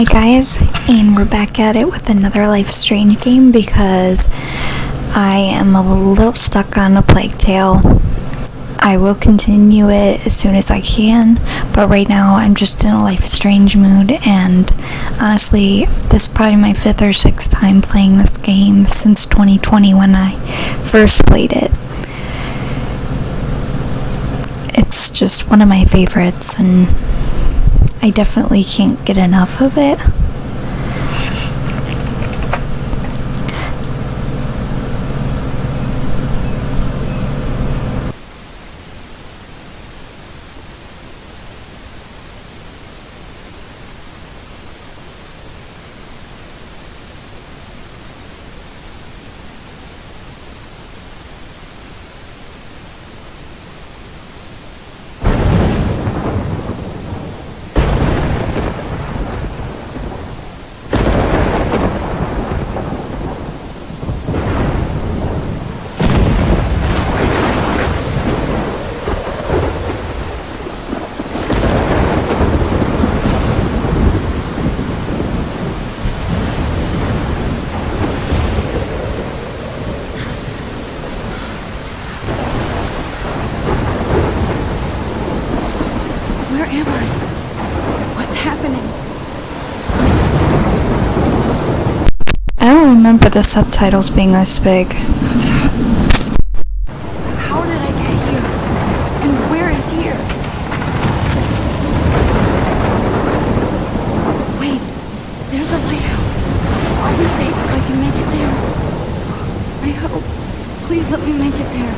Hi guys, and we're back at it with another Life is Strange game because I am a little stuck on A Plague Tale. I will continue it as soon as I can, but right now I'm just in a Life is Strange mood, and honestly, this is probably my 5th or 6th time playing this game since 2020 when I first played it. It's just one of my favorites, and I definitely can't get enough of it. Where am I? What's happening? I don't remember the subtitles being this big. How did I get here? And where is here? Wait, there's the lighthouse. I'll be safe if I can make it there. I hope. Please let me make it there.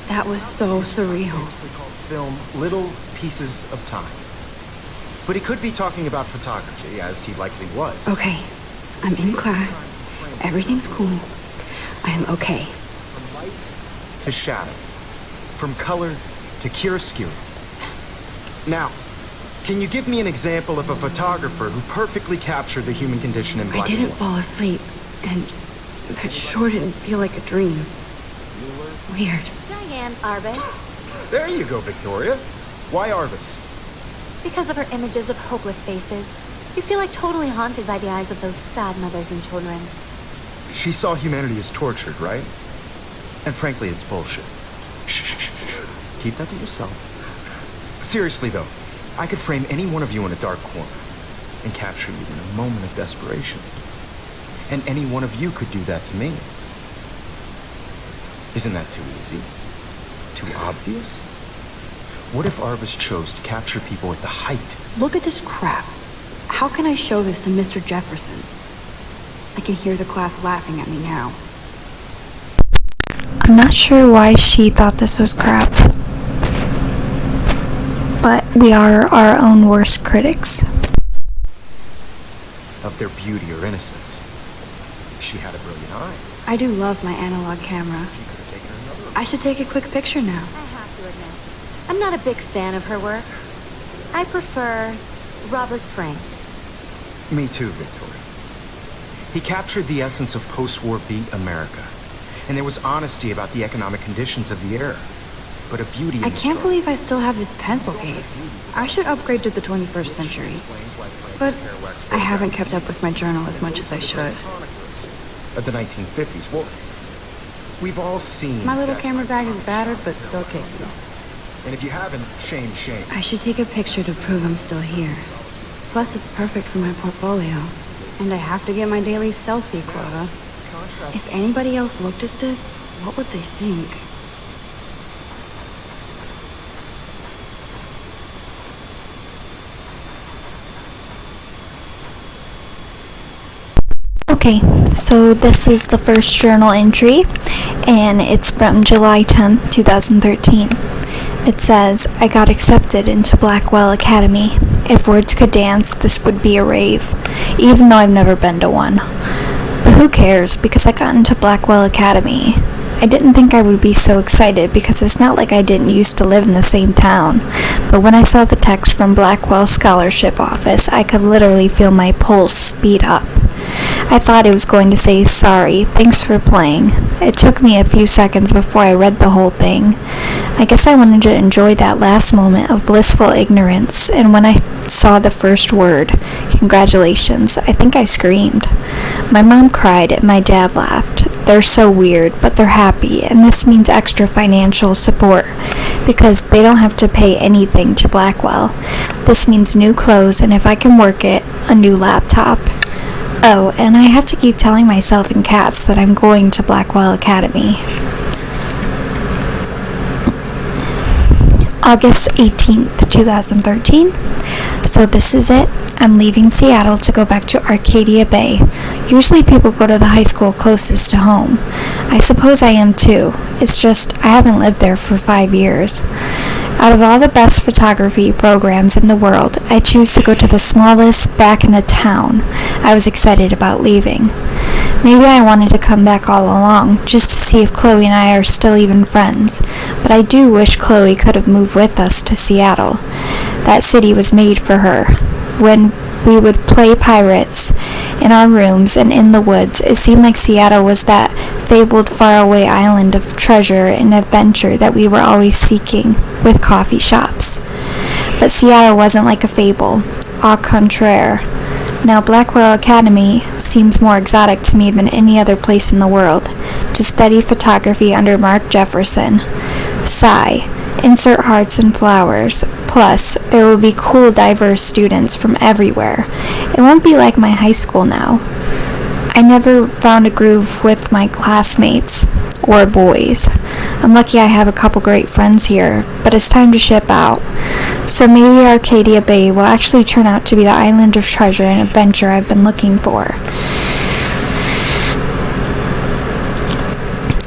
That was so surreal. Film little pieces of time. But he could be talking about photography, as he likely was. Okay, I'm in class. Everything's cool. I am okay. From light to shadow. From color to chiaroscuro. Now, can you give me an example of a photographer who perfectly captured the human condition in black and I didn't white? fall asleep, and that sure didn't feel like a dream. Weird. Diane Arbus, There you go, Victoria. Why Arbus? because of her images of hopeless faces. You feel like totally haunted by the eyes of those sad mothers and children. She saw humanity as tortured, right? And frankly, it's bullshit. Shh. Keep that to yourself. Seriously, though, I could frame any one of you in a dark corner and capture you in a moment of desperation. And any one of you could do that to me. Isn't that too easy? Too obvious? What if Arbus chose to capture people at the height? Look at this crap. How can I show this to Mr. Jefferson? I can hear the class laughing at me now. I'm not sure why she thought this was crap, but we are our own worst critics. Of their beauty or innocence. She had a brilliant eye. I do love my analog camera. She could have taken another. I should take a quick picture now. I have to admit, I'm not a big fan of her work. I prefer Robert Frank. Me too, Victoria. He captured the essence of post-war beat America. And there was honesty about the economic conditions of the era. But a beauty in I the can't struggle. believe I still have this pencil case. I should upgrade to the 21st century. But I haven't kept up with my journal as much as I should. Of the 1950s. Well, we've all seen My little that. camera bag is battered, but still kicking. And if you haven't, shame. I should take a picture to prove I'm still here. Plus, it's perfect for my portfolio. And I have to get my daily selfie quota. If anybody else looked at this, what would they think? Okay, so this is the first journal entry, and it's from July 10th, 2013. It says, I got accepted into Blackwell Academy. If words could dance, this would be a rave, even though I've never been to one. But who cares, because I got into Blackwell Academy. I didn't think I would be so excited because it's not like I didn't used to live in the same town. But when I saw the text from Blackwell Scholarship Office, I could literally feel my pulse speed up. I thought it was going to say, "Sorry, thanks for playing." It took me a few seconds before I read the whole thing. I guess I wanted to enjoy that last moment of blissful ignorance, and when I saw the first word, "Congratulations," I think I screamed. My mom cried and my dad laughed. They're so weird, but they're happy, and this means extra financial support because they don't have to pay anything to Blackwell. This means new clothes, and if I can work it, a new laptop. Oh, and I have to keep telling myself in caps that I'm going to Blackwell Academy. August 18th, 2013. So this is it. I'm leaving Seattle to go back to Arcadia Bay. Usually people go to the high school closest to home. I suppose I am too. It's just I haven't lived there for 5 years. Out of all the best photography programs in the world, I choose to go to the smallest back in a town. I was excited about leaving. Maybe I wanted to come back all along, just to see if Chloe and I are still even friends. But I do wish Chloe could have moved with us to Seattle. That city was made for her. When we would play pirates in our rooms and in the woods, it seemed like Seattle was that fabled faraway island of treasure and adventure that we were always seeking, with coffee shops. But Seattle wasn't like a fable. Au contraire. Now Blackwell Academy seems more exotic to me than any other place in the world. To study photography under Mark Jefferson. Sigh. Insert hearts and flowers. Plus, there will be cool, diverse students from everywhere. It won't be like my high school now. I never found a groove with my classmates or boys. I'm lucky I have a couple great friends here, but it's time to ship out. So maybe Arcadia Bay will actually turn out to be the island of treasure and adventure I've been looking for.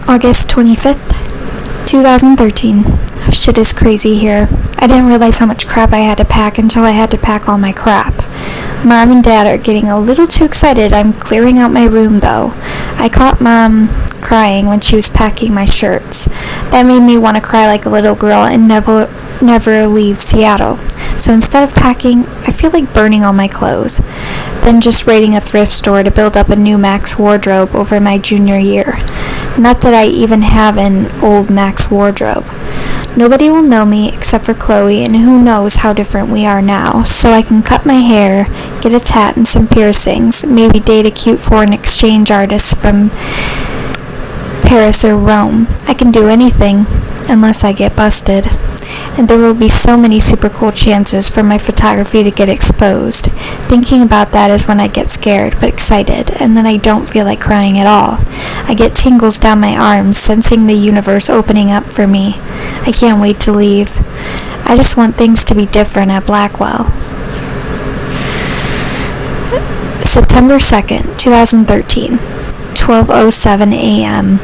August 25th, 2013. Shit is crazy here. I didn't realize how much crap I had to pack until I had to pack all my crap. Mom and Dad are getting a little too excited I'm clearing out my room, though. I caught Mom crying when she was packing my shirts. That made me want to cry like a little girl and never leave Seattle. So instead of packing, I feel like burning all my clothes. Then just raiding a thrift store to build up a new Max wardrobe over my junior year. Not that I even have an old Max wardrobe. Nobody will know me except for Chloe, and who knows how different we are now, so I can cut my hair, get a tat and some piercings, maybe date a cute foreign exchange artist from Paris or Rome. I can do anything, unless I get busted. And there will be so many super cool chances for my photography to get exposed. Thinking about that is when I get scared, but excited, and then I don't feel like crying at all. I get tingles down my arms, sensing the universe opening up for me. I can't wait to leave. I just want things to be different at Blackwell. September 2nd, 2013, 12:07 a.m.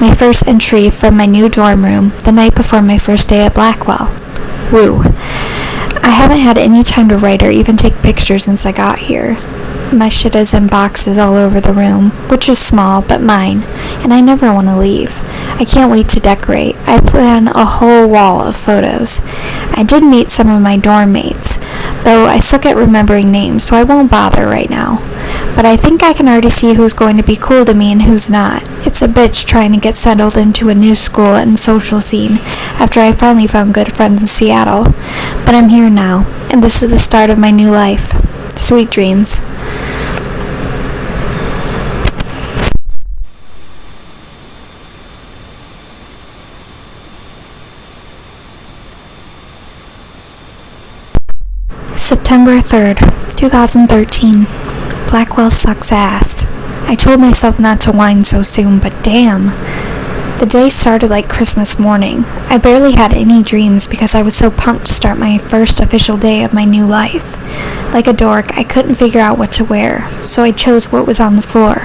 My first entry from my new dorm room the night before my first day at Blackwell. Woo. I haven't had any time to write or even take pictures since I got here. My shit is in boxes all over the room, which is small but mine, and I never want to leave. I can't wait to decorate. I plan a whole wall of photos. I did meet some of my dorm mates, though I suck at remembering names, so I won't bother right now. But I think I can already see who's going to be cool to me and who's not. It's a bitch trying to get settled into a new school and social scene after I finally found good friends in Seattle. But I'm here now, and this is the start of my new life. Sweet dreams. September 3rd, 2013. Blackwell sucks ass. I told myself not to whine so soon, but damn. The day started like Christmas morning. I barely had any dreams because I was so pumped to start my first official day of my new life. Like a dork, I couldn't figure out what to wear, so I chose what was on the floor.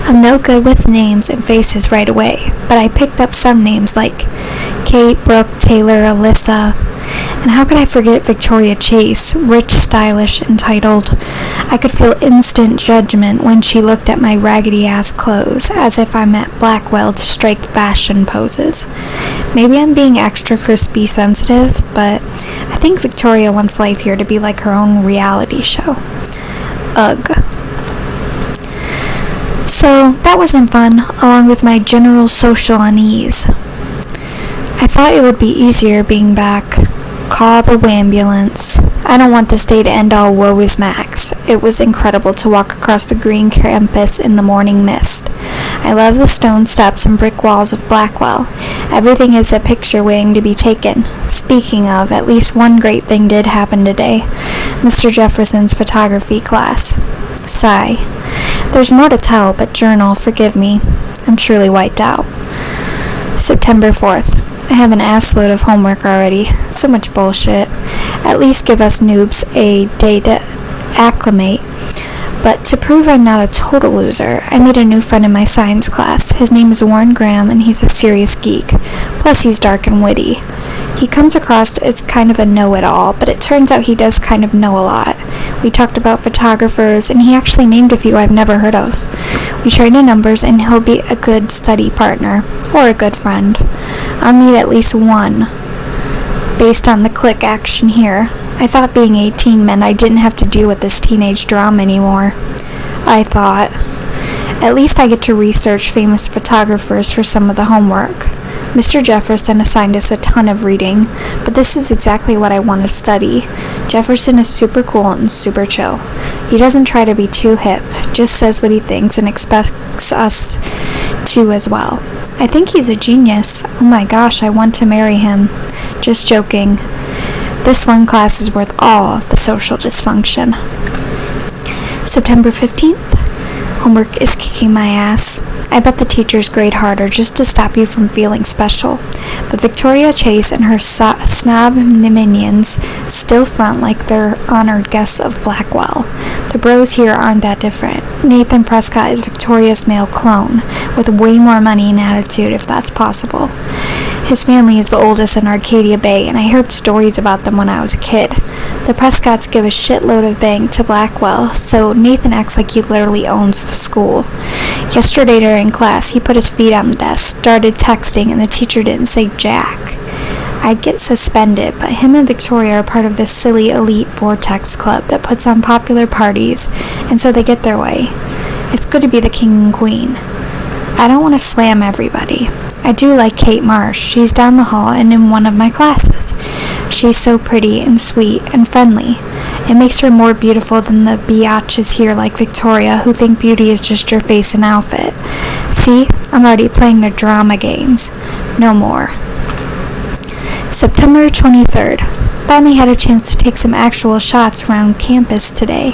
I'm no good with names and faces right away, but I picked up some names like Kate, Brooke, Taylor, Alyssa, and how could I forget Victoria Chase, rich, stylish, entitled. I could feel instant judgment when she looked at my raggedy-ass clothes, as if I'm at Blackwell to strike fashion poses. Maybe I'm being extra crispy sensitive, but I think Victoria wants life here to be like her own reality show. Ugh. So that wasn't fun, along with my general social unease. I thought it would be easier being back. Call the ambulance. I don't want this day to end all woe is Max. It was incredible to walk across the green campus in the morning mist. I love the stone steps and brick walls of Blackwell. Everything is a picture waiting to be taken. Speaking of, at least one great thing did happen today. Mr. Jefferson's photography class. Sigh. There's more to tell, but journal, forgive me. I'm truly wiped out. September 4th. I have an assload of homework already. So much bullshit. At least give us noobs a day to acclimate. But to prove I'm not a total loser, I made a new friend in my science class. His name is Warren Graham, and he's a serious geek. Plus, he's dark and witty. He comes across as kind of a know-it-all, but it turns out he does kind of know a lot. We talked about photographers, and he actually named a few I've never heard of. We traded numbers, and he'll be a good study partner, or a good friend. I'll need at least one, based on the click action here. I thought being 18 meant I didn't have to deal with this teenage drama anymore. I thought, at least I get to research famous photographers for some of the homework. Mr. Jefferson assigned us a ton of reading, but this is exactly what I want to study. Jefferson is super cool and super chill. He doesn't try to be too hip, just says what he thinks and expects us to as well. I think he's a genius. Oh my gosh, I want to marry him. Just joking. This one class is worth all of the social dysfunction. September 15th. Homework is kicking my ass. I bet the teachers grade harder just to stop you from feeling special. But Victoria Chase and her snob minions still front like they're honored guests of Blackwell. The bros here aren't that different. Nathan Prescott is Victoria's male clone, with way more money and attitude if that's possible. His family is the oldest in Arcadia Bay, and I heard stories about them when I was a kid. The Prescotts give a shitload of bang to Blackwell, so Nathan acts like he literally owns the school. Yesterday during class, he put his feet on the desk, started texting, and the teacher didn't say jack. I'd get suspended, but him and Victoria are part of this silly elite vortex club that puts on popular parties, and so they get their way. It's good to be the king and queen. I don't want to slam everybody. I do like Kate Marsh. She's down the hall and in one of my classes. She's so pretty and sweet and friendly. It makes her more beautiful than the biatches here like Victoria who think beauty is just your face and outfit. See, I'm already playing their drama games. No more. September 23rd. Finally had a chance to take some actual shots around campus today.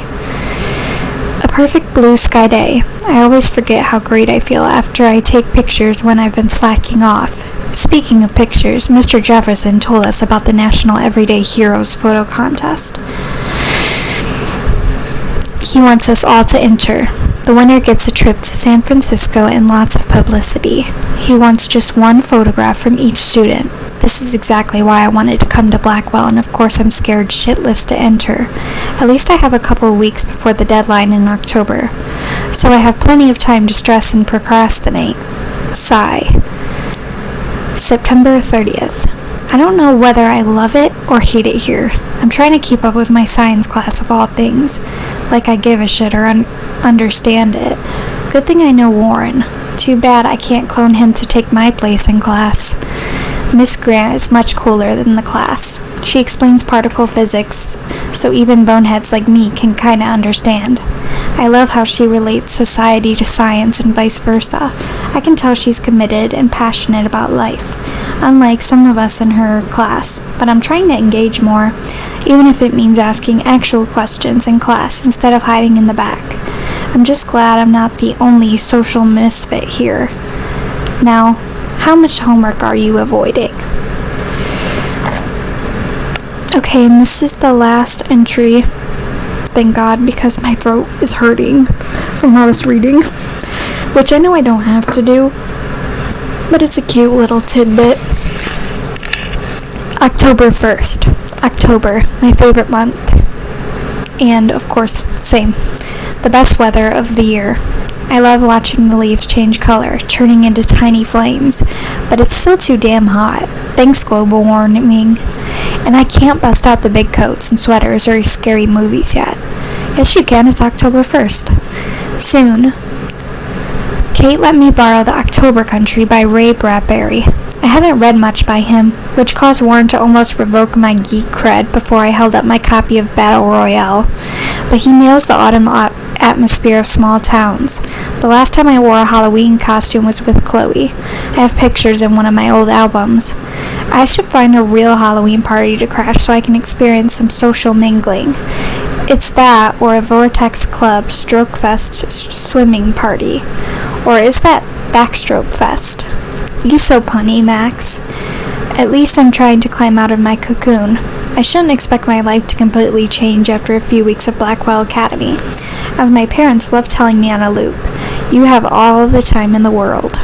A perfect blue sky day. I always forget how great I feel after I take pictures when I've been slacking off. Speaking of pictures, Mr. Jefferson told us about the National Everyday Heroes photo contest. He wants us all to enter. The winner gets a trip to San Francisco and lots of publicity. He wants just one photograph from each student. This is exactly why I wanted to come to Blackwell, and of course I'm scared shitless to enter. At least I have a couple of weeks before the deadline in October, so I have plenty of time to stress and procrastinate. Sigh. September 30th. I don't know whether I love it or hate it here. I'm trying to keep up with my science class of all things, like I give a shit or understand it. Good thing I know Warren. Too bad I can't clone him to take my place in class. Miss Grant is much cooler than the class. She explains particle physics, so even boneheads like me can kinda understand. I love how she relates society to science and vice versa. I can tell she's committed and passionate about life, unlike some of us in her class, but I'm trying to engage more, even if it means asking actual questions in class instead of hiding in the back. I'm just glad I'm not the only social misfit here. Now, how much homework are you avoiding? Okay, and this is the last entry. Thank God, because my throat is hurting from all this reading, which I know I don't have to do, but it's a cute little tidbit. October 1st. October, my favorite month. And, of course, same. The best weather of the year. I love watching the leaves change color, turning into tiny flames, but it's still too damn hot. Thanks, global warming. And I can't bust out the big coats and sweaters or scary movies yet. Yes, you can. It's October 1st. Soon. Kate let me borrow The October Country by Ray Bradbury. I haven't read much by him, which caused Warren to almost revoke my geek cred before I held up my copy of Battle Royale. But he nails the autumn atmosphere of small towns. The last time I wore a Halloween costume was with Chloe. I have pictures in one of my old albums. I should find a real Halloween party to crash so I can experience some social mingling. It's that, or a Vortex Club Stroke Fest swimming party. Or is that Backstroke Fest? You so punny, Max. At least I'm trying to climb out of my cocoon. I shouldn't expect my life to completely change after a few weeks of Blackwell Academy, as my parents love telling me on a loop. You have all the time in the world.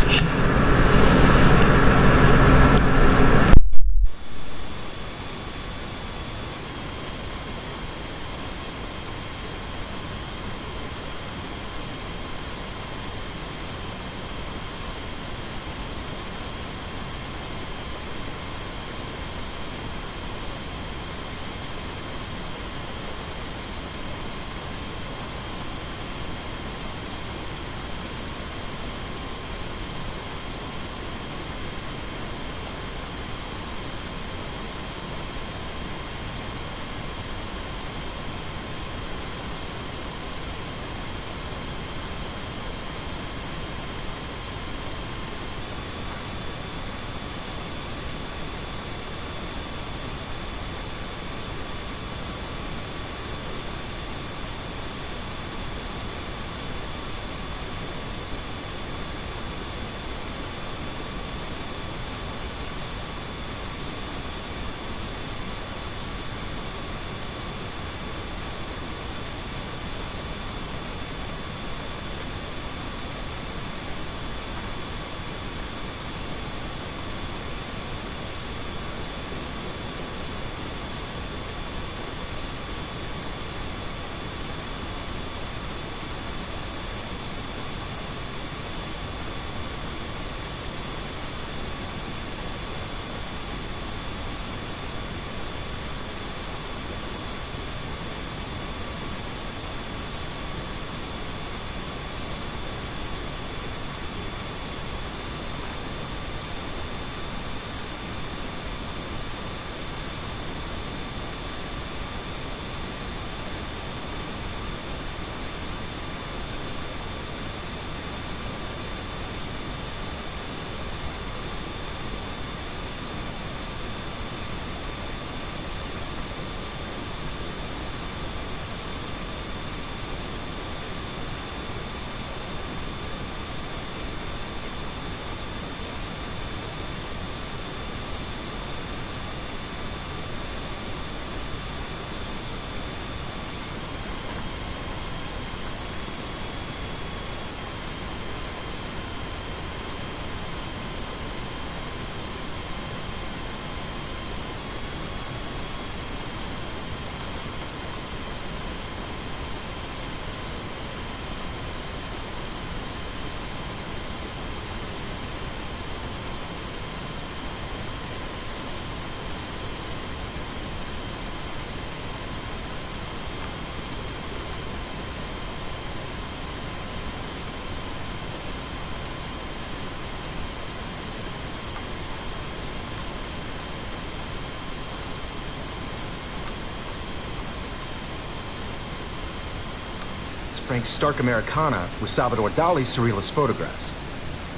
Frank's stark Americana with Salvador Dali's Chrsaylis photographs.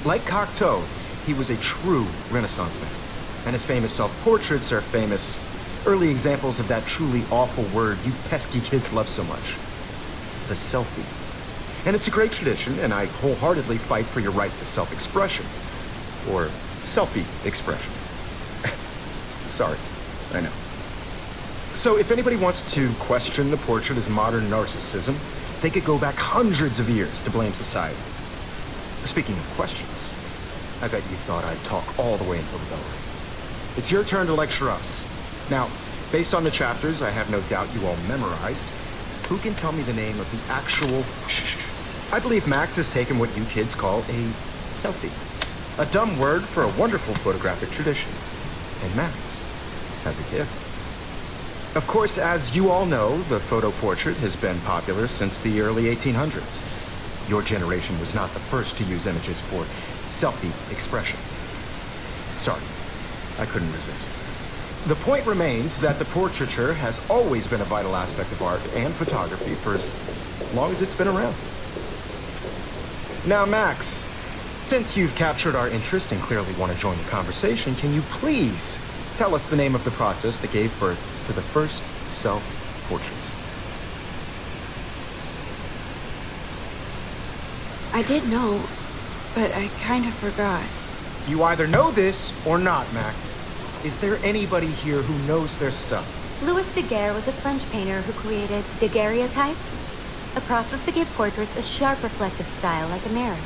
Like Cocteau, he was a true Renaissance man, and his famous self-portraits are famous early examples of that truly awful word you pesky kids love so much, the selfie. And it's a great tradition, and I wholeheartedly fight for your right to self-expression, or selfie expression. Sorry, I know. So if anybody wants to question the portrait as modern narcissism, they could go back hundreds of years to blame society. Speaking of questions, I bet you thought I'd talk all the way until the bell rang. It's your turn to lecture us. Now, based on the chapters I have no doubt you all memorized, who can tell me the name of the actual... I believe Max has taken what you kids call a selfie. A dumb word for a wonderful photographic tradition. And Max has a gift. Of course, as you all know, the photo portrait has been popular since the early 1800s. Your generation was not the first to use images for selfie expression. Sorry, I couldn't resist. The point remains that the portraiture has always been a vital aspect of art and photography for as long as it's been around. Now, Max, since you've captured our interest and clearly want to join the conversation, can you please tell us the name of the process that gave birth to the first self-portraits? I did know, but I kind of forgot. You either know this or not, Max. Is there anybody here who knows their stuff? Louis Daguerre was a French painter who created daguerreotypes, a process that gave portraits a sharp reflective style like a mirror.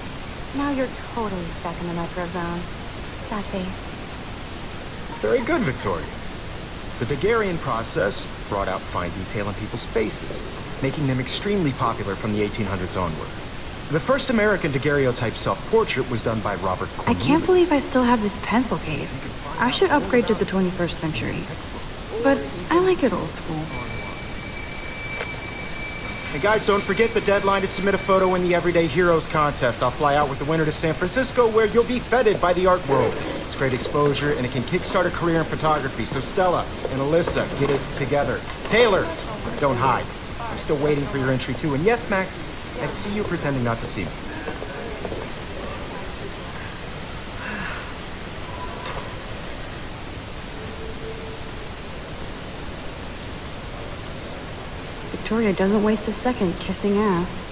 Now you're totally stuck in the micro zone. Sad face. Very good, Victoria. The Daguerrean process brought out fine detail in people's faces, making them extremely popular from the 1800s onward. The first American daguerreotype self-portrait was done by Robert I can't believe I still have this pencil case. I should upgrade to the 21st century. But I like it old school. And guys, don't forget the deadline to submit a photo in the Everyday Heroes contest. I'll fly out with the winner to San Francisco, where you'll be feted by the art world. It's great exposure, and it can kickstart a career in photography. So Stella and Alyssa, get it together. Taylor, don't hide. I'm still waiting for your entry, too. And yes, Max, I see you pretending not to see me. Victoria doesn't waste a second kissing ass.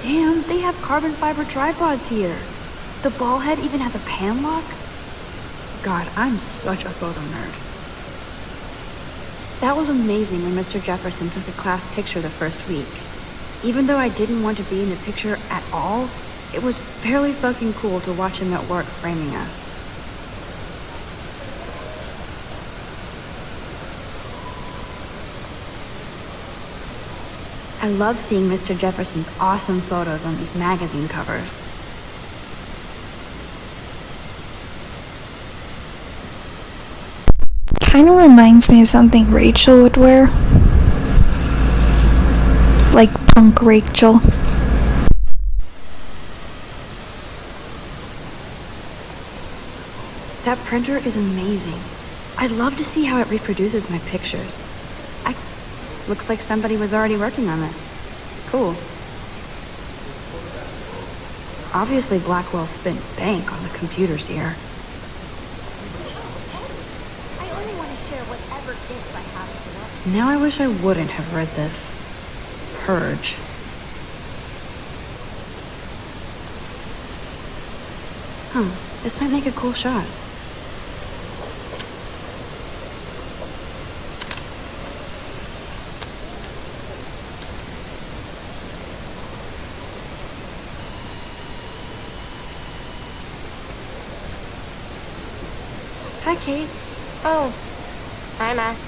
Damn, they have carbon fiber tripods here. The ball head even has a pan lock. God, I'm such a photo nerd. That was amazing when Mr. Jefferson took the class picture the first week. Even though I didn't want to be in the picture at all, it was fairly fucking cool to watch him at work framing us. I love seeing Mr. Jefferson's awesome photos on these magazine covers. Kind of reminds me of something Rachel would wear. Like punk Rachel. That printer is amazing. I'd love to see how it reproduces my pictures. Looks like somebody was already working on this. Cool. Obviously Blackwell spent bank on the computers here. I only want to share whatever gifts I have with you. Now I wish I wouldn't have read this. Purge. This might make a cool shot. Hi, Kate. Oh, hi, Max.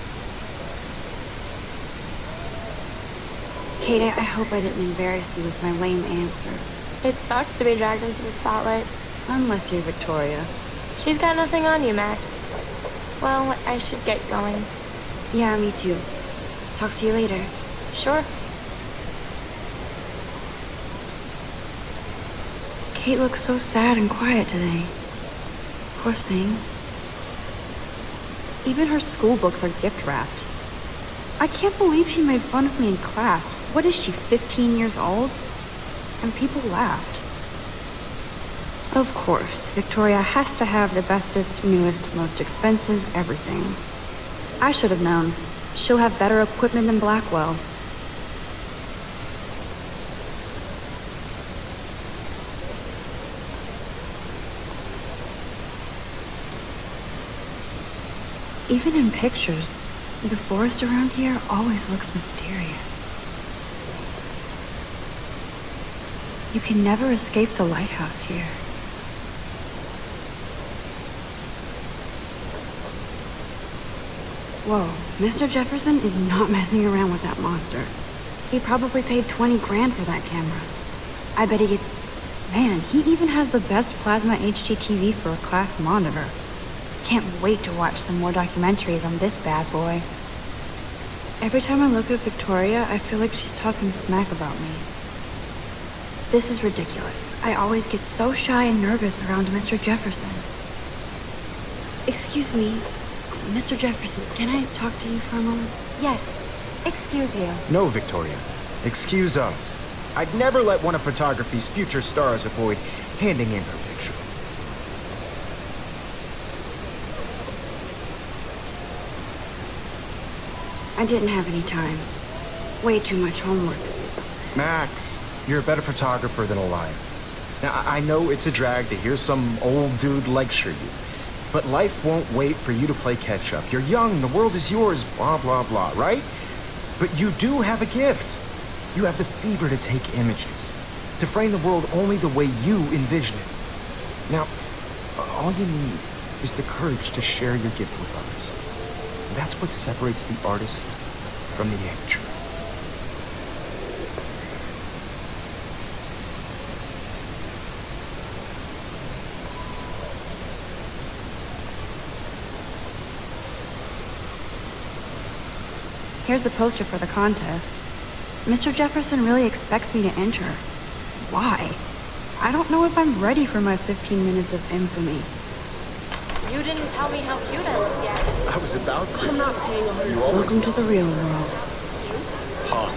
Kate, I hope I didn't embarrass you with my lame answer. It sucks to be dragged into the spotlight. Unless you're Victoria. She's got nothing on you, Max. Well, I should get going. Yeah, me too. Talk to you later. Sure. Kate looks so sad and quiet today. Poor thing. Even her school books are gift wrapped. I can't believe she made fun of me in class. What is she, 15 years old? And people laughed. Of course, Victoria has to have the bestest, newest, most expensive everything. I should have known. She'll have better equipment than Blackwell. Even in pictures, the forest around here always looks mysterious. You can never escape the lighthouse here. Whoa, Mr. Jefferson is not messing around with that monster. He probably paid 20 grand for that camera. I bet he gets... Man, he even has the best plasma HDTV for a class monitor. Can't wait to watch some more documentaries on this bad boy. Every time I look at Victoria, I feel like she's talking smack about me. This is ridiculous. I always get so shy and nervous around Mr. Jefferson. Excuse me, Mr. Jefferson, can I talk to you for a moment? Yes. Excuse you. No, Victoria. Excuse us. I'd never let one of photography's future stars avoid handing in her picture. I didn't have any time. Way too much homework. Max, you're a better photographer than a liar. Now, I know it's a drag to hear some old dude lecture you, but life won't wait for you to play catch-up. You're young, the world is yours, blah, blah, blah, right? But you do have a gift. You have the fever to take images, to frame the world only the way you envision it. Now, all you need is the courage to share your gift with others. That's what separates the artist from the amateur. Here's the poster for the contest. Mr. Jefferson really expects me to enter. Why? I don't know if I'm ready for my 15 minutes of infamy. You didn't tell me how cute I look yet. I was about to. I'm not paying 100. Welcome to the real world. Cute? Huh.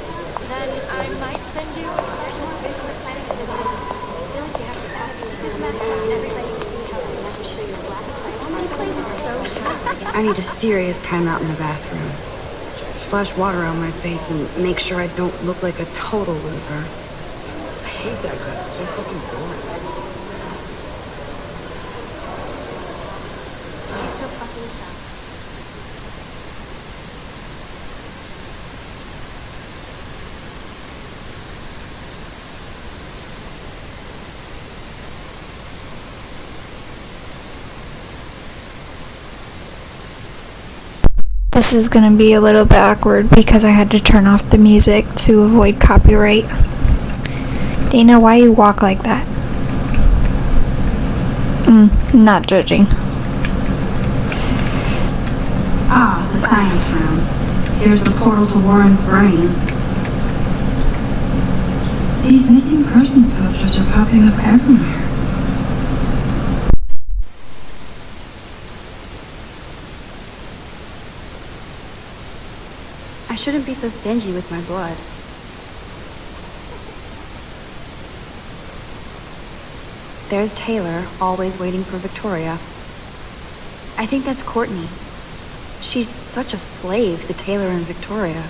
Then I might send you a special visual exciting video. I feel like you have to pass through some everybody to see how they never show your black side. My place is so sharp. I need a serious timeout in the bathroom. Splash water on my face and make sure I don't look like a total loser. I hate that class. It's so fucking boring. She's so fucking shy. This is gonna be a little bit awkward because I had to turn off the music to avoid copyright. Dana, why you walk like that? Not judging. Ah, the science room. Here's the portal to Warren's brain. These missing persons posters are popping up everywhere. I shouldn't be so stingy with my blood. There's Taylor, always waiting for Victoria. I think that's Courtney. She's such a slave to Taylor and Victoria.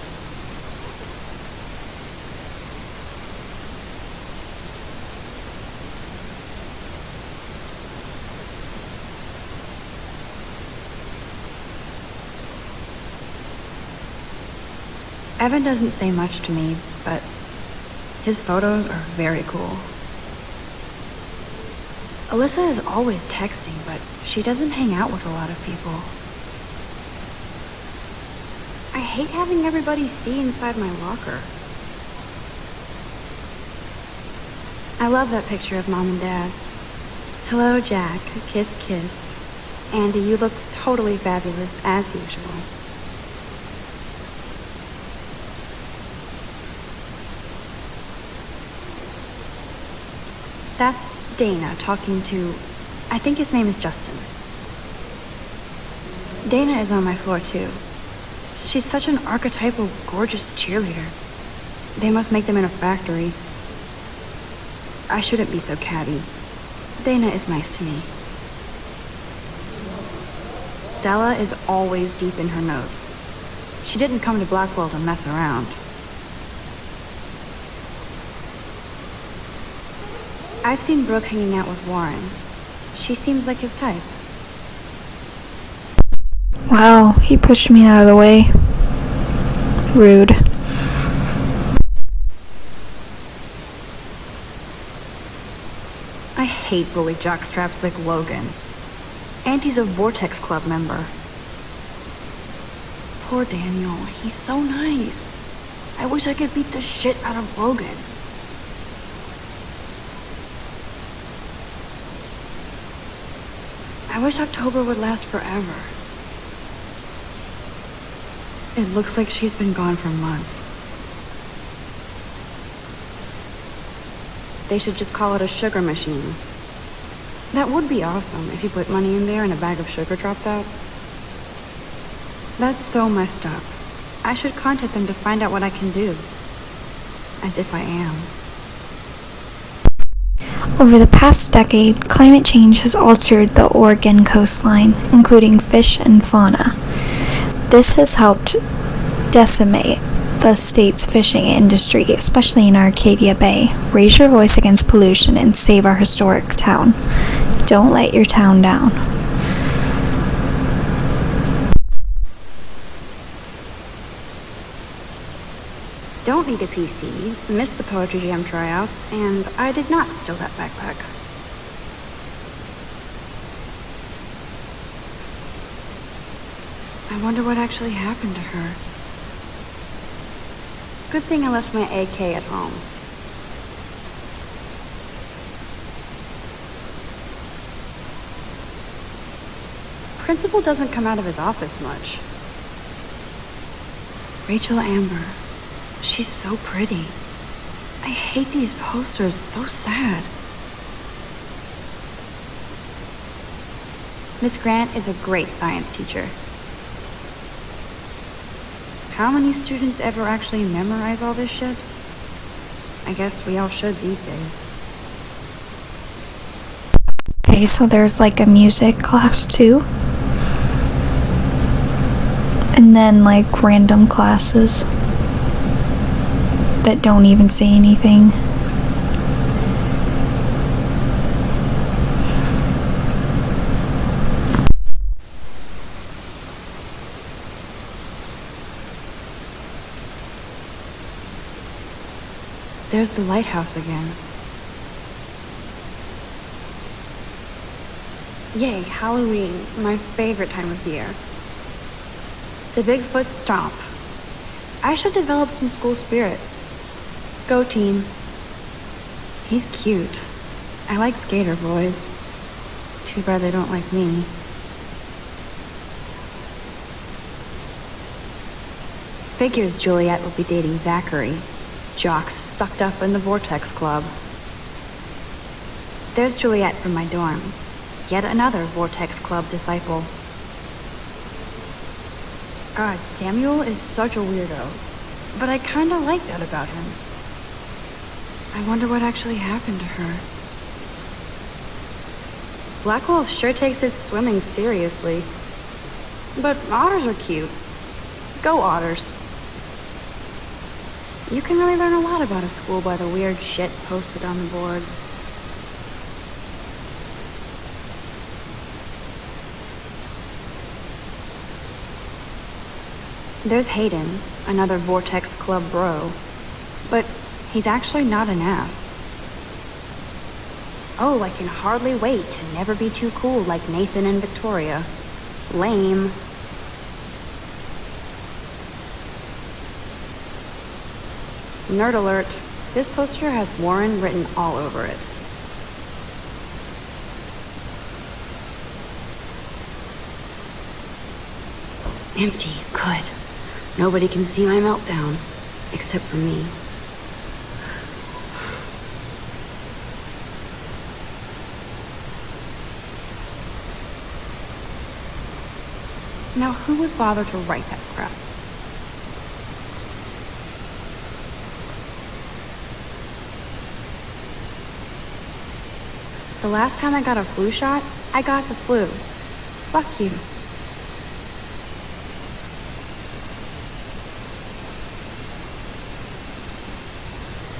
Evan doesn't say much to me, but his photos are very cool. Alyssa is always texting, but she doesn't hang out with a lot of people. I hate having everybody see inside my locker. I love that picture of Mom and Dad. Hello, Jack. Kiss, kiss. Andy, you look totally fabulous, as usual. That's Dana talking to, I think his name is Justin. Dana is on my floor too. She's such an archetypal, gorgeous cheerleader. They must make them in a factory. I shouldn't be so catty. Dana is nice to me. Stella is always deep in her notes. She didn't come to Blackwell to mess around. I've seen Brooke hanging out with Warren. She seems like his type. Wow, he pushed me out of the way. Rude. I hate bully jockstraps like Logan. And he's a Vortex Club member. Poor Daniel, he's so nice. I wish I could beat the shit out of Logan. I wish October would last forever. It looks like she's been gone for months. They should just call it a sugar machine. That would be awesome if you put money in there and a bag of sugar dropped out. That's so messed up. I should contact them to find out what I can do. As if I am. Over the past decade, climate change has altered the Oregon coastline, including fish and fauna. This has helped decimate the state's fishing industry, especially in Arcadia Bay. Raise your voice against pollution and save our historic town. Don't let your town down. Don't need a PC, missed the Poetry Jam tryouts, and I did not steal that backpack. I wonder what actually happened to her. Good thing I left my AK at home. Principal doesn't come out of his office much. Rachel Amber. She's so pretty. I hate these posters. So sad. Miss Grant is a great science teacher. How many students ever actually memorize all this shit? I guess we all should these days. Okay, so there's like a music class too. And then like random classes that don't even say anything. There's the lighthouse again. Yay, Halloween, my favorite time of year. The Bigfoot Stomp. I should develop some school spirit. Go team. He's cute. I like skater boys. Too bad they don't like me. Figures Juliet will be dating Zachary. Jocks sucked up in the Vortex Club. There's Juliet from my dorm. Yet another Vortex Club disciple. God, Samuel is such a weirdo. But I kinda like that about him. I wonder what actually happened to her. Blackwell sure takes its swimming seriously. But otters are cute. Go otters. You can really learn a lot about a school by the weird shit posted on the boards. There's Hayden, another Vortex Club bro. But he's actually not an ass. Oh, I can hardly wait to never be too cool like Nathan and Victoria. Lame. Nerd alert. This poster has Warren written all over it. Empty. Good. Nobody can see my meltdown. Except for me. Now, who would bother to write that crap? The last time I got a flu shot, I got the flu. Fuck you.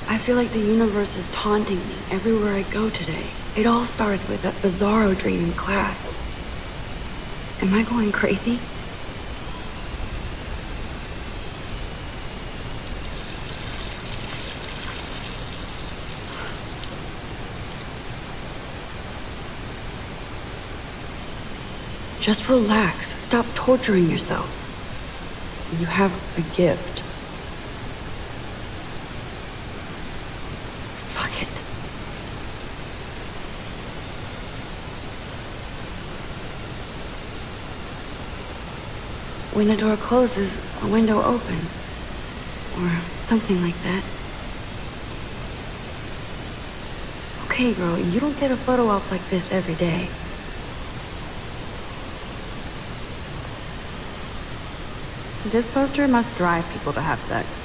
I feel like the universe is taunting me everywhere I go today. It all started with that bizarro dream in class. Am I going crazy? Just relax. Stop torturing yourself. You have a gift. Fuck it. when a door closes, a window opens. Or something like that. Okay, girl, you don't get a photo op like this every day. This poster must drive people to have sex.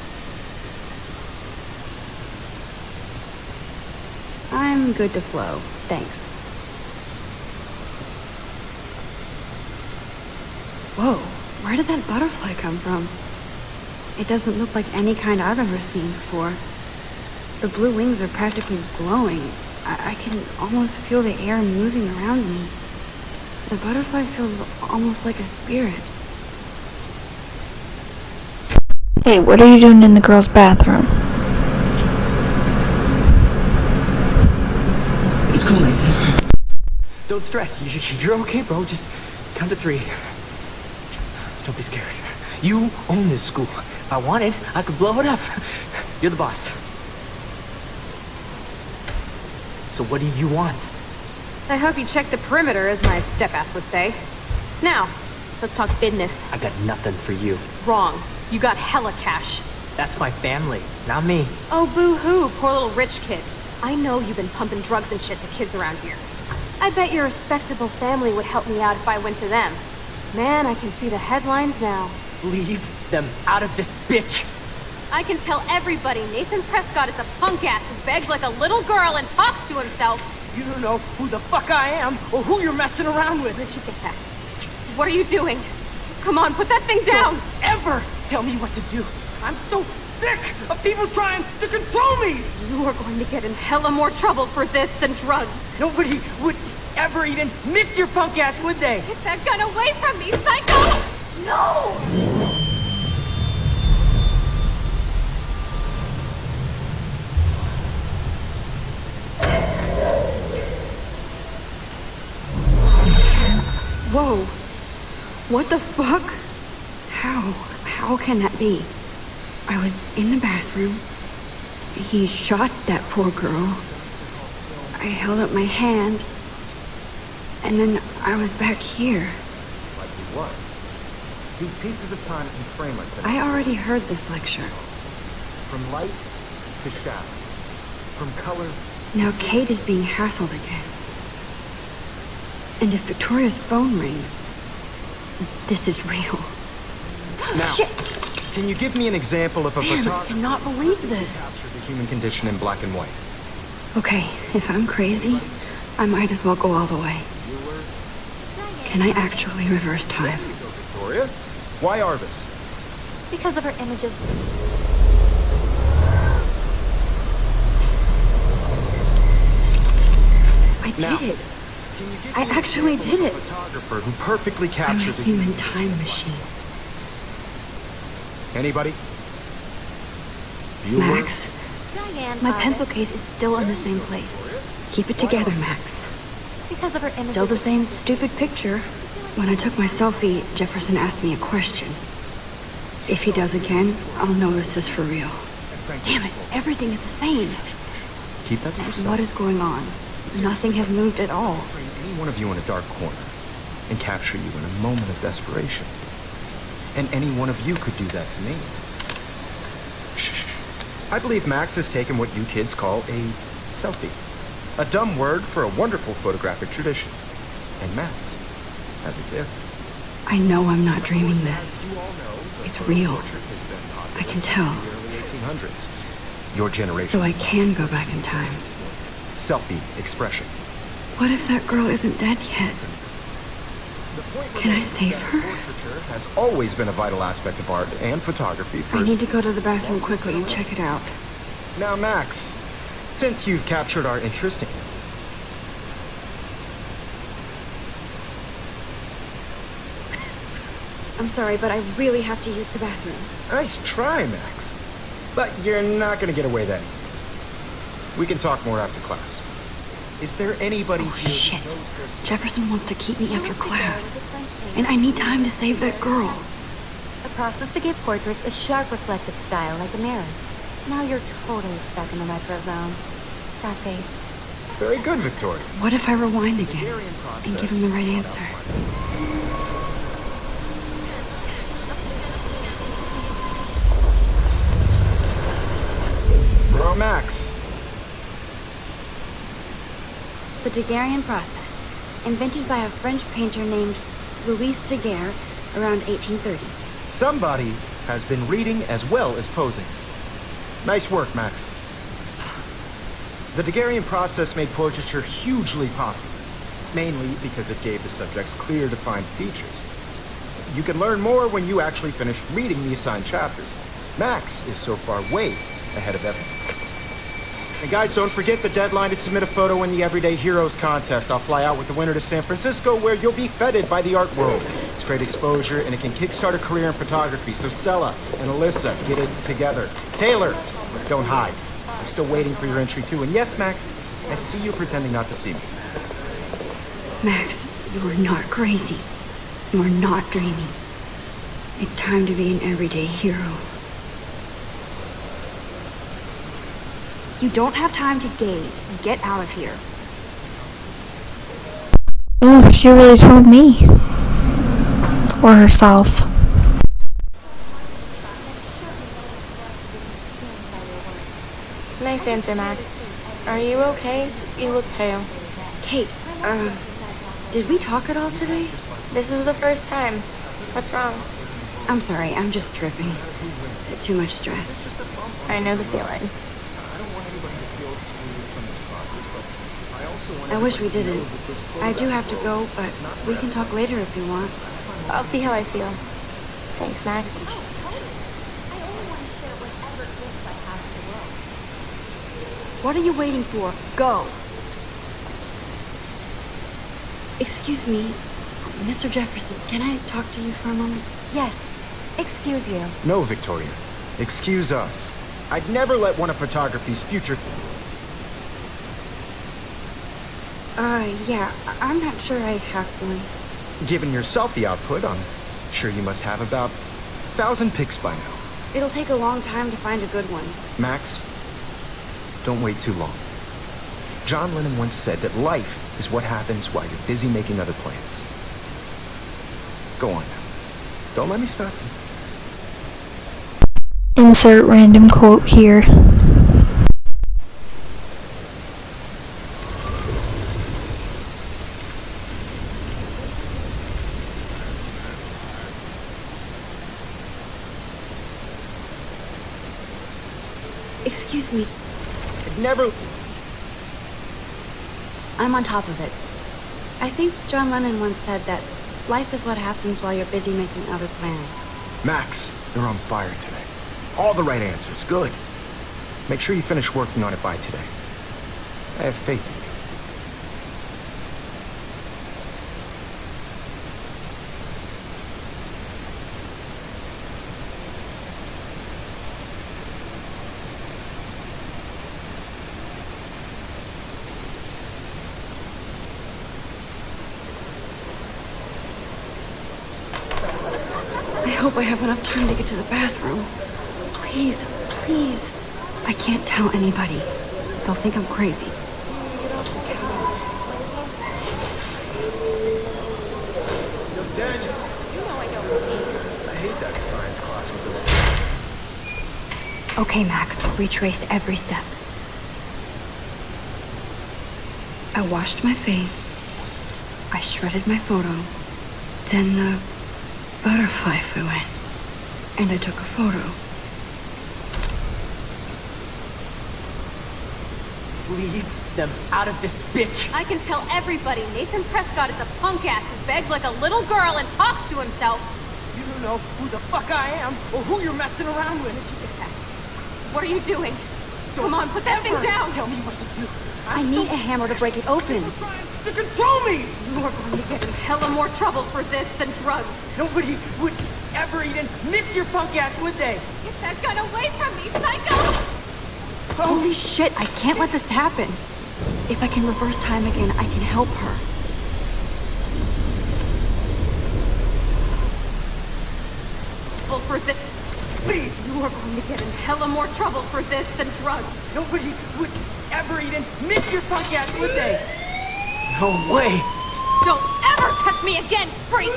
I'm good to flow, thanks. Whoa, where did that butterfly come from? It doesn't look like any kind I've ever seen before. The blue wings are practically glowing. I can almost feel the air moving around me. The butterfly feels almost like a spirit. Hey, what are you doing in the girls' bathroom? It's cool, man. Don't stress. You're okay, bro. Just count to 3. Don't be scared. You own this school. If I wanted, I could blow it up. You're the boss. So what do you want? I hope you check the perimeter, as my step-ass would say. Now, let's talk business. I got nothing for you. Wrong. You got hella cash. That's my family, not me. Oh, boo-hoo, poor little rich kid. I know you've been pumping drugs and shit to kids around here. I bet your respectable family would help me out if I went to them. Man, I can see the headlines now. Leave them out of this bitch. I can tell everybody Nathan Prescott is a punk ass who begs like a little girl and talks to himself. You don't know who the fuck I am or who you're messing around with. Where'd you get that? What are you doing? Come on, put that thing down! Don't ever tell me what to do. I'm so sick of people trying to control me. You are going to get in hella more trouble for this than drugs. Nobody would ever even miss your punk ass, would they? Get that gun away from me, psycho! No! Whoa. What the fuck? How can that be? I was in the bathroom. He shot that poor girl. I held up my hand. And then I was back here. Like you what? These pieces of time can frame like that. I already heard this lecture. From light to shadow. From color. Now Kate is being hassled again. And if Victoria's phone rings, this is real. Now, Shit! Can you give me an example of a Man, I photographer cannot believe who this. captured the human condition in black and white? Okay, if I'm crazy, I might as well go all the way. Can I actually reverse time? Victoria? Why Arvis? Because of her images. I did Now, it. Can you give I me an actually example did of it. a photographer who perfectly I'm a captured the human time machine. Anybody? Bueller? Max, Diane, my Father. pencil case is still in the same place. Keep it together, Max. Because of her images. Still the same stupid picture. When I took my selfie, Jefferson asked me a question. If he does again, I'll know this is for real. Damn it, everything is the same. Keep that to yourself. What is going on? Nothing has moved at all. Frame any one of you in a dark corner and capture you in a moment of desperation. And any one of you could do that to me. Shh. I believe Max has taken what you kids call a selfie. A dumb word for a wonderful photographic tradition. And Max has a gift. I know I'm not dreaming this. You all know the It's photo real. portrait has been popular I can since tell. the early 1800s. Your generation. So I can go back in time. Selfie expression. What if that girl isn't dead yet? Can I save her? Portraiture has always been a vital aspect of art and photography for... I need to go to the bathroom quickly and check it out. Now, Max, since you've captured our interest in... I'm sorry, but I really have to use the bathroom. Nice try, Max. But you're not going to get away that easy. We can talk more after class. Is there anybody Oh, here shit. who knows their... Jefferson wants to keep me after class. French And I need time to save that girl. The process to give portraits a sharp reflective style like a mirror. Now you're totally stuck in the retro zone. Sad face. Very good, Victoria. What if I rewind again and give him the right answer? about Max? The Daguerrean process, invented by a French painter named Louis Daguerre around 1830. Somebody has been reading as well as posing. Nice work, Max. The Daguerrean process made portraiture hugely popular, mainly because it gave the subjects clear, defined features. You can learn more when you actually finish reading the assigned chapters. Max is so far way ahead of everyone. And guys, don't forget the deadline to submit a photo in the Everyday Heroes contest. I'll fly out with the winner to San Francisco, where you'll be feted by the art world. It's great exposure, and it can kickstart a career in photography. So Stella and Alyssa, get it together. Taylor, don't hide. I'm still waiting for your entry too. And yes, Max, I see you pretending not to see me. Max, you are not crazy. You are not dreaming. It's time to be an everyday hero. You don't have time to gaze. Get out of here. Oh, she really told me. Or herself. Nice answer, Max. Are you okay? You look pale. Kate, did we talk at all today? This is the first time. What's wrong? I'm sorry, I'm just tripping. Too much stress. I know the feeling. I wish we didn't. I do have to go, but we can talk later if you want. I'll see how I feel. Thanks, Max. What are you waiting for? Go! Excuse me, Mr. Jefferson, can I talk to you for a moment? Yes. Excuse you. No, Victoria. Excuse us. I'd never let one of photography's future... Yeah, I'm not sure I have one. Given your selfie output, I'm sure you must have about 1,000 pics by now. It'll take a long time to find a good one. Max, don't wait too long. John Lennon once said that life is what happens while you're busy making other plans. Go on now. Don't let me stop you. Insert random quote here. Excuse me, I'd never... I'm on top of it. I think John Lennon once said that life is what happens while you're busy making other plans. Max, you're on fire today. All the right answers. Good. Make sure you finish working on it by today. I have faith in you. I hope I have enough time to get to the bathroom. Please, please. I can't tell anybody. They'll think I'm crazy. Daniel. I hate that science class with the... Okay, Max, retrace every step. I washed my face. I shredded my photo. Then the butterfly flew in, and I took a photo. Leave them out of this bitch. I can tell everybody Nathan Prescott is a punk ass who begs like a little girl and talks to himself. You don't know who the fuck I am or who you're messing around with. What are you doing? Come on, put that thing down! Tell me what to do. I need a hammer to break it open. Trying to control me. You're going to get in hella more trouble for this than drugs. Nobody would ever even miss your punk ass, would they? Get that gun away from me, psycho! Holy shit, I can't let this happen. If I can reverse time again, I can help her. For this. Please. You are going to get in hella more trouble for this than drugs. Nobody would ever even miss your punk ass, would they? No way. Don't ever touch me again, freak!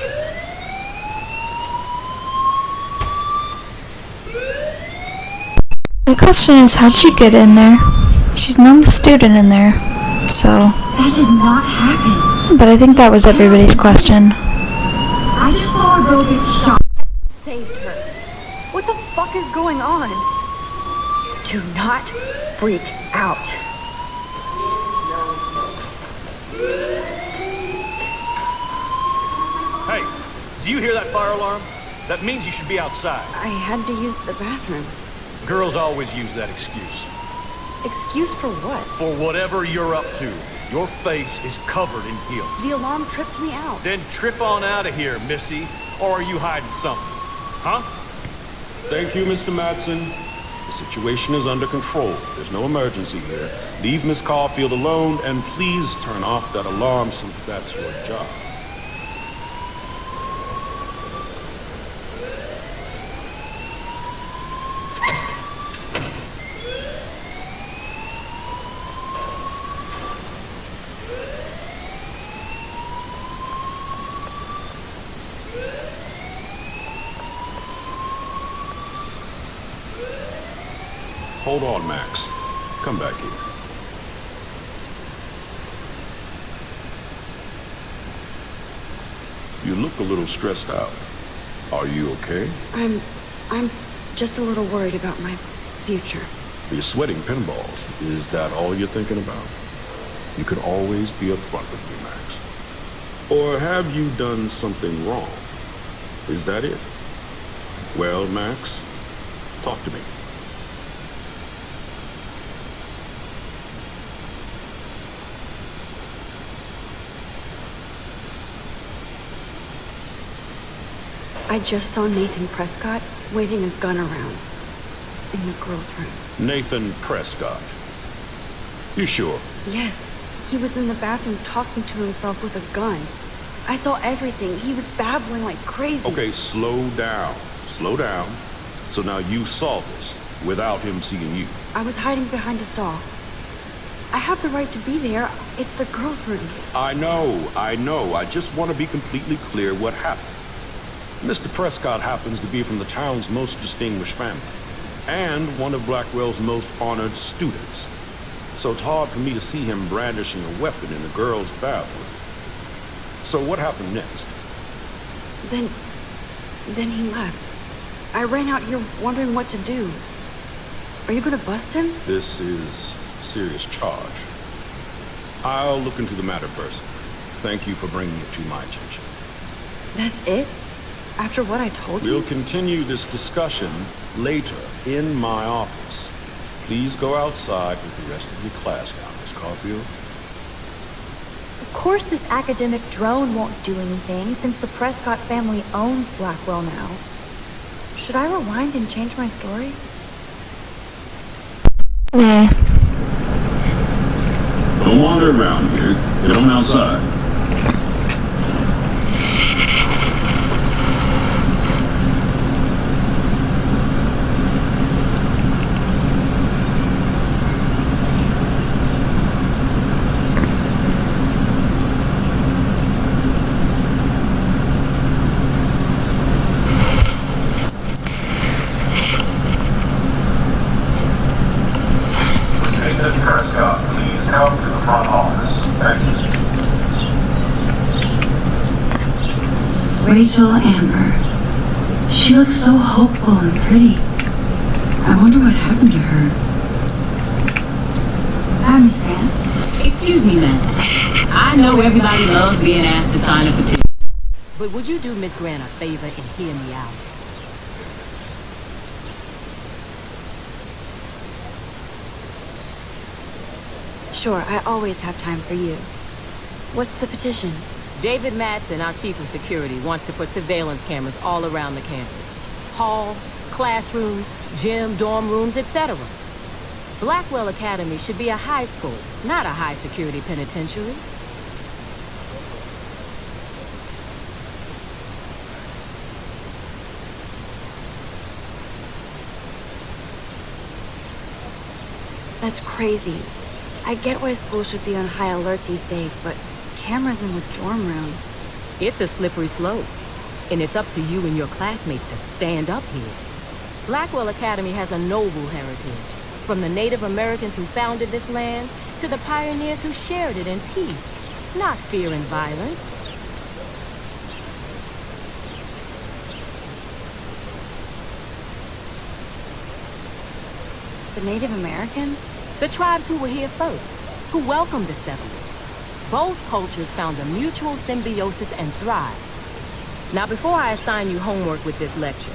The question is, how'd she get in there? She's not a student in there, so... That did not happen. But I think that was everybody's question. I just saw her go get shot. Saved her. What the fuck is going on? Do not freak out. Hey, do you hear that fire alarm? That means you should be outside. I had to use the bathroom. Girls always use that excuse. Excuse for what? For whatever you're up to. Your face is covered in guilt. The alarm tripped me out. Then trip on out of here, Missy. Or are you hiding something? Huh? Thank you, Mr. Madsen. The situation is under control. There's no emergency here. Leave Miss Caulfield alone, and please turn off that alarm since that's your job. Hold on, Max. Come back here. You look a little stressed out. Are you okay? I'm just a little worried about my future. You're sweating pinballs. Is that all you're thinking about? You can always be upfront with me, Max. Or have you done something wrong? Is that it? Well, Max, talk to me. I just saw Nathan Prescott waving a gun around in the girls' room. Nathan Prescott. You sure? Yes, he was in the bathroom talking to himself with a gun. I saw everything. He was babbling like crazy. Okay, slow down. Slow down. So now you saw this without him seeing you. I was hiding behind a stall. I have the right to be there. It's the girls' room. I know. I just want to be completely clear what happened. Mr. Prescott happens to be from the town's most distinguished family and one of Blackwell's most honored students. So it's hard for me to see him brandishing a weapon in a girl's bathroom. So what happened next? Then he left. I ran out here wondering what to do. Are you gonna bust him? This is a serious charge. I'll look into the matter first. Thank you for bringing it to my attention. That's it? After what I told you? We'll continue this discussion later in my office. Please go outside with the rest of your class now, Miss Caulfield. Of course this academic drone won't do anything, since the Prescott family owns Blackwell now. Should I rewind and change my story? Nah. Don't wander around here. Get on outside. Rachel Amber. She looks so hopeful and pretty. I wonder what happened to her. Hi, Miss Grant. Excuse me, ma'am. I know everybody loves being asked to sign a petition. But would you do Miss Grant a favor and hear me out? Sure, I always have time for you. What's the petition? David Madsen, our chief of security, wants to put surveillance cameras all around the campus. Halls, classrooms, gym, dorm rooms, etc. Blackwell Academy should be a high school, not a high-security penitentiary. That's crazy. I get why school should be on high alert these days, but cameras in the dorm rooms. It's a slippery slope, and it's up to you and your classmates to stand up here. Blackwell Academy has a noble heritage, from the Native Americans who founded this land to the pioneers who shared it in peace, not fear and violence. The Native Americans? The tribes who were here first, who welcomed the settlers. Both cultures found a mutual symbiosis and thrived. Now, before I assign you homework with this lecture,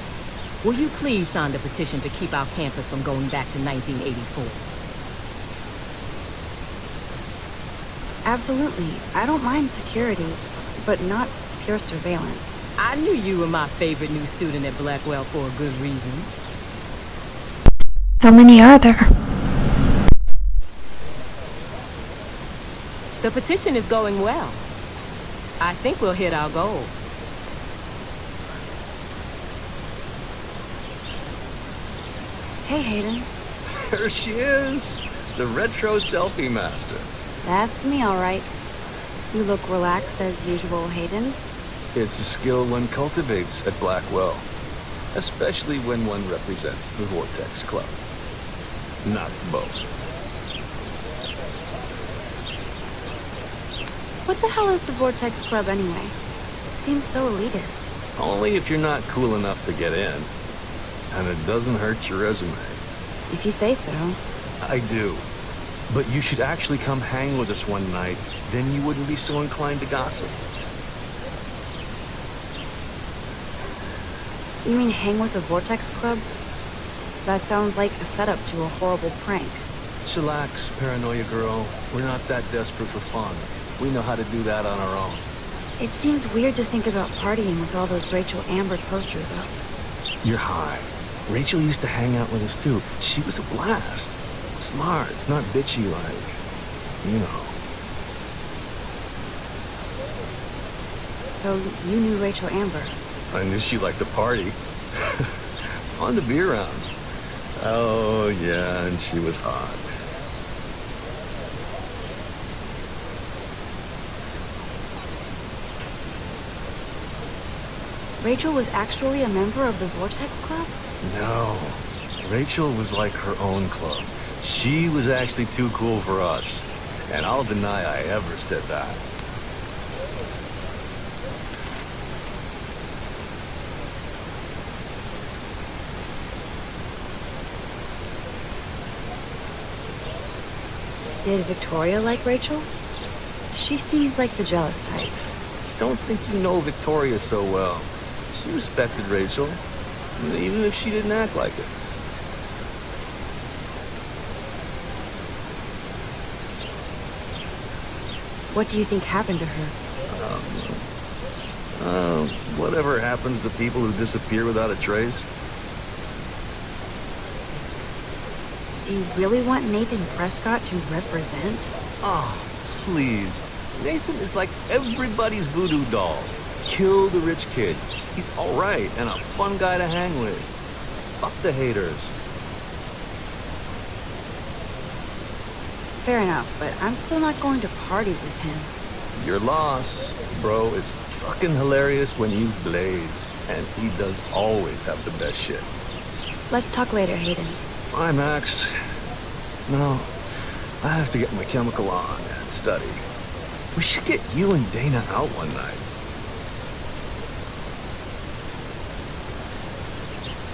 will you please sign the petition to keep our campus from going back to 1984? Absolutely. I don't mind security, but not pure surveillance. I knew you were my favorite new student at Blackwell for a good reason. How many are there? The petition is going well. I think we'll hit our goal. Hey, Hayden. There she is, the retro selfie master. That's me, all right. You look relaxed as usual, Hayden. It's a skill one cultivates at Blackwell, especially when one represents the Vortex Club. Not to boast. What the hell is the Vortex Club anyway? It seems so elitist. Only if you're not cool enough to get in. And it doesn't hurt your resume. If you say so. I do. But you should actually come hang with us one night. Then you wouldn't be so inclined to gossip. You mean hang with the Vortex Club? That sounds like a setup to a horrible prank. Chillax, paranoia girl. We're not that desperate for fun. We know how to do that on our own. It seems weird to think about partying with all those Rachel Amber posters up. You're high. Rachel used to hang out with us too. She was a blast. Smart, not bitchy like, you know. So you knew Rachel Amber? I knew she liked to party. Fun to be around. Oh yeah, and she was hot. Rachel was actually a member of the Vortex Club? No. Rachel was like her own club. She was actually too cool for us. And I'll deny I ever said that. Did Victoria like Rachel? She seems like the jealous type. Don't think you know Victoria so well. She respected Rachel, even if she didn't act like it. What do you think happened to her? Whatever happens to people who disappear without a trace. Do you really want Nathan Prescott to represent? Oh, please. Nathan is like everybody's voodoo doll. Kill the rich kid. He's all right and a fun guy to hang with. Fuck the haters. Fair enough, but I'm still not going to party with him. Your loss, bro. It's fucking hilarious when he's blazed. And he does always have the best shit. Let's talk later, Hayden. Bye, Max. No, I have to get my chemical on and study. We should get you and Dana out one night.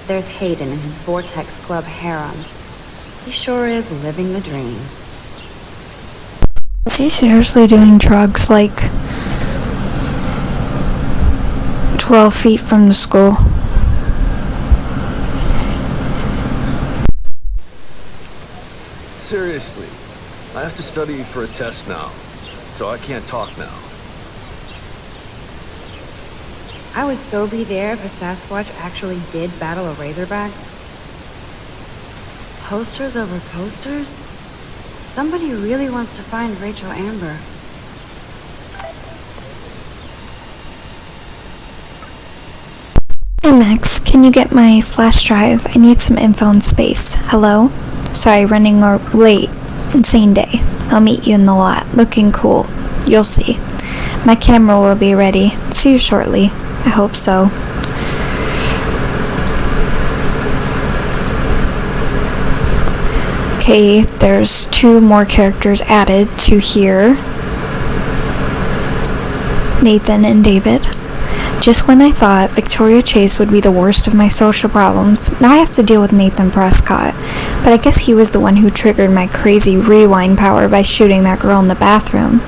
There's Hayden and his Vortex Club harem. He sure is living the dream. Is he seriously doing drugs like 12 feet from the school? Seriously, I have to study for a test now, so I can't talk now. I would so be there if a Sasquatch actually did battle a Razorback. Posters over posters? Somebody really wants to find Rachel Amber. Hey Max, can you get my flash drive? I need some info and space. Hello? Sorry, running late. Insane day. I'll meet you in the lot. Looking cool. You'll see. My camera will be ready. See you shortly. I hope so. Okay, there's 2 more characters added to here. Nathan and David. Just when I thought Victoria Chase would be the worst of my social problems, now I have to deal with Nathan Prescott. But I guess he was the one who triggered my crazy rewind power by shooting that girl in the bathroom.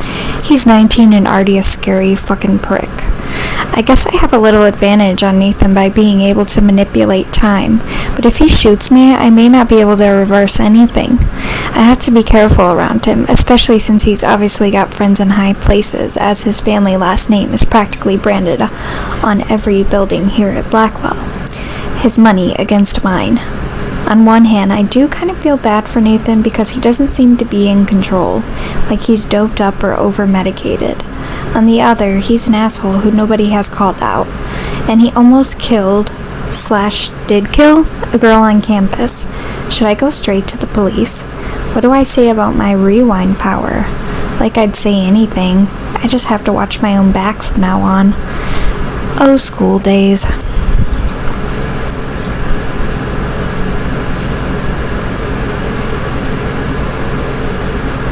He's 19 and already a scary fucking prick. I guess I have a little advantage on Nathan by being able to manipulate time, but if he shoots me, I may not be able to reverse anything. I have to be careful around him, especially since he's obviously got friends in high places, as his family last name is practically branded on every building here at Blackwell. His money against mine. On one hand, I do kind of feel bad for Nathan because he doesn't seem to be in control, like he's doped up or over-medicated. On the other, he's an asshole who nobody has called out, and he almost killed/did kill a girl on campus. Should I go straight to the police? What do I say about my rewind power? Like I'd say anything. I just have to watch my own back from now on. Oh, school days.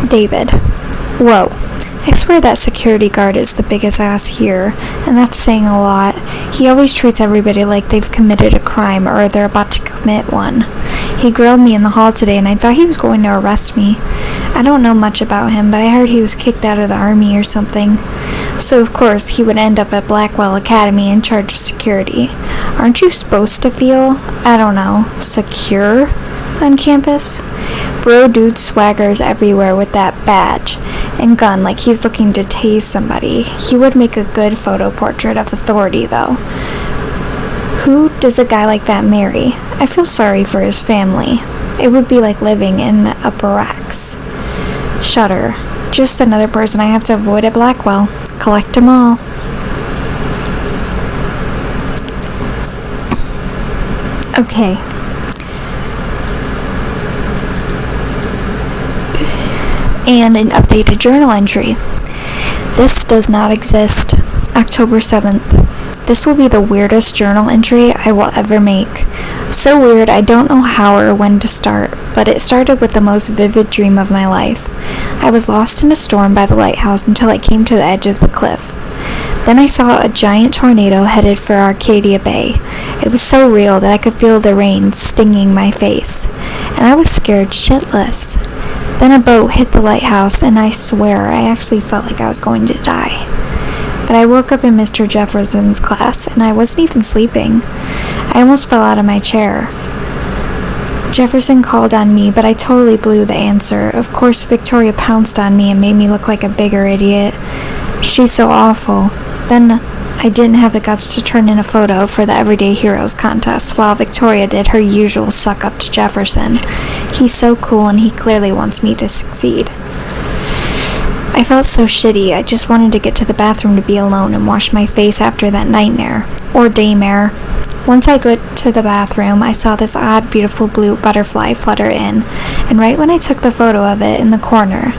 David. Whoa. I swear that security guard is the biggest ass here, and that's saying a lot. He always treats everybody like they've committed a crime or they're about to commit one. He grilled me in the hall today and I thought he was going to arrest me. I don't know much about him, but I heard he was kicked out of the army or something. So of course he would end up at Blackwell Academy in charge of security. Aren't you supposed to feel, I don't know, secure on campus? Bro dude swaggers everywhere with that badge and gun like he's looking to tase somebody. He would make a good photo portrait of authority though. Who does a guy like that marry? I feel sorry for his family. It would be like living in a barracks. Shudder. Just another person I have to avoid at Blackwell. Collect them all. Okay. And an updated journal entry. This does not exist. October 7th. This will be the weirdest journal entry I will ever make. So weird I don't know how or when to start, but it started with the most vivid dream of my life. I was lost in a storm by the lighthouse until I came to the edge of the cliff. Then I saw a giant tornado headed for Arcadia Bay. It was so real that I could feel the rain stinging my face, and I was scared shitless. Then a boat hit the lighthouse, and I swear I actually felt like I was going to die. But I woke up in Mr. Jefferson's class, and I wasn't even sleeping. I almost fell out of my chair. Jefferson called on me, but I totally blew the answer. Of course, Victoria pounced on me and made me look like a bigger idiot. She's so awful. Then I didn't have the guts to turn in a photo for the Everyday Heroes contest, while Victoria did her usual suck up to Jefferson. He's so cool and he clearly wants me to succeed. I felt so shitty, I just wanted to get to the bathroom to be alone and wash my face after that nightmare. Or daymare. Once I got to the bathroom, I saw this odd, beautiful blue butterfly flutter in, and right when I took the photo of it in the corner,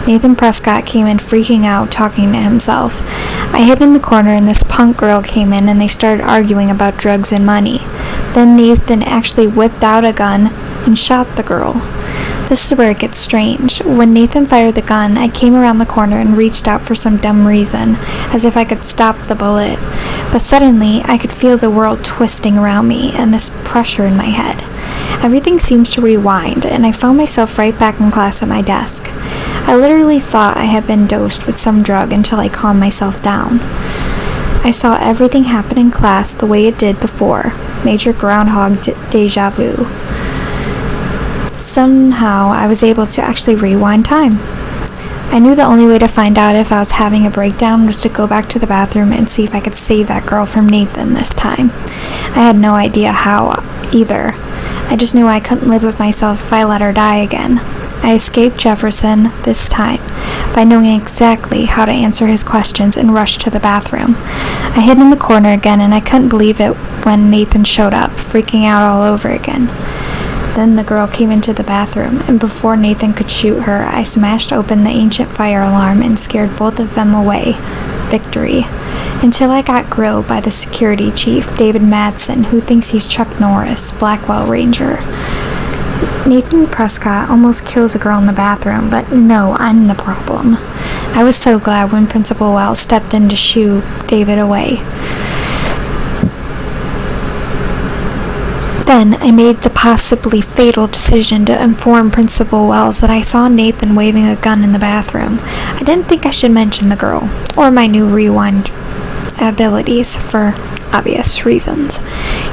Nathan Prescott came in freaking out, talking to himself. I hid in the corner and this punk girl came in and they started arguing about drugs and money. Then Nathan actually whipped out a gun and shot the girl. This is where it gets strange. When Nathan fired the gun, I came around the corner and reached out for some dumb reason, as if I could stop the bullet. But suddenly, I could feel the world twisting around me and this pressure in my head. Everything seems to rewind, and I found myself right back in class at my desk. I literally thought I had been dosed with some drug until I calmed myself down. I saw everything happen in class the way it did before. Major groundhog deja vu. Somehow, I was able to actually rewind time. I knew the only way to find out if I was having a breakdown was to go back to the bathroom and see if I could save that girl from Nathan this time. I had no idea how, either. I just knew I couldn't live with myself if I let her die again. I escaped Jefferson, this time, by knowing exactly how to answer his questions and rushed to the bathroom. I hid in the corner again and I couldn't believe it when Nathan showed up, freaking out all over again. Then the girl came into the bathroom, and before Nathan could shoot her, I smashed open the ancient fire alarm and scared both of them away. Victory. Until I got grilled by the security chief, David Madsen, who thinks he's Chuck Norris, Blackwell Ranger. Nathan Prescott almost kills a girl in the bathroom, but no, I'm the problem. I was so glad when Principal Wells stepped in to shoo David away. Then I made the possibly fatal decision to inform Principal Wells that I saw Nathan waving a gun in the bathroom. I didn't think I should mention the girl, or my new rewind abilities, for obvious reasons.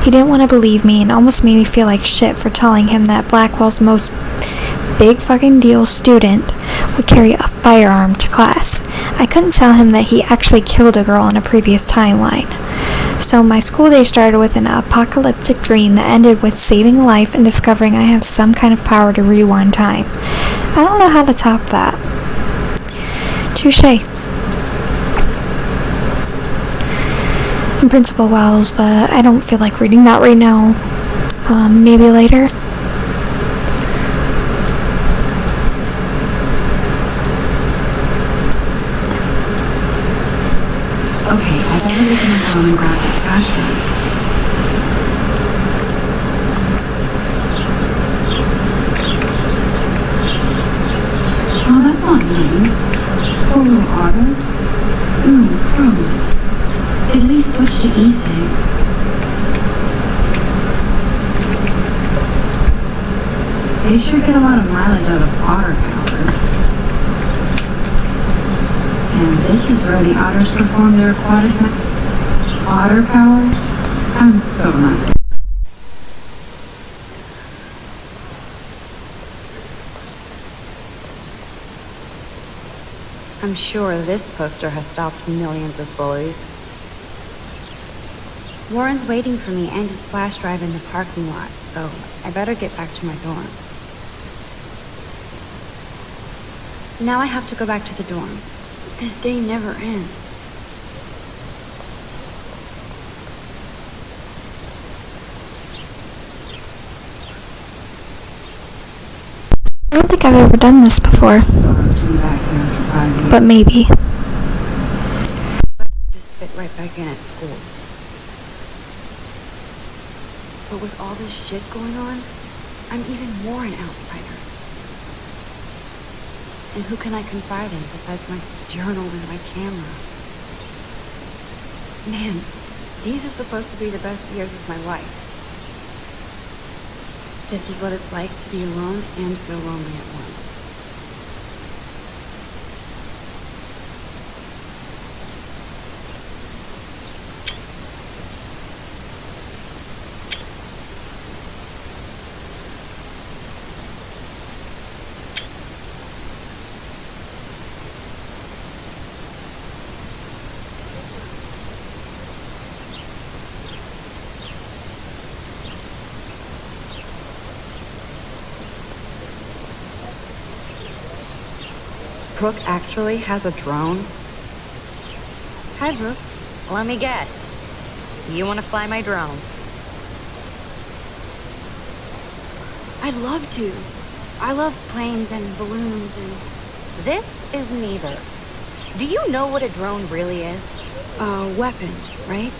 He didn't want to believe me and almost made me feel like shit for telling him that Blackwell's most big fucking deal student would carry a firearm to class. I couldn't tell him that he actually killed a girl in a previous timeline. So my school day started with an apocalyptic dream that ended with saving a life and discovering I have some kind of power to rewind time. I don't know how to top that. Touché. And Principal Wells, but I don't feel like reading that right now. Maybe later. Okay, I better look in my phone and grab the flashlight. Oh, that's not nice. Poor little Otter. Gross. At least switch to e-cigs. They sure get a lot of mileage out of otter power. And this is where the otters perform their aquatic otter power? I'm so not. I'm sure this poster has stopped millions of bullies. Warren's waiting for me and his flash drive in the parking lot, so I better get back to my dorm. Now I have to go back to the dorm. This day never ends. I don't think I've ever done this before. But maybe. Just fit right back in at school. But with all this shit going on, I'm even more an outsider. And who can I confide in besides my journal and my camera? Man, these are supposed to be the best years of my life. This is what it's like to be alone and feel lonely at once. Brooke actually has a drone? Hi, Brooke. Let me guess. You want to fly my drone? I'd love to. I love planes and balloons and... This is neither. Do you know what a drone really is? A weapon, right?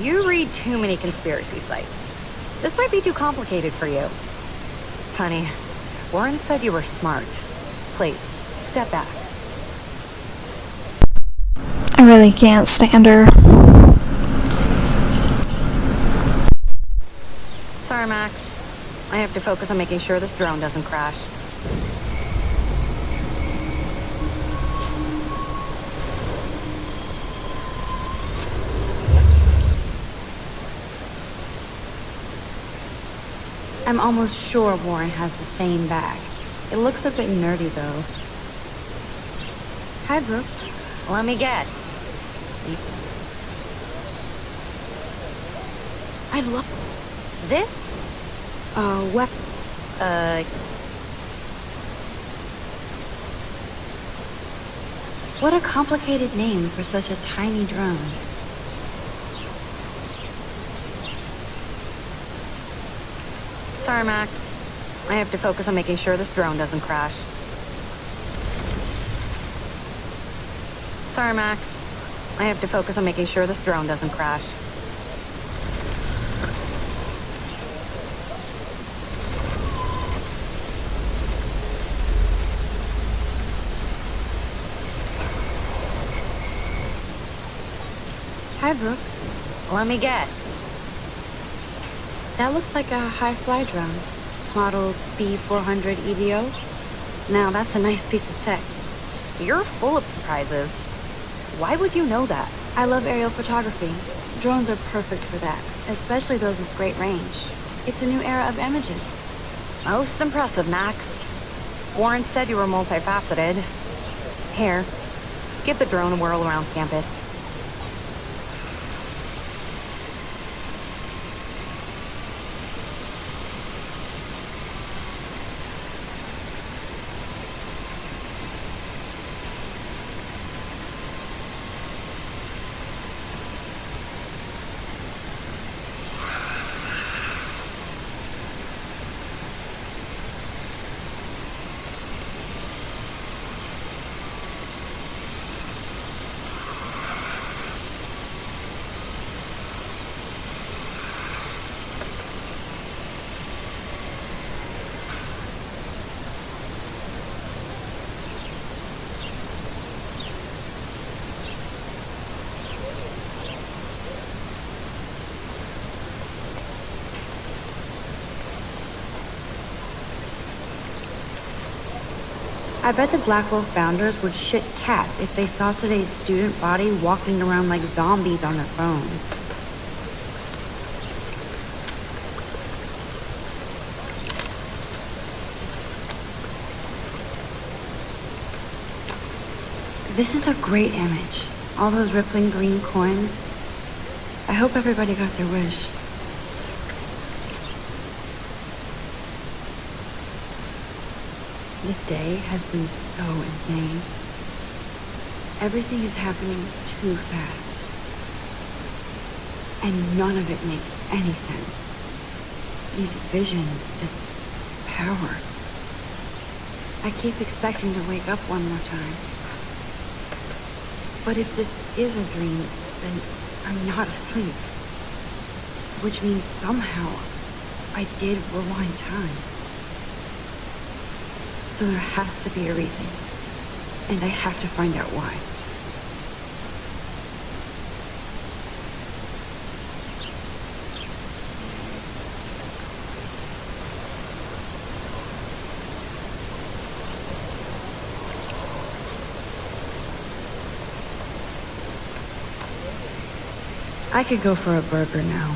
You read too many conspiracy sites. This might be too complicated for you. Honey, Warren said you were smart. Please, step back. I really can't stand her. Sorry, Max. I have to focus on making sure this drone doesn't crash. I'm almost sure Warren has the same bag. It looks a bit nerdy, though. Hi, Brooke. Let me guess. I love... This? Weapon. What a complicated name for such a tiny drone. Sorry, Max. I have to focus on making sure this drone doesn't crash. Sorry, Max. I have to focus on making sure this drone doesn't crash. Hi, Brooke. Let me guess. That looks like a high-fly drone. Model B400 EVO. Now, that's a nice piece of tech. You're full of surprises. Why would you know that? I love aerial photography. Drones are perfect for that, especially those with great range. It's a new era of images. Most impressive, Max. Warren said you were multifaceted. Here, give the drone a whirl around campus. I bet the Blackwell founders would shit cats if they saw today's student body walking around like zombies on their phones. This is a great image. All those rippling green coins. I hope everybody got their wish. This day has been so insane. Everything is happening too fast. And none of it makes any sense. These visions, this power. I keep expecting to wake up one more time. But if this is a dream, then I'm not asleep. Which means somehow I did rewind time. So there has to be a reason. And I have to find out why. I could go for a burger now.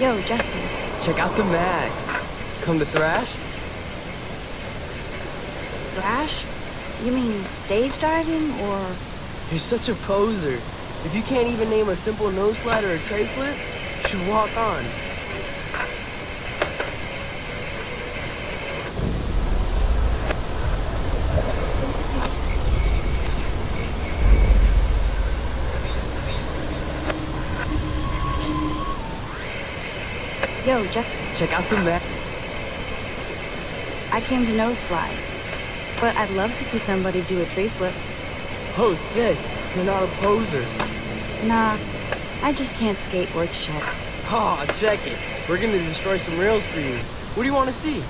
Yo, Justin. Check out the Max. Come to thrash? Thrash? You mean stage diving, or...? You're such a poser. If you can't even name a simple nose slide or a tray flip, you should walk on. Yo, Jeff. Check out the Max. I came to nose slide, but I'd love to see somebody do a tree flip. Oh, sick. You're not a poser. Nah, I just can't skateboard shit. Aw, check it. We're gonna destroy some rails for you. What do you want to see?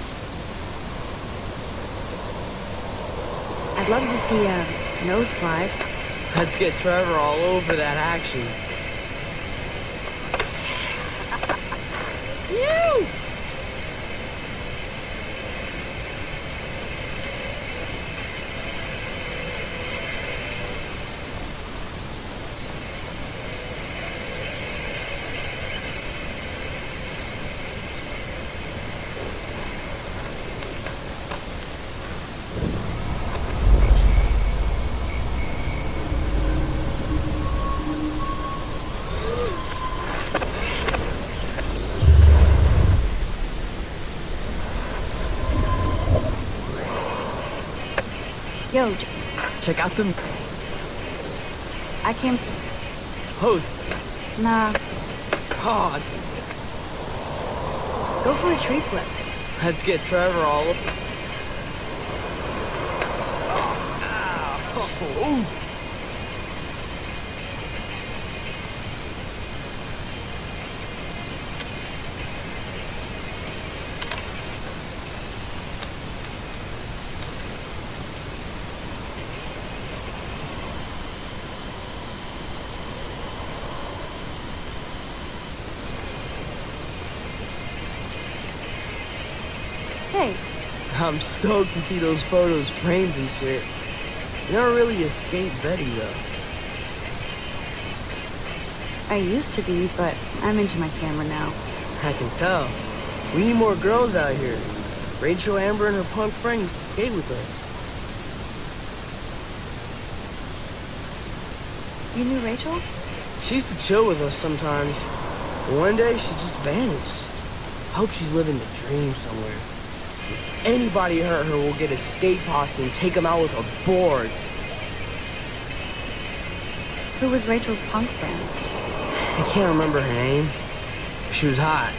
I'd love to see a nose slide. Let's get Trevor all over that action. Yo, check out the... I came... Host. Nah. Pod. Go for a tree flip. Let's get Trevor all over... Oh. I'm stoked to see those photos framed and shit. You never really escaped Betty, though. I used to be, but I'm into my camera now. I can tell. We need more girls out here. Rachel, Amber, and her punk friend used to skate with us. You knew Rachel? She used to chill with us sometimes. But one day, she just vanished. I hope she's living the dream somewhere. If anybody hurt her, we'll get a skate posse and take them out with our boards. Who was Rachel's punk friend? I can't remember her name. She was hot.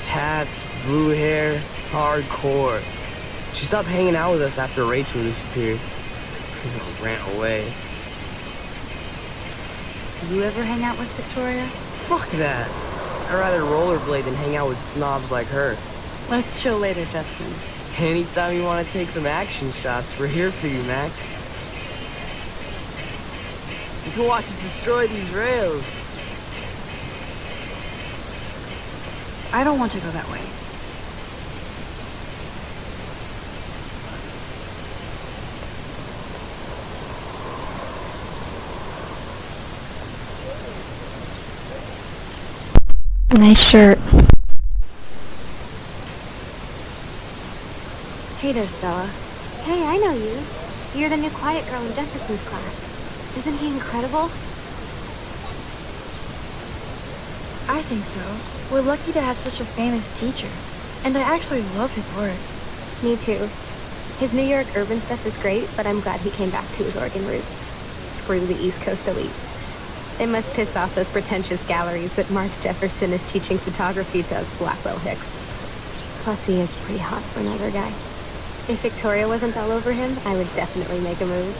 Tats, blue hair, hardcore. She stopped hanging out with us after Rachel disappeared. Ran away. Do you ever hang out with Victoria? Fuck that. I'd rather rollerblade than hang out with snobs like her. Let's chill later, Justin. Anytime you want to take some action shots, we're here for you, Max. You can watch us destroy these rails. I don't want to go that way. Nice shirt. Hey there, Stella. Hey, I know you. You're the new quiet girl in Jefferson's class. Isn't he incredible? I think so. We're lucky to have such a famous teacher. And I actually love his work. Me too. His New York urban stuff is great, but I'm glad he came back to his Oregon roots. Screw the East Coast elite. It must piss off those pretentious galleries that Mark Jefferson is teaching photography to us Blackwell Hicks. Plus, he is pretty hot for another guy. If Victoria wasn't all over him, I would definitely make a move.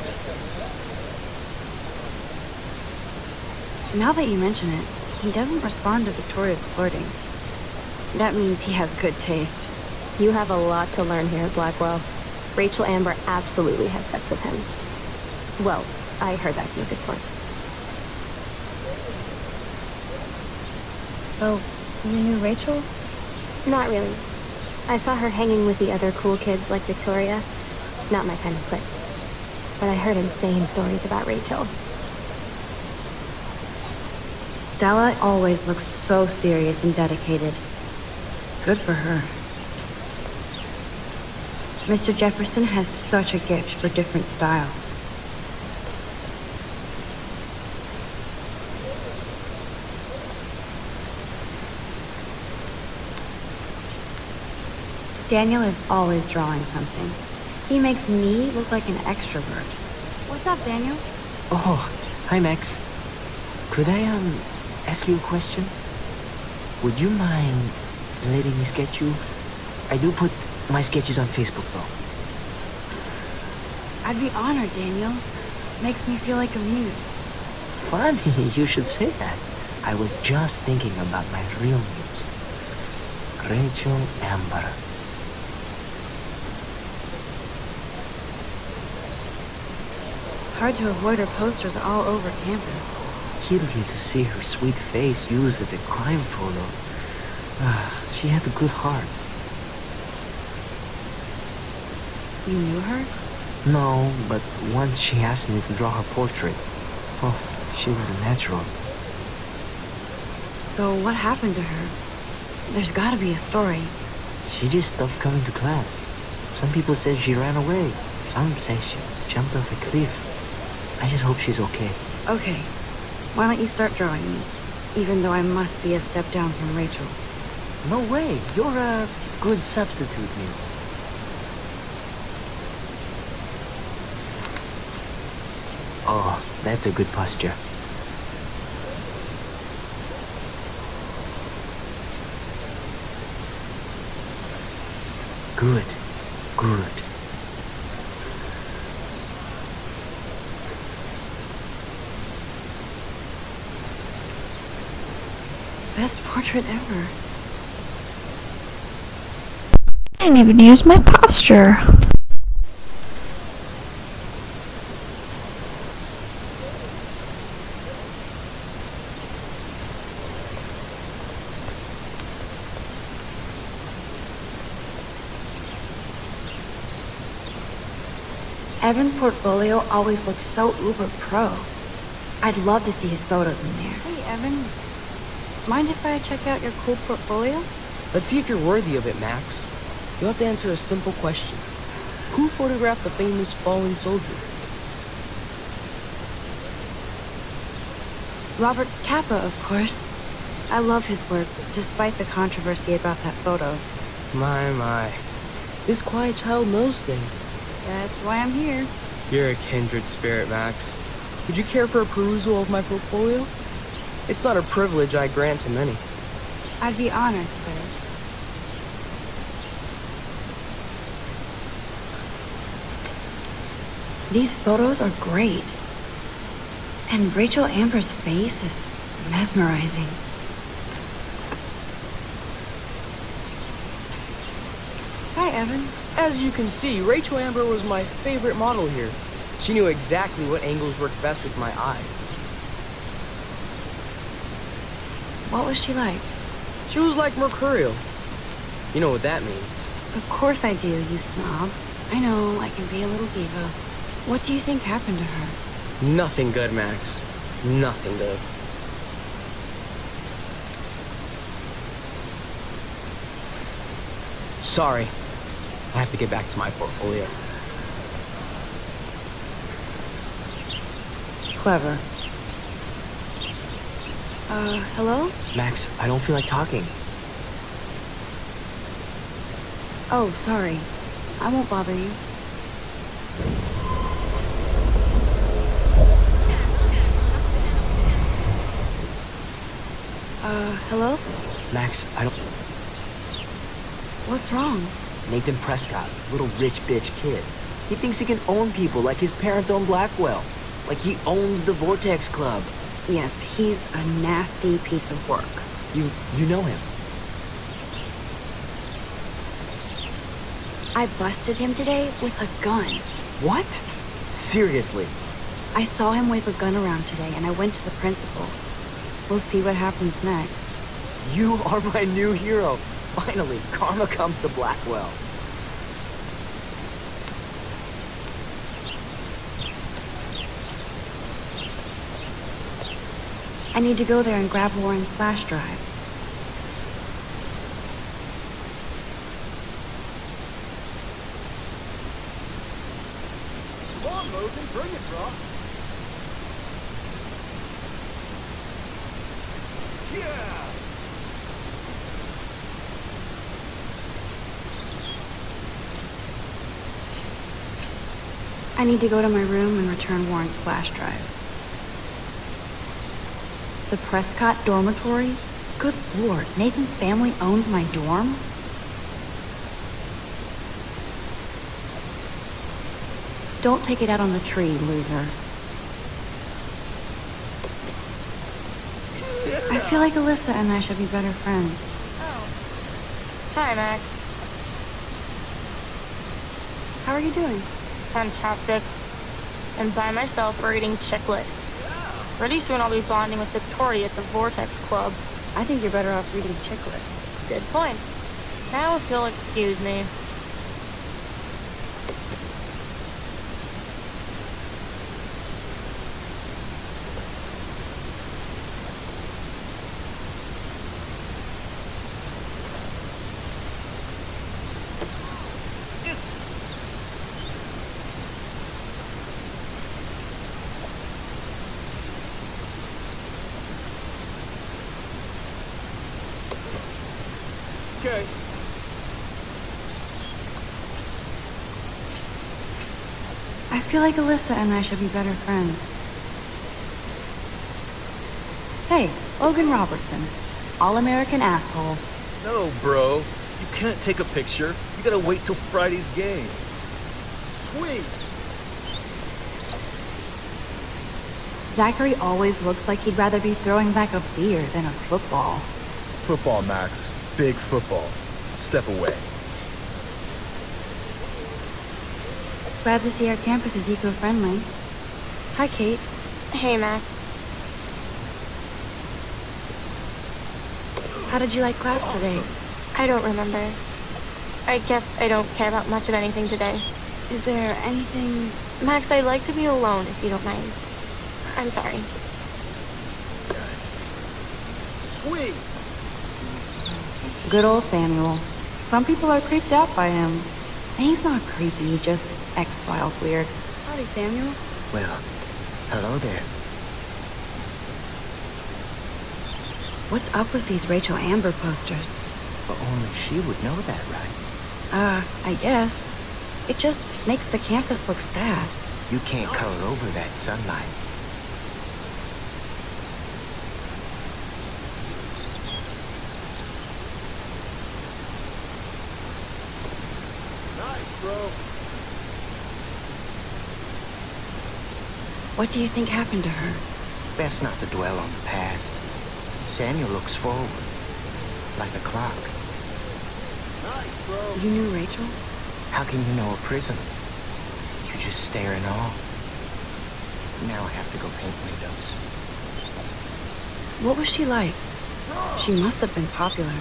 Now that you mention it, he doesn't respond to Victoria's flirting. That means he has good taste. You have a lot to learn here at Blackwell. Rachel Amber absolutely had sex with him. Well, I heard that from a good source. So, you knew Rachel? Not really. I saw her hanging with the other cool kids like Victoria. Not my kind of clique. But I heard insane stories about Rachel. Stella always looks so serious and dedicated. Good for her. Mr. Jefferson has such a gift for different styles. Daniel is always drawing something. He makes me look like an extrovert. What's up, Daniel? Oh, hi, Max. Could I, ask you a question? Would you mind letting me sketch you? I do put my sketches on Facebook, though. I'd be honored, Daniel. Makes me feel like a muse. Funny you should say that. I was just thinking about my real muse. Rachel Amber. Hard to avoid her posters all over campus. Kills me to see her sweet face used as a crime photo. She had a good heart. You knew her? No, but once she asked me to draw her portrait. Oh, she was a natural. So what happened to her? There's gotta be a story. She just stopped coming to class. Some people said she ran away. Some say she jumped off a cliff. I just hope she's okay. Okay. Why don't you start drawing me? Even though I must be a step down from Rachel. No way. You're a good substitute, Miss. Oh, that's a good posture. Good. Good. Best portrait ever. I didn't even use my posture. Evan's portfolio always looks so uber pro. I'd love to see his photos in there. Hey, Evan. Mind if I check out your cool portfolio? Let's see if you're worthy of it, Max. You have to answer a simple question. Who photographed the famous fallen soldier? Robert Capa, of course. I love his work, despite the controversy about that photo. My. This quiet child knows things. That's why I'm here. You're a kindred spirit, Max. Would you care for a perusal of my portfolio? It's not a privilege I grant to many. I'd be honored, sir. These photos are great. And Rachel Amber's face is mesmerizing. Hi, Evan. As you can see, Rachel Amber was my favorite model here. She knew exactly what angles worked best with my eye. What was she like? She was like mercurial. You know what that means. Of course I do, you snob. I know, I can be a little diva. What do you think happened to her? Nothing good, Max. Nothing good. Sorry. I have to get back to my portfolio. Clever. Hello? Max, I don't feel like talking. Oh, sorry. I won't bother you. Hello? Max, I don't... What's wrong? Nathan Prescott, little rich bitch kid. He thinks he can own people like his parents own Blackwell. Like he owns the Vortex Club. Yes, he's a nasty piece of work. You know him. I busted him today with a gun. What? Seriously? I saw him wave a gun around today, and I went to the principal. We'll see what happens next. You are my new hero. Finally, karma comes to Blackwell. I need to go there and grab Warren's flash drive. Come on, Logan, bring it, bro. Yeah! I need to go to my room and return Warren's flash drive. The Prescott dormitory? Good lord, Nathan's family owns my dorm? Don't take it out on the tree, loser. I feel like Alyssa and I should be better friends. Oh. Hi, Max. How are you doing? Fantastic. I'm by myself reading Chicklet. Pretty soon I'll be bonding with Victoria at the Vortex Club. I think you're better off reading Chicklet. Good point. Now if you'll excuse me. Okay. I feel like Alyssa and I should be better friends. Hey, Logan Robertson. All-American asshole. No, bro. You can't take a picture. You gotta wait till Friday's game. Sweet. Zachary always looks like he'd rather be throwing back a beer than a football. Football, Max. Big football. Step away. Glad to see our campus is eco-friendly. Hi, Kate. Hey, Max. How did you like class today? I don't remember. I guess I don't care about much of anything today. Is there anything Max, I'd like to be alone if you don't mind. I'm sorry. Sweet! Good old Samuel. Some people are creeped out by him. And he's not creepy, just X-Files weird. Howdy, Samuel. Well, hello there. What's up with these Rachel Amber posters? But only she would know that, right? I guess. It just makes the campus look sad. You can't color over that sunlight. Nice, bro. What do you think happened to her? Best not to dwell on the past. Samuel looks forward, like a clock. Nice, bro. You knew Rachel? How can you know a prison? You just stare in awe. Now I have to go paint windows. What was she like? She must have been popular.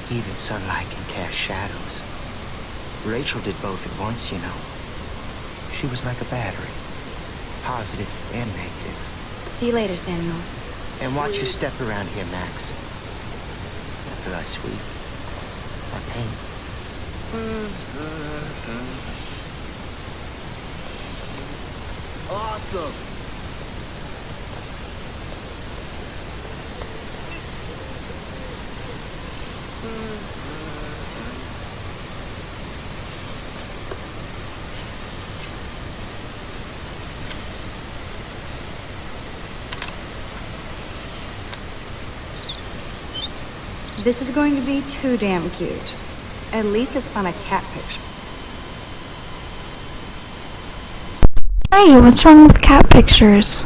Even sunlight can cast shadows. Rachel did both at once, you know. She was like a battery. Positive and negative. See you later, Samuel. And watch your step around here, Max. After I sweep, I paint. Awesome. This is going to be too damn cute. At least it's on a cat picture. Hey, what's wrong with cat pictures?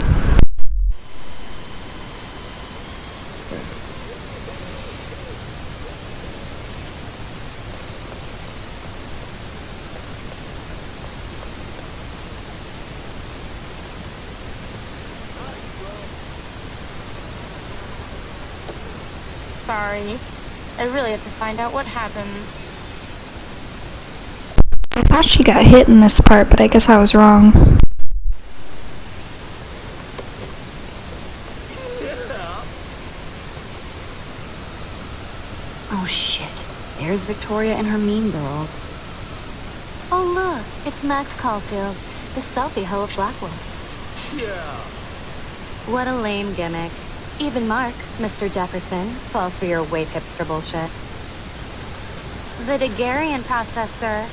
Sorry. I really have to find out what happened. I thought she got hit in this part, but I guess I was wrong. Oh shit. There's Victoria and her mean girls. Oh look, it's Max Caulfield, the selfie hoe of Blackwell. Yeah. What a lame gimmick. Even Mark, Mr. Jefferson, falls for your waif hipster bullshit. The Daguerrean process, sir.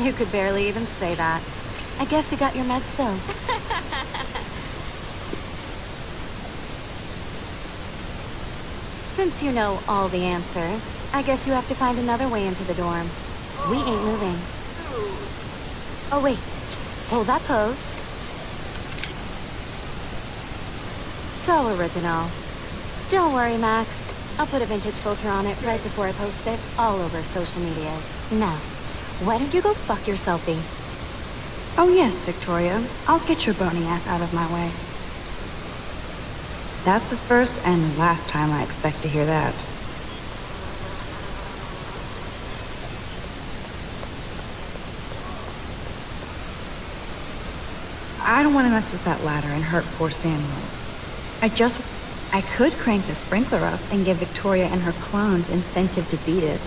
You could barely even say that. I guess you got your meds filled. Since you know all the answers, I guess you have to find another way into the dorm. We ain't moving. Oh wait, hold that pose. So original. Don't worry, Max. I'll put a vintage filter on it right before I post it all over social medias. Now, why don't you go fuck your selfie? Oh yes, Victoria. I'll get your bony ass out of my way. That's the first and last time I expect to hear that. I don't want to mess with that ladder and hurt poor Samuel. I could crank the sprinkler up and give Victoria and her clones incentive to beat it.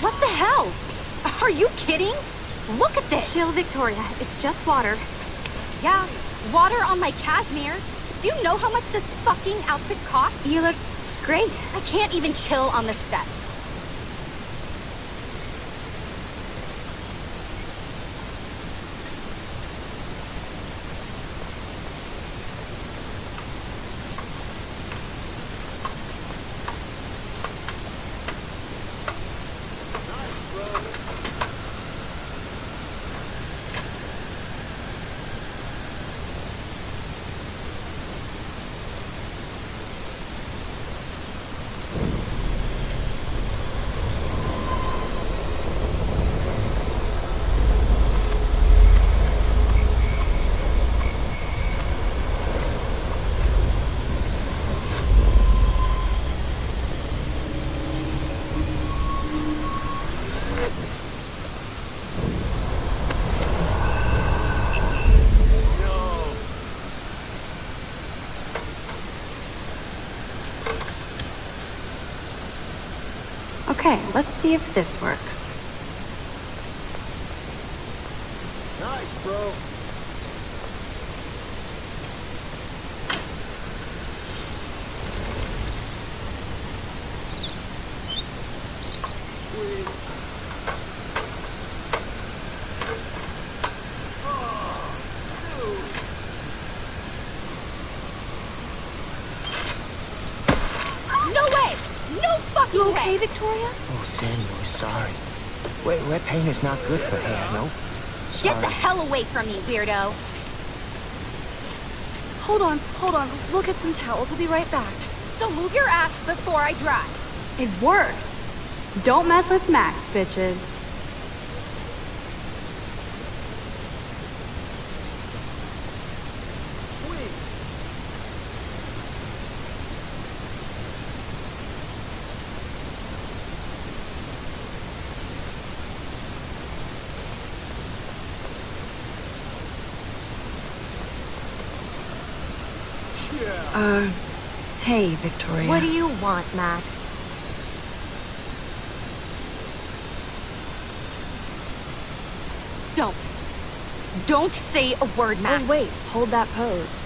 What the hell? Are you kidding? Look at this! Chill, Victoria. It's just water. Yeah, water on my cashmere. Do you know how much this fucking outfit costs? You look great. I can't even chill on the steps. Okay, let's see if this works. Nice, bro. You okay, Victoria? Oh, Samuel, sorry. Wet paint is not good for hair, no? Sorry. Get the hell away from me, weirdo! Hold on. We'll get some towels. We'll be right back. So move your ass before I drive. It worked. Don't mess with Max, bitches. Hey, Victoria. What do you want, Max? Don't say a word, Max. Oh, wait. Hold that pose.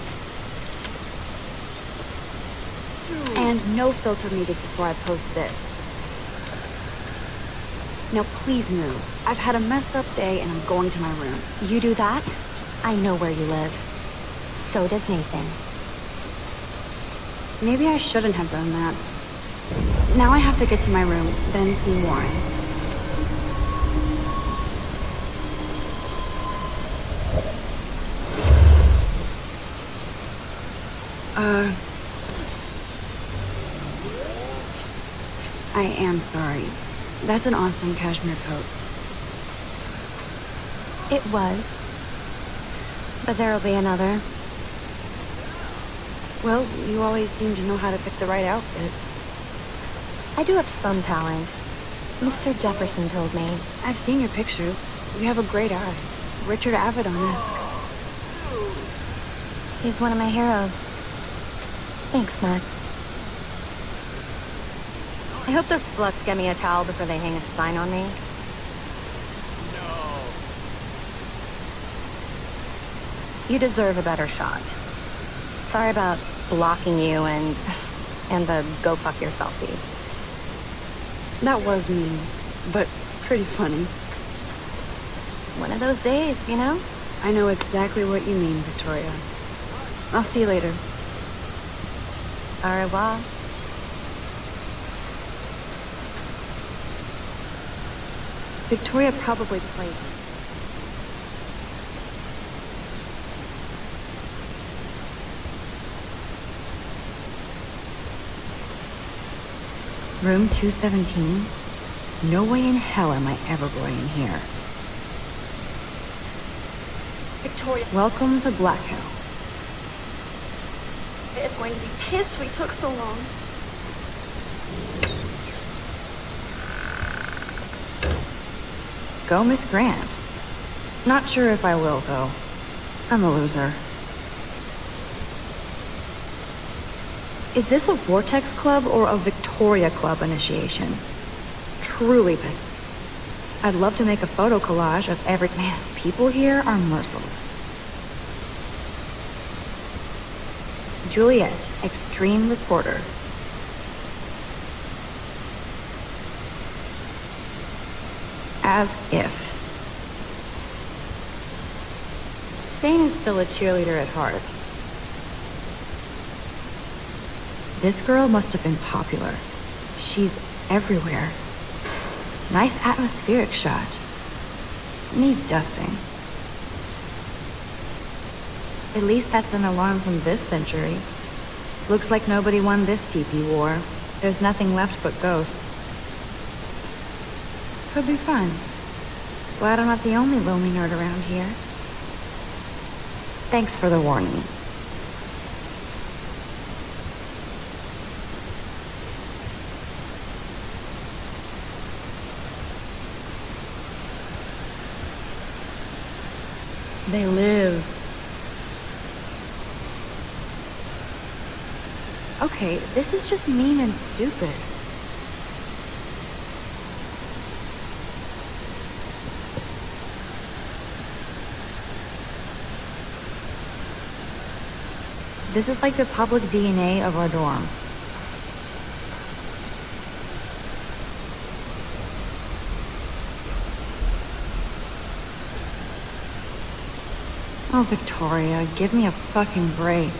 And no filter needed before I post this. Now please move. I've had a messed up day and I'm going to my room. You do that? I know where you live. So does Nathan. Maybe I shouldn't have done that. Now I have to get to my room, then see Warren. I am sorry. That's an awesome cashmere coat. It was. But there'll be another. Well, you always seem to know how to pick the right outfits. I do have some talent. Mr. Jefferson told me. I've seen your pictures. You have a great eye. Richard Avedon-esque. He's one of my heroes. Thanks, Max. I hope those sluts get me a towel before they hang a sign on me. You deserve a better shot. Sorry about blocking you and the go fuck your selfie. That was mean, but pretty funny. Just one of those days, you know? I know exactly what you mean, Victoria. I'll see you later. Au revoir. Victoria probably played. Room 217? No way in hell am I ever going in here. Victoria Welcome to Black Hill. is going to be pissed we took so long. Go, Miss Grant. Not sure if I will, though. I'm a loser. Is this a Vortex Club or a Victoria Club initiation? Truly, I'd love to make a photo collage of every... Man, people here are merciless. Juliet, extreme reporter. As if. Dane is still a cheerleader at heart. This girl must have been popular. She's everywhere. Nice atmospheric shot. Needs dusting. At least that's an alarm from this century. Looks like nobody won this TP war. There's nothing left but ghosts. Could be fun. Glad I'm not the only lonely nerd around here. Thanks for the warning. They live. Okay, this is just mean and stupid. This is like the public DNA of our dorm. Oh, Victoria, give me a fucking break.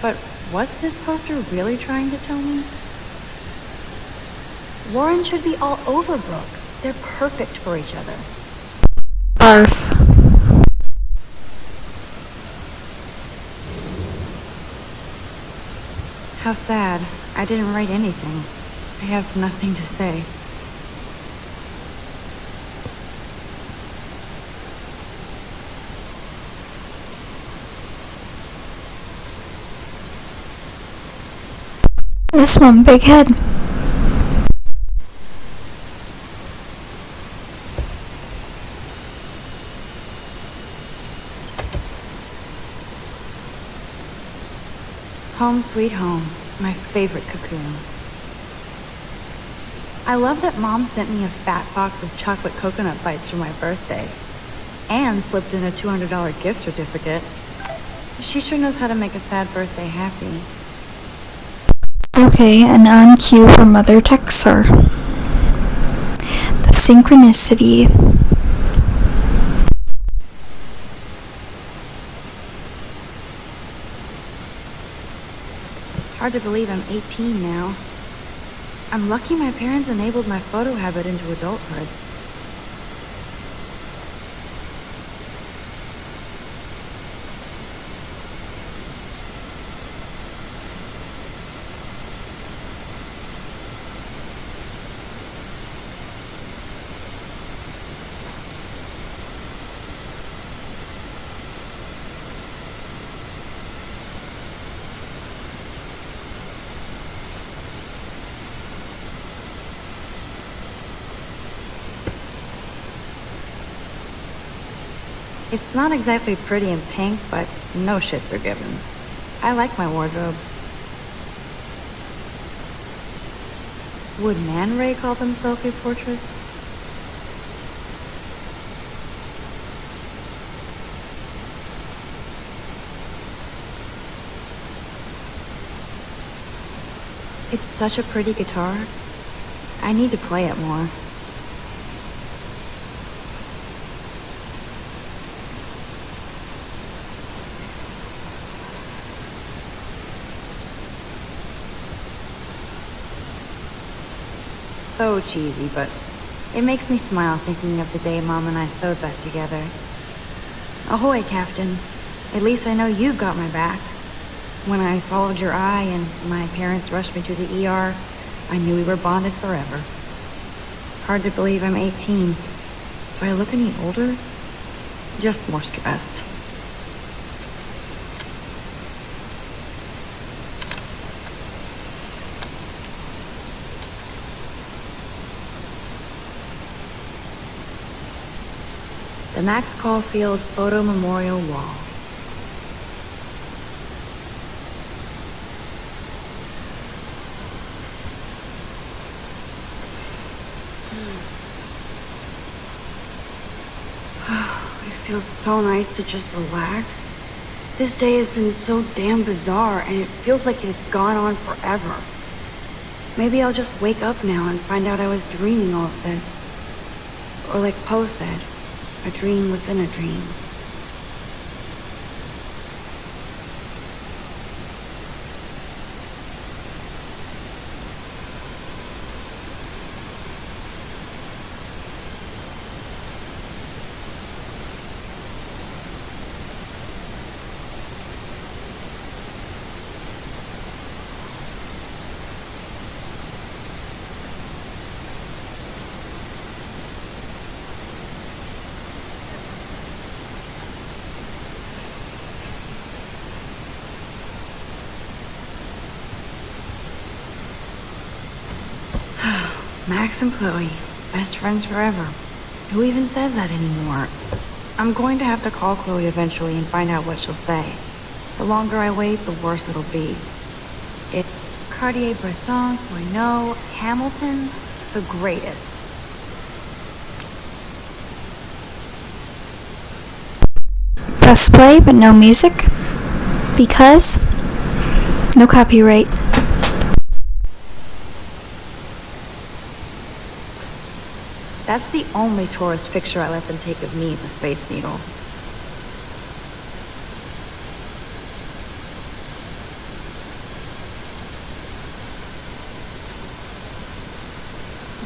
But what's this poster really trying to tell me? Warren should be all over Brooke. They're perfect for each other. Barf. How sad. I didn't write anything. I have nothing to say. This one, big head. Home sweet home. My favorite cocoon. I love that Mom sent me a fat box of chocolate coconut bites for my birthday. And slipped in a $200 gift certificate. She sure knows how to make a sad birthday happy. Okay, and on cue her mother texts her. The synchronicity. Hard to believe I'm 18 now. I'm lucky my parents enabled my photo habit into adulthood. It's not exactly pretty in pink, but no shits are given. I like my wardrobe. Would Man Ray call them selfie portraits? It's such a pretty guitar. I need to play it more. So cheesy, but it makes me smile thinking of the day Mom and I sewed that together. Ahoy, Captain. At least I know you've got my back. When I swallowed your eye and my parents rushed me to the ER, I knew we were bonded forever. Hard to believe I'm 18. Do I look any older? Just more stressed. The Max Caulfield Photo Memorial Wall. It feels so nice to just relax. This day has been so damn bizarre, and it feels like it's gone on forever. Maybe I'll just wake up now and find out I was dreaming all of this. Or like Poe said, a dream within a dream. Max and Chloe, best friends forever. Who even says that anymore? I'm going to have to call Chloe eventually and find out what she'll say. The longer I wait, the worse it'll be. Cartier-Bresson, Renault, Hamilton, the greatest. press play but no music because no copyright. That's the only tourist picture I let them take of me, the Space Needle.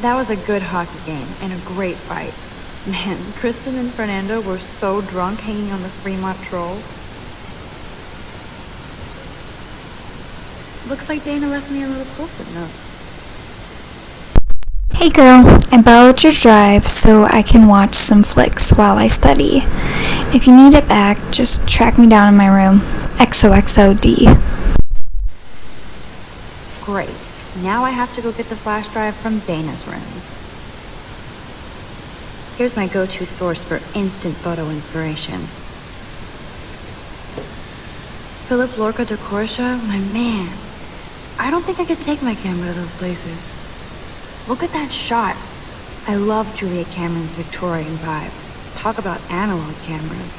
That was a good hockey game and a great fight. Man, Kristen and Fernando were so drunk hanging on the Fremont Troll. Looks like Dana left me a little post-it note. Hey girl, I borrowed your drive so I can watch some flicks while I study. If you need it back, just track me down in my room. XOXOD. Great. Now I have to go get the flash drive from Dana's room. Here's my go-to source for instant photo inspiration. Philip Lorca de Corsia, my man. I don't think I could take my camera to those places. Look at that shot. I love Julia Cameron's Victorian vibe. Talk about analog cameras.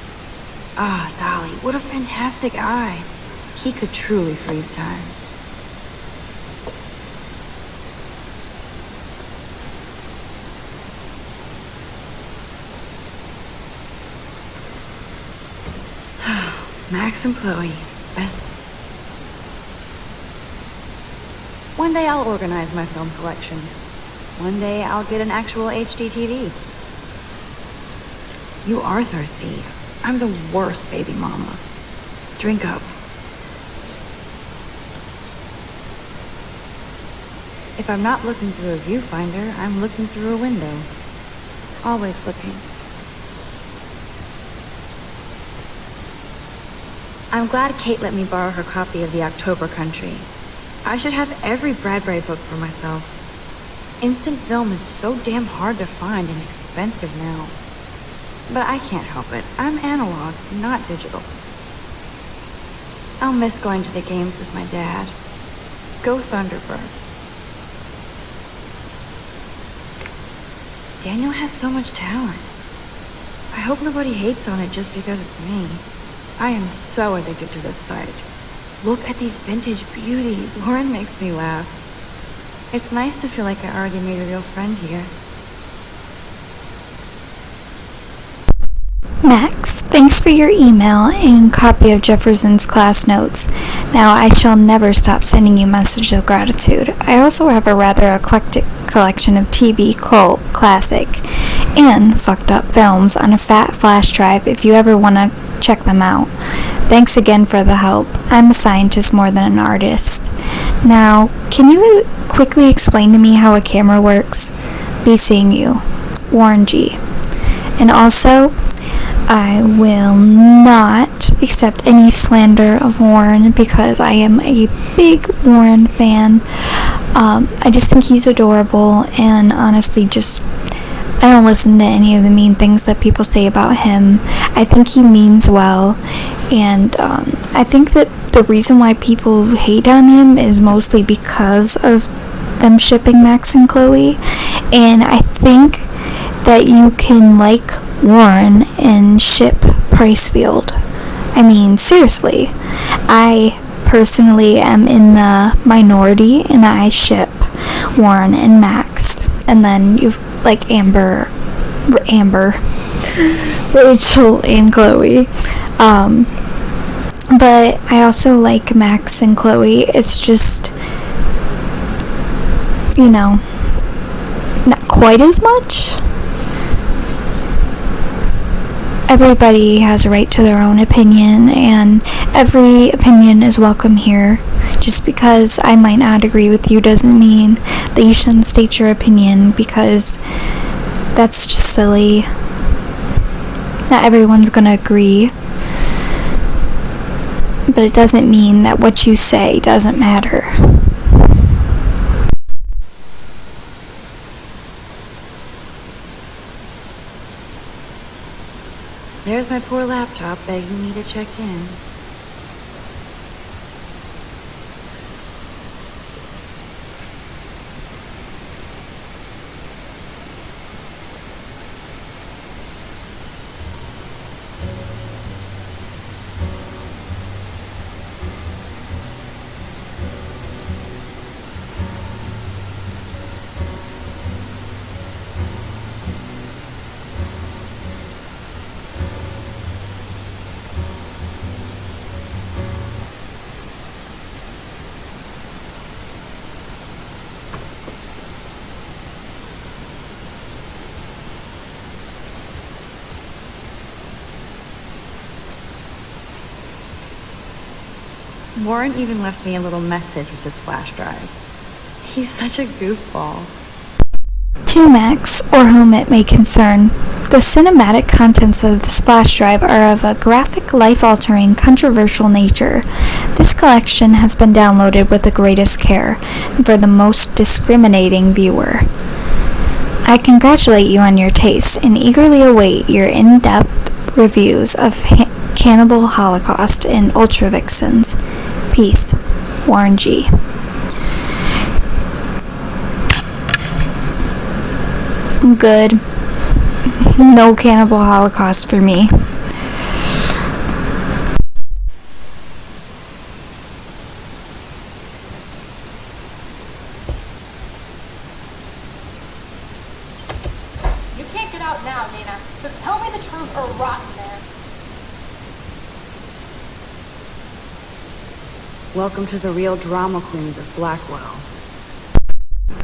Ah, Dolly, what a fantastic eye. He could truly freeze time. Max and Chloe, best. One day I'll organize my film collection. One day I'll get an actual HD TV. You are thirsty. I'm the worst baby mama. Drink up. If I'm not looking through a viewfinder, I'm looking through a window. Always looking. I'm glad Kate let me borrow her copy of The October Country. I should have every Bradbury book for myself. Instant film is so damn hard to find and expensive now. But I can't help it. I'm analog, not digital. I'll miss going to the games with my dad. Go Thunderbirds. Daniel has so much talent. I hope nobody hates on it just because it's me. I am so addicted to this site. Look at these vintage beauties. Lauren makes me laugh. It's nice to feel like I already made a real friend here. Max, thanks for your email and copy of Jefferson's class notes. Now I shall never stop sending you messages of gratitude. I also have a rather eclectic collection of TV, cult, classic, and fucked up films on a fat flash drive if you ever want to check them out. Thanks again for the help. I'm a scientist more than an artist. Now, can you quickly explain to me how a camera works? Be seeing you. Warren G. And also, I will not accept any slander of Warren because I am a big Warren fan. I just think he's adorable, and honestly I don't listen to any of the mean things that people say about him. I think he means well, and I think that the reason why people hate on him is mostly because of them shipping Max and Chloe, and I think that you can like Warren and ship Pricefield. I mean, seriously, I personally am in the minority, and I ship Warren and Max, and then you've like Amber, Rachel and Chloe. But I also like Max and Chloe. It's just, not quite as much. Everybody has a right to their own opinion, and every opinion is welcome here. Just because I might not agree with you doesn't mean that you shouldn't state your opinion, because that's just silly. Not everyone's gonna agree, but it doesn't mean that what you say doesn't matter. There's my poor laptop begging me to check in. Warren even left me a little message with his flash drive. He's such a goofball. To Max, or whom it may concern, the cinematic contents of this flash drive are of a graphic, life-altering, controversial nature. This collection has been downloaded with the greatest care, and for the most discriminating viewer. I congratulate you on your taste, and eagerly await your in-depth reviews of Cannibal Holocaust and Ultra Vixens. Peace. Warren G. Good. No Cannibal Holocaust for me. You can't get out now, Nina, so tell me the truth or rot in there. Welcome to the real drama queens of Blackwell.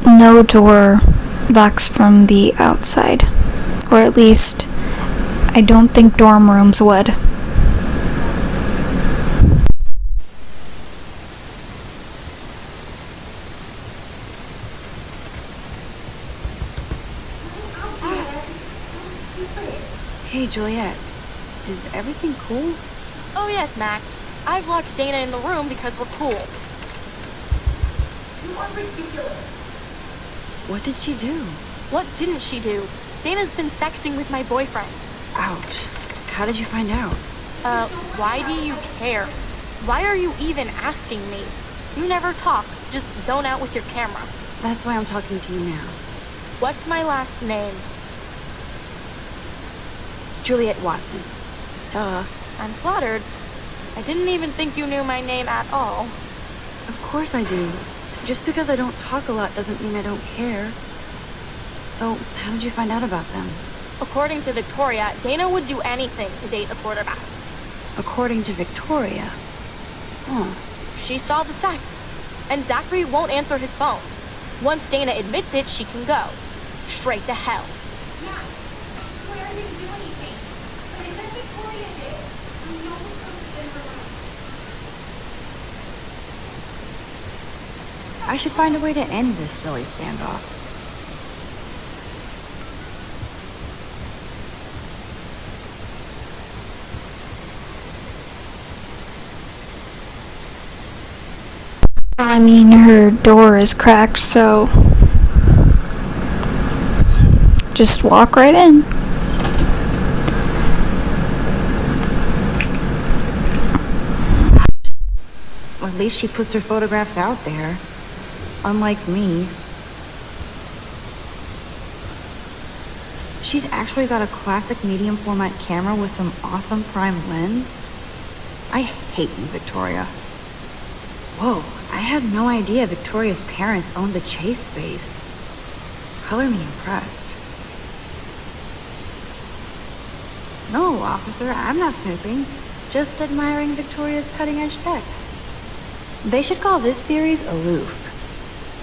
No door locks from the outside. Or at least, I don't think dorm rooms would. Hey, Juliet. Is everything cool? Oh yes, Max. I've locked Dana in the room because we're cool. You are ridiculous. What did she do? What didn't she do? Dana's been sexting with my boyfriend. Ouch. How did you find out? Why do you care? Why are you even asking me? You never talk, just zone out with your camera. That's why I'm talking to you now. What's my last name? Juliet Watson. Duh. I'm flattered. I didn't even think you knew my name at all. Of course I do. Just because I don't talk a lot doesn't mean I don't care. So, how did you find out about them? According to Victoria, Dana would do anything to date the quarterback. According to Victoria? Huh. She saw the text, and Zachary won't answer his phone. Once Dana admits it, she can go. Straight to hell. Yeah, I swear I didn't do anything. But I bet Victoria did. I know what's in her room. I should find a way to end this silly standoff. I mean, her door is cracked, so just walk right in. Well, at least she puts her photographs out there. Unlike me. She's actually got a classic medium format camera with some awesome prime lens. I hate you, Victoria. Whoa, I had no idea Victoria's parents owned the Chase space. Color me impressed. No, officer, I'm not snooping. Just admiring Victoria's cutting-edge tech. They should call this series Aloof.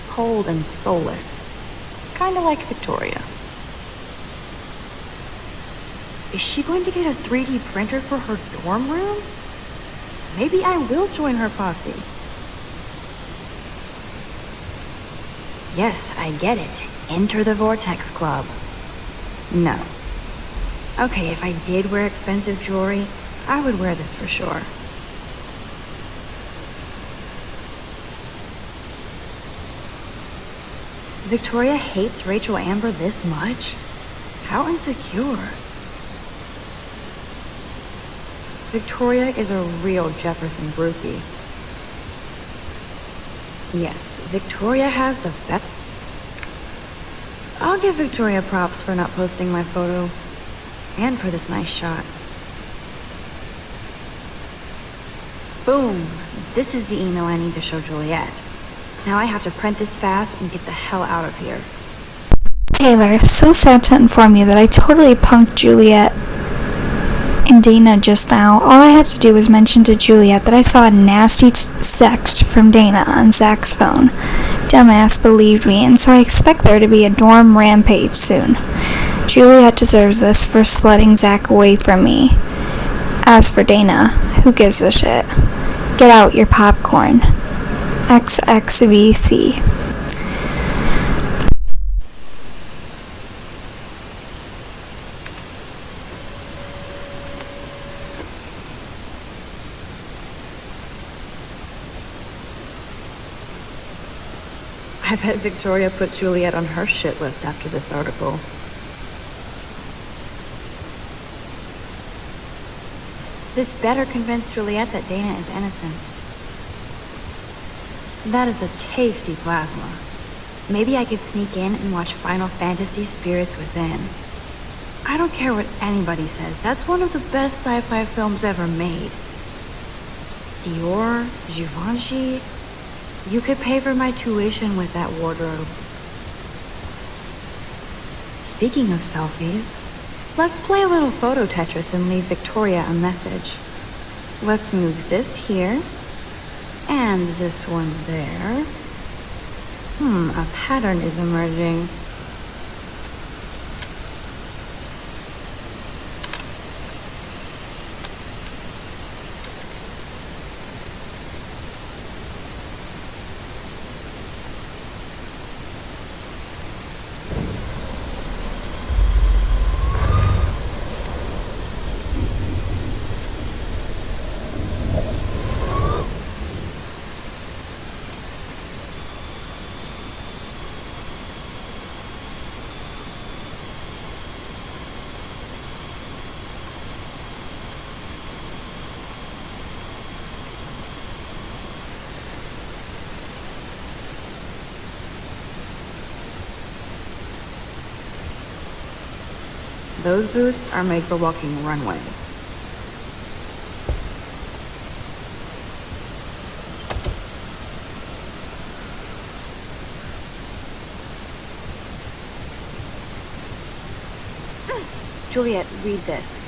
Cold and soulless. Kinda like Victoria. Is she going to get a 3D printer for her dorm room? Maybe I will join her posse. Yes, I get it. Enter the Vortex Club. No. Okay, if I did wear expensive jewelry, I would wear this for sure. Victoria hates Rachel Amber this much? How insecure. Victoria is a real Jefferson Brookie. Yes, Victoria has the best. I'll give Victoria props for not posting my photo, and for this nice shot. Boom! This is the email I need to show Juliet. Now I have to print this fast and get the hell out of here. Taylor, so sad to inform you that I totally punked Juliet and Dana just now. All I had to do was mention to Juliet that I saw a nasty text from Dana on Zach's phone. Dumbass believed me, and so I expect there to be a dorm rampage soon. Juliet deserves this for sledding Zach away from me. As for Dana, who gives a shit? Get out your popcorn. XXVC. I bet Victoria put Juliet on her shit list after this article. This better convince Juliet that Dana is innocent. That is a tasty plasma. Maybe I could sneak in and watch Final Fantasy Spirits Within. I don't care what anybody says. That's one of the best sci-fi films ever made. Dior, Givenchy. You could pay for my tuition with that wardrobe. Speaking of selfies, let's play a little photo Tetris and leave Victoria a message. Let's move this here, and this one there. A pattern is emerging. Those boots are made for walking runways. Juliet, read this.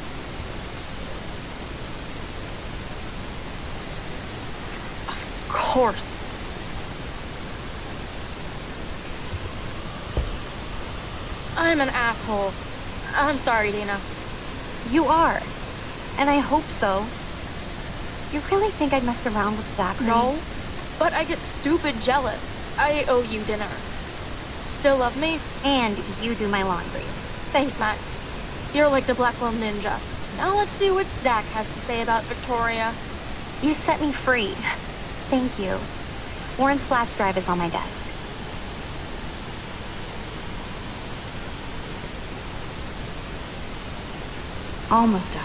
Of course. I'm an asshole. I'm sorry, Dana. You are. And I hope so. You really think I'd mess around with Zachary? No, but I get stupid jealous. I owe you dinner. Still love me? And you do my laundry. Thanks, Max. You're like the Blackwell Ninja. Now let's see what Zach has to say about Victoria. You set me free. Thank you. Warren's flash drive is on my desk. Almost done.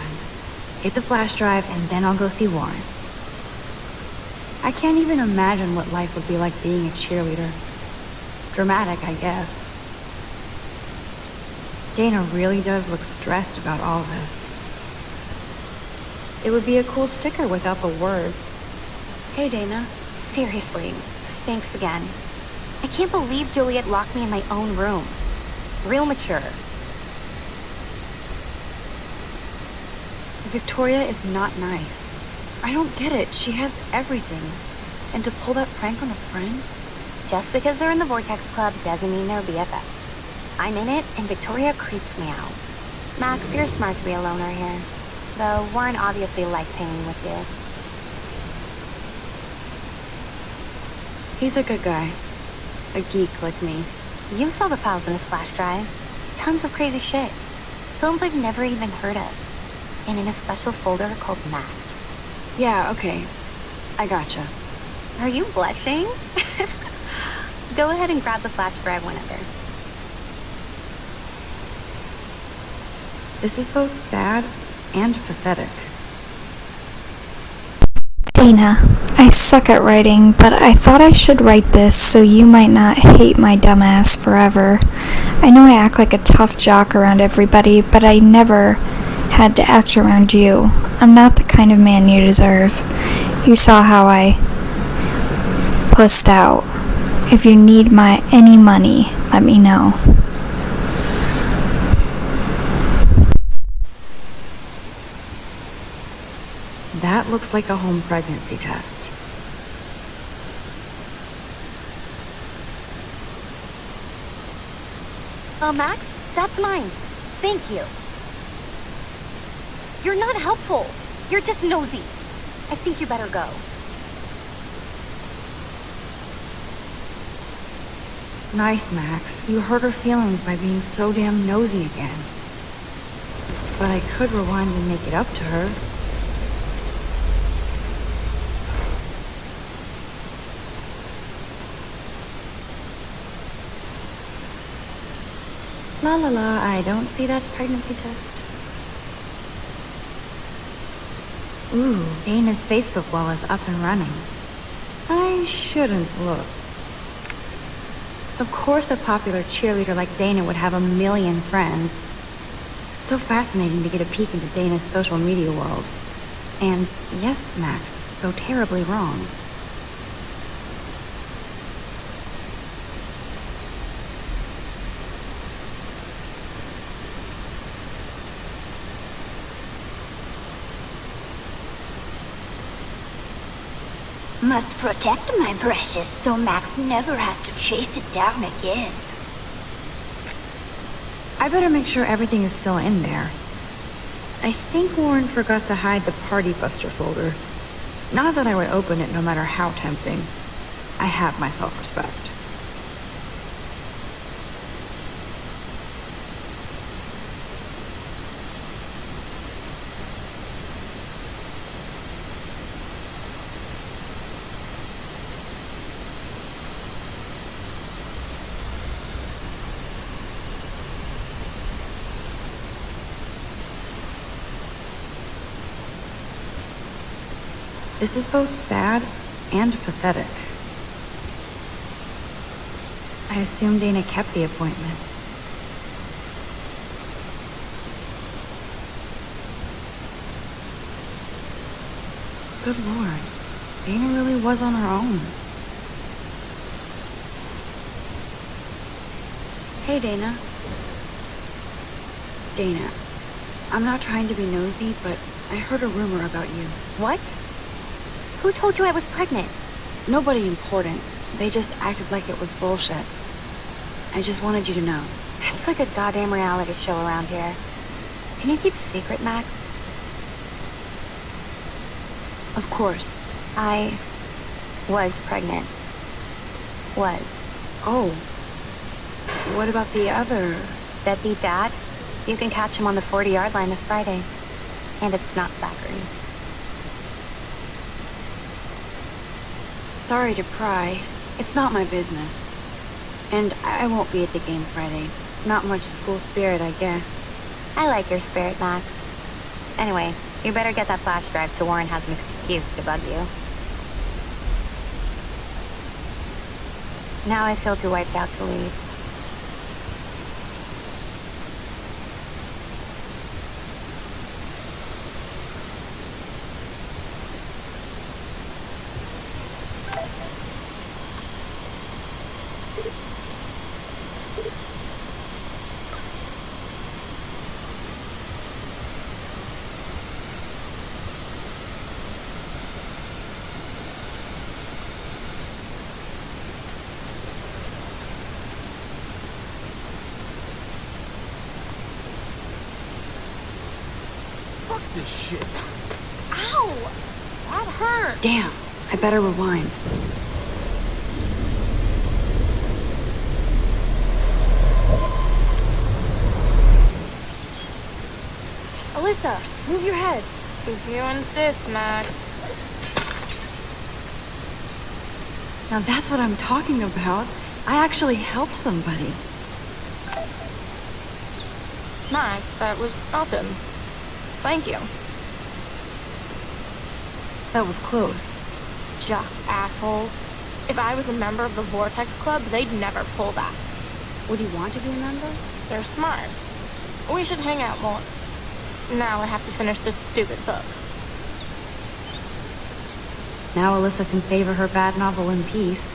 Hit the flash drive and then I'll go see Warren. I can't even imagine what life would be like being a cheerleader. Dramatic, I guess. Dana really does look stressed about all this. It would be a cool sticker without the words. Hey, Dana. Seriously, thanks again. I can't believe Juliet locked me in my own room. Real mature. Victoria is not nice. I don't get it. She has everything. And to pull that prank on a friend? Just because they're in the Vortex Club doesn't mean they're BFFs. I'm in it, and Victoria creeps me out. Max, you're smart to be a loner here. Though Warren obviously likes hanging with you. He's a good guy. A geek like me. You saw the files in his flash drive. Tons of crazy shit. Films I've never even heard of. And in a special folder called Max. Yeah, okay. I gotcha. Are you blushing? Go ahead and grab the flash drive whenever. This is both sad and pathetic. Dana, I suck at writing, but I thought I should write this so you might not hate my dumbass forever. I know I act like a tough jock around everybody, but I never had to act around you. I'm not the kind of man you deserve. You saw how I pussed out. If you need any money, let me know. That looks like a home pregnancy test. Max, that's mine. Thank you. You're not helpful. You're just nosy. I think you better go. Nice, Max. You hurt her feelings by being so damn nosy again. But I could rewind and make it up to her. La la la, I don't see that pregnancy test. Ooh, Dana's Facebook wall is up and running. I shouldn't look. Of course a popular cheerleader like Dana would have a million friends. It's so fascinating to get a peek into Dana's social media world. And yes, Max, so terribly wrong. Must protect my precious so Max never has to chase it down again. I better make sure everything is still in there. I think Warren forgot to hide the Party Buster folder. Not that I would open it no matter how tempting. I have my self-respect. This is both sad and pathetic. I assume Dana kept the appointment. Good Lord, Dana really was on her own. Hey, Dana. Dana, I'm not trying to be nosy, but I heard a rumor about you. What? Who told you I was pregnant? Nobody important. They just acted like it was bullshit. I just wanted you to know. It's like a goddamn reality show around here. Can you keep a secret, Max? Of course. I was pregnant. Was. Oh. What about the other? Deadbeat dad? You can catch him on the 40-yard line this Friday. And it's not Zachary. Sorry to pry. It's not my business. And I won't be at the game Friday. Not much school spirit, I guess. I like your spirit, Max. Anyway, you better get that flash drive so Warren has an excuse to bug you. Now I feel too wiped out to leave. This shit. Ow! That hurt! Damn, I better rewind. Alyssa, move your head. If you insist, Max. Now that's what I'm talking about. I actually helped somebody. Max, that was awesome. Thank you. That was close. Jock assholes. If I was a member of the Vortex Club, they'd never pull that. Would you want to be a member? They're smart. We should hang out more. Now I have to finish this stupid book. Now Alyssa can savor her bad novel in peace.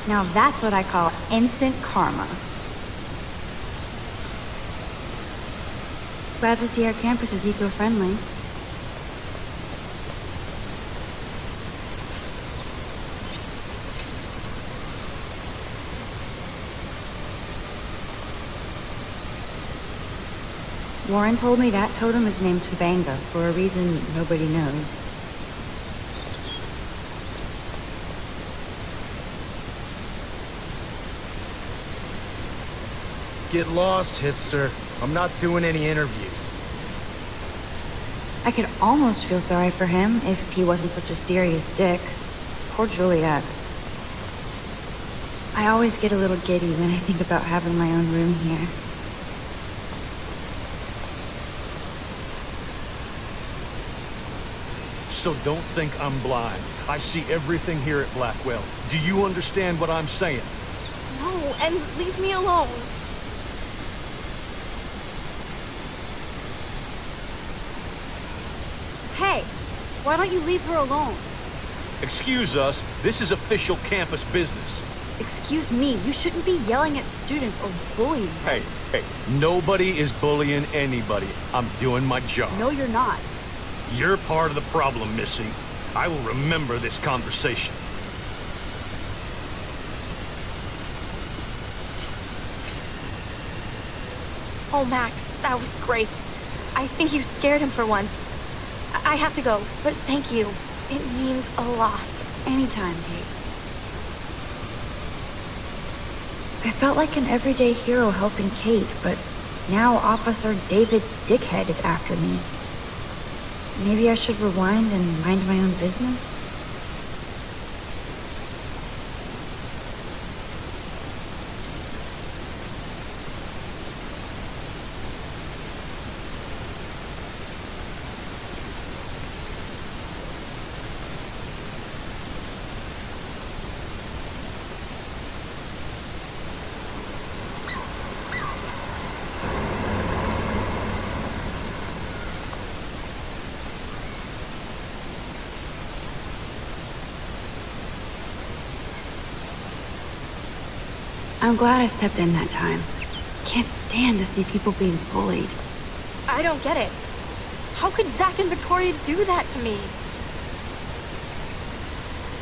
Now that's what I call instant karma. Glad to see our campus is eco-friendly. Warren told me that totem is named Tobanga for a reason nobody knows. Get lost, hipster. I'm not doing any interviews. I could almost feel sorry for him if he wasn't such a serious dick. Poor Juliet. I always get a little giddy when I think about having my own room here. So don't think I'm blind. I see everything here at Blackwell. Do you understand what I'm saying? No, and leave me alone. Hey, why don't you leave her alone? Excuse us, this is official campus business. Excuse me, you shouldn't be yelling at students or bullying them. Hey, nobody is bullying anybody. I'm doing my job. No, you're not. You're part of the problem, Missy. I will remember this conversation. Oh, Max, that was great. I think you scared him for once. I have to go, but thank you. It means a lot. Anytime, Kate. I felt like an everyday hero helping Kate, but now Officer David Dickhead is after me. Maybe I should rewind and mind my own business? I'm glad I stepped in that time. Can't stand to see people being bullied. I don't get it. How could Zach and Victoria do that to me?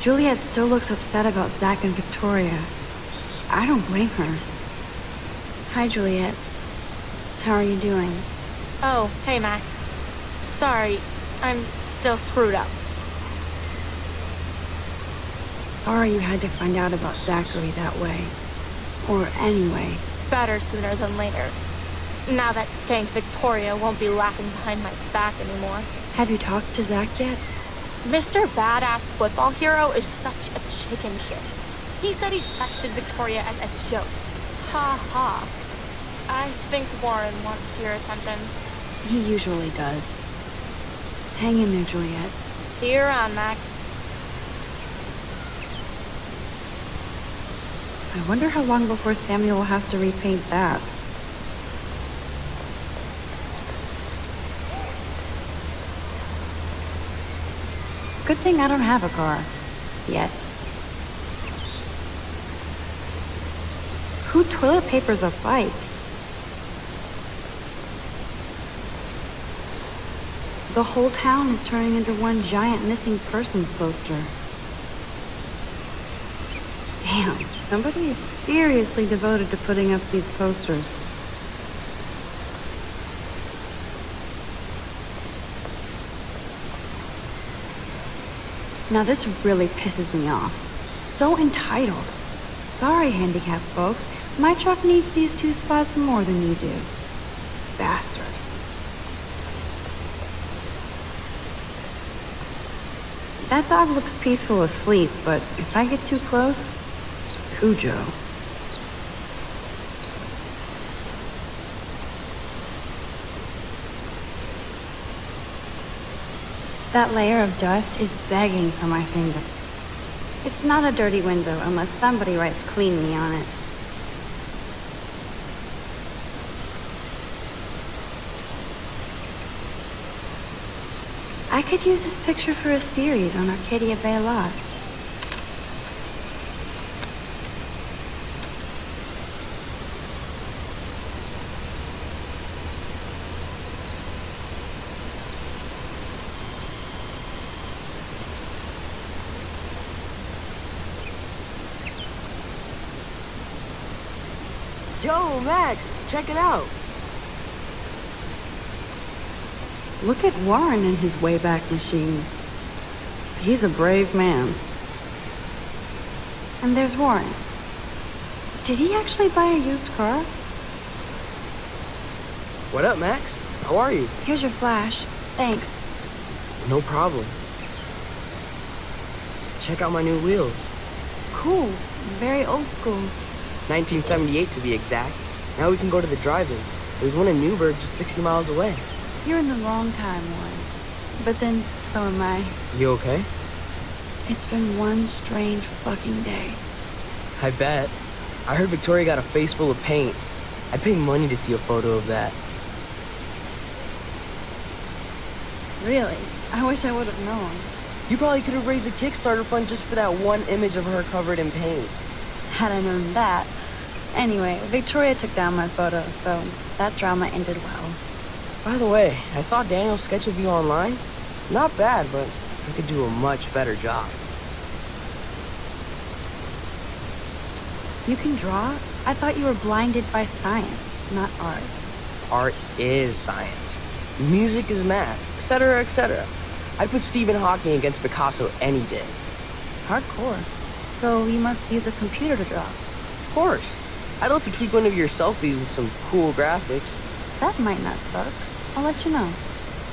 Juliet still looks upset about Zach and Victoria. I don't blame her. Hi, Juliet. How are you doing? Oh, hey, Max. Sorry, I'm still screwed up. Sorry you had to find out about Zachary that way. Or anyway. Better sooner than later. Now that skank Victoria won't be laughing behind my back anymore. Have you talked to Zach yet? Mr. Badass Football Hero is such a chicken shit. He said he sexted Victoria as a joke. Ha ha. I think Warren wants your attention. He usually does. Hang in there, Juliet. See you around, Max. I wonder how long before Samuel has to repaint that. Good thing I don't have a car. Yet. Who toilet papers a bike? The whole town is turning into one giant missing persons poster. Damn, somebody is seriously devoted to putting up these posters. Now this really pisses me off. So entitled. Sorry, handicapped folks. My truck needs these 2 spots more than you do. Bastard. That dog looks peaceful asleep, but if I get too close, Cujo. That layer of dust is begging for my finger. It's not a dirty window unless somebody writes cleanly on it. I could use this picture for a series on Arcadia Bay lots. Yo, Max, check it out. Look at Warren in his Wayback Machine. He's a brave man. And there's Warren. Did he actually buy a used car? What up, Max? How are you? Here's your flash. Thanks. No problem. Check out my new wheels. Cool. Very old school. 1978 to be exact. Now we can go to the drive-in. There's one in Newburgh just 60 miles away. You're in the wrong time, Warren. But then, so am I. You okay? It's been one strange fucking day. I bet. I heard Victoria got a face full of paint. I'd pay money to see a photo of that. Really? I wish I would have known. You probably could have raised a Kickstarter fund just for that one image of her covered in paint. Had I known that. Anyway, Victoria took down my photo, so that drama ended well. By the way, I saw Daniel's sketch of you online. Not bad, but I could do a much better job. You can draw? I thought you were blinded by science, not art. Art is science. Music is math, etc., etc. I'd put Stephen Hawking against Picasso any day. Hardcore. So you must use a computer to draw. Of course. I'd love to tweak one of your selfies with some cool graphics. That might not suck. I'll let you know.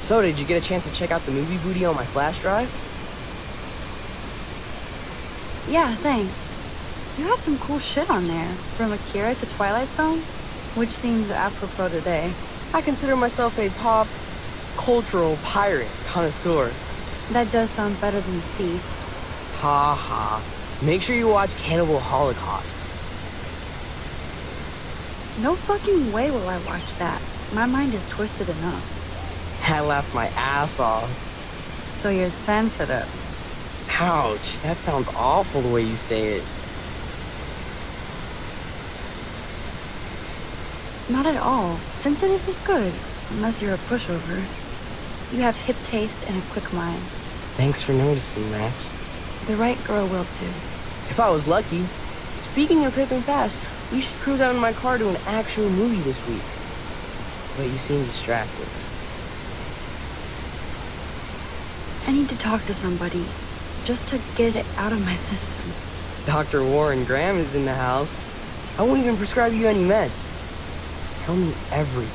So, did you get a chance to check out the movie booty on my flash drive? Yeah, thanks. You had some cool shit on there, from Akira to Twilight Zone, which seems apropos today. I consider myself a pop cultural pirate connoisseur. That does sound better than thief. Ha ha. Make sure you watch Cannibal Holocaust. No fucking way will I watch that. My mind is twisted enough. I laughed my ass off. So you're sensitive. Ouch, that sounds awful the way you say it. Not at all. Sensitive is good, unless you're a pushover. You have hip taste and a quick mind. Thanks for noticing, Max. The right girl will too. If I was lucky. Speaking of hip and fast, we should cruise out in my car to an actual movie this week. But you seem distracted. I need to talk to somebody, just to get it out of my system. Dr. Warren Graham is in the house. I won't even prescribe you any meds. Tell me everything.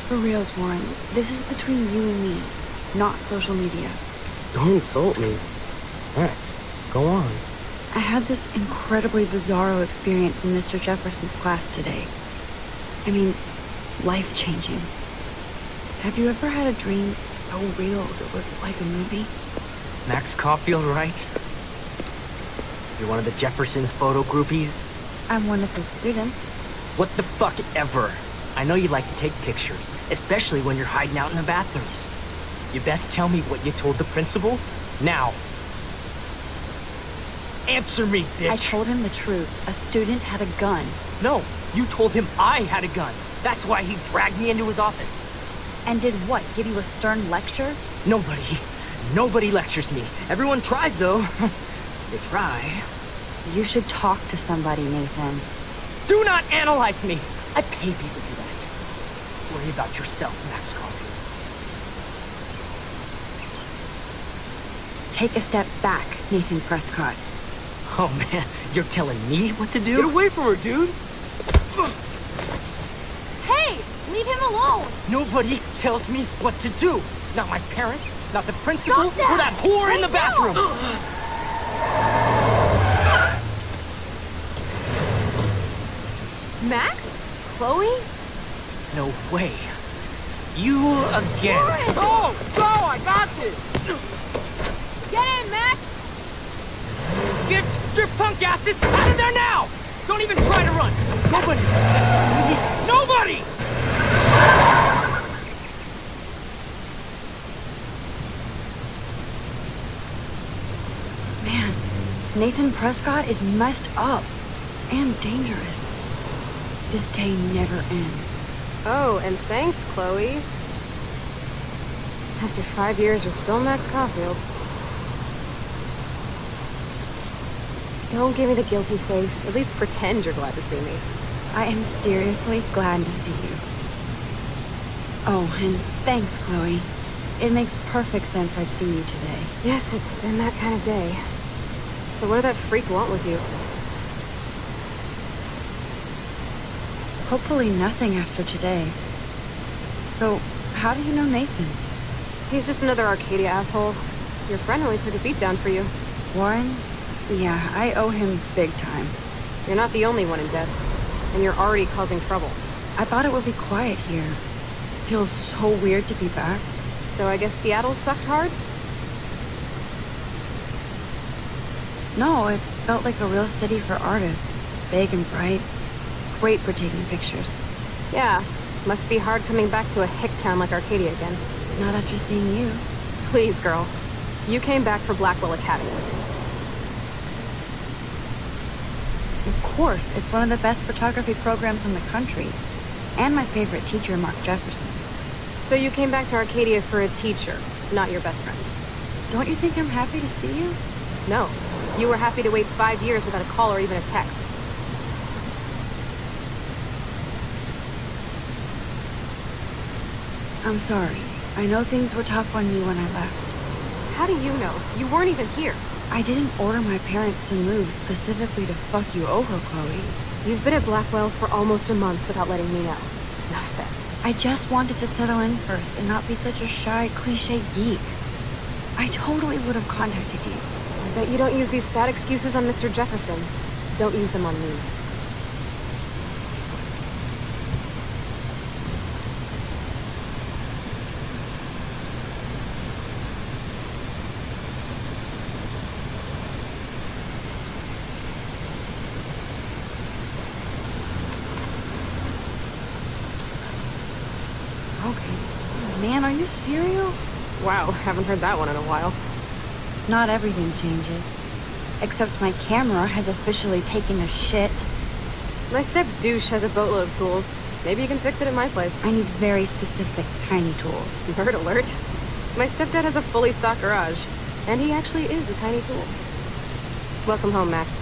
For reals, Warren, this is between you and me, not social media. Don't insult me. Max, go on. I had this incredibly bizarro experience in Mr. Jefferson's class today. I mean, life-changing. Have you ever had a dream so real it was like a movie? Max Caulfield, right? You're one of the Jefferson's photo groupies? I'm one of his students. What the fuck ever. I know you like to take pictures, especially when you're hiding out in the bathrooms. You best tell me what you told the principal, now. Answer me, bitch! I told him the truth. A student had a gun. No, you told him I had a gun. That's why he dragged me into his office. And did what, give you a stern lecture? Nobody lectures me. Everyone tries, though. They try. You should talk to somebody, Nathan. Do not analyze me! I pay people to do that. Worry about yourself, Max Caulfield. Take a step back, Nathan Prescott. Oh man, you're telling me what to do? Get away from her, dude! Hey! Leave him alone! Nobody tells me what to do. Not my parents, not the principal, Stop that! or that whore Right in the bathroom! Max? Chloe? No way. You again. Warren! Go! I got this! Get in, Max! Get your punk asses out of there now! Don't even try to run! Nobody! Nobody! Man, Nathan Prescott is messed up and dangerous. This day never ends. Oh, and thanks, Chloe. After 5 years, we're still Max Caulfield. Don't give me the guilty face. At least pretend you're glad to see me. I am seriously glad to see you. Oh, and thanks, Chloe. It makes perfect sense I'd see you today. Yes, it's been that kind of day. So what did that freak want with you? Hopefully nothing after today. So, how do you know Nathan? He's just another Arcadia asshole. Your friend really took a beat down for you. Warren? Yeah, I owe him big time. You're not the only one in debt. And you're already causing trouble. I thought it would be quiet here. Feels so weird to be back. So I guess Seattle sucked hard? No, it felt like a real city for artists. Big and bright. Great for taking pictures. Yeah, must be hard coming back to a hick town like Arcadia again. Not after seeing you. Please, girl. You came back for Blackwell Academy. Of course, it's one of the best photography programs in the country. And my favorite teacher, Mark Jefferson. So you came back to Arcadia for a teacher, not your best friend. Don't you think I'm happy to see you? No. You were happy to wait 5 years without a call or even a text. I'm sorry. I know things were tough on you when I left. How do you know? You weren't even here. I didn't order my parents to move specifically to fuck you over, Chloe. You've been at Blackwell for almost a month without letting me know. Enough said. I just wanted to settle in first and not be such a shy, cliche geek. I totally would have contacted you. I bet you don't use these sad excuses on Mr. Jefferson. Don't use them on me, Max. Man, are you serial? Wow, haven't heard that one in a while. Not everything changes. Except my camera has officially taken a shit. My step douche has a boatload of tools. Maybe you can fix it at my place. I need very specific, tiny tools. Nerd alert. My stepdad has a fully stocked garage. And he actually is a tiny tool. Welcome home, Max.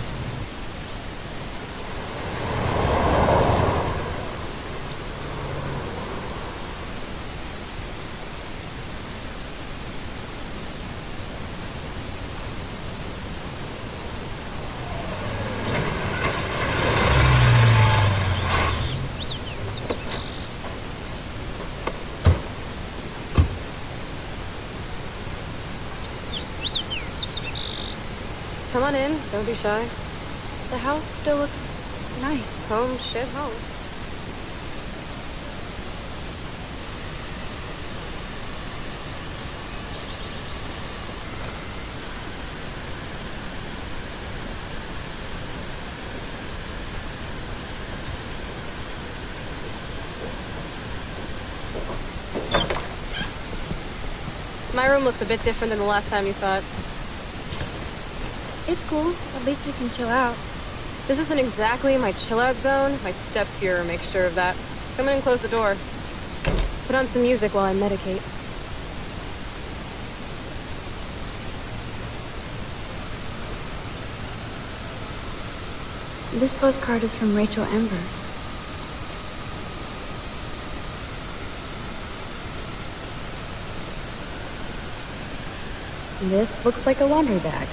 Come on in, don't be shy. The house still looks nice. Home, shit, home. My room looks a bit different than the last time you saw it. It's cool. At least we can chill out. This isn't exactly my chill-out zone. My step-Fuhrer makes sure of that. Come in and close the door. Put on some music while I medicate. This postcard is from Rachel Ember. This looks like a laundry bag.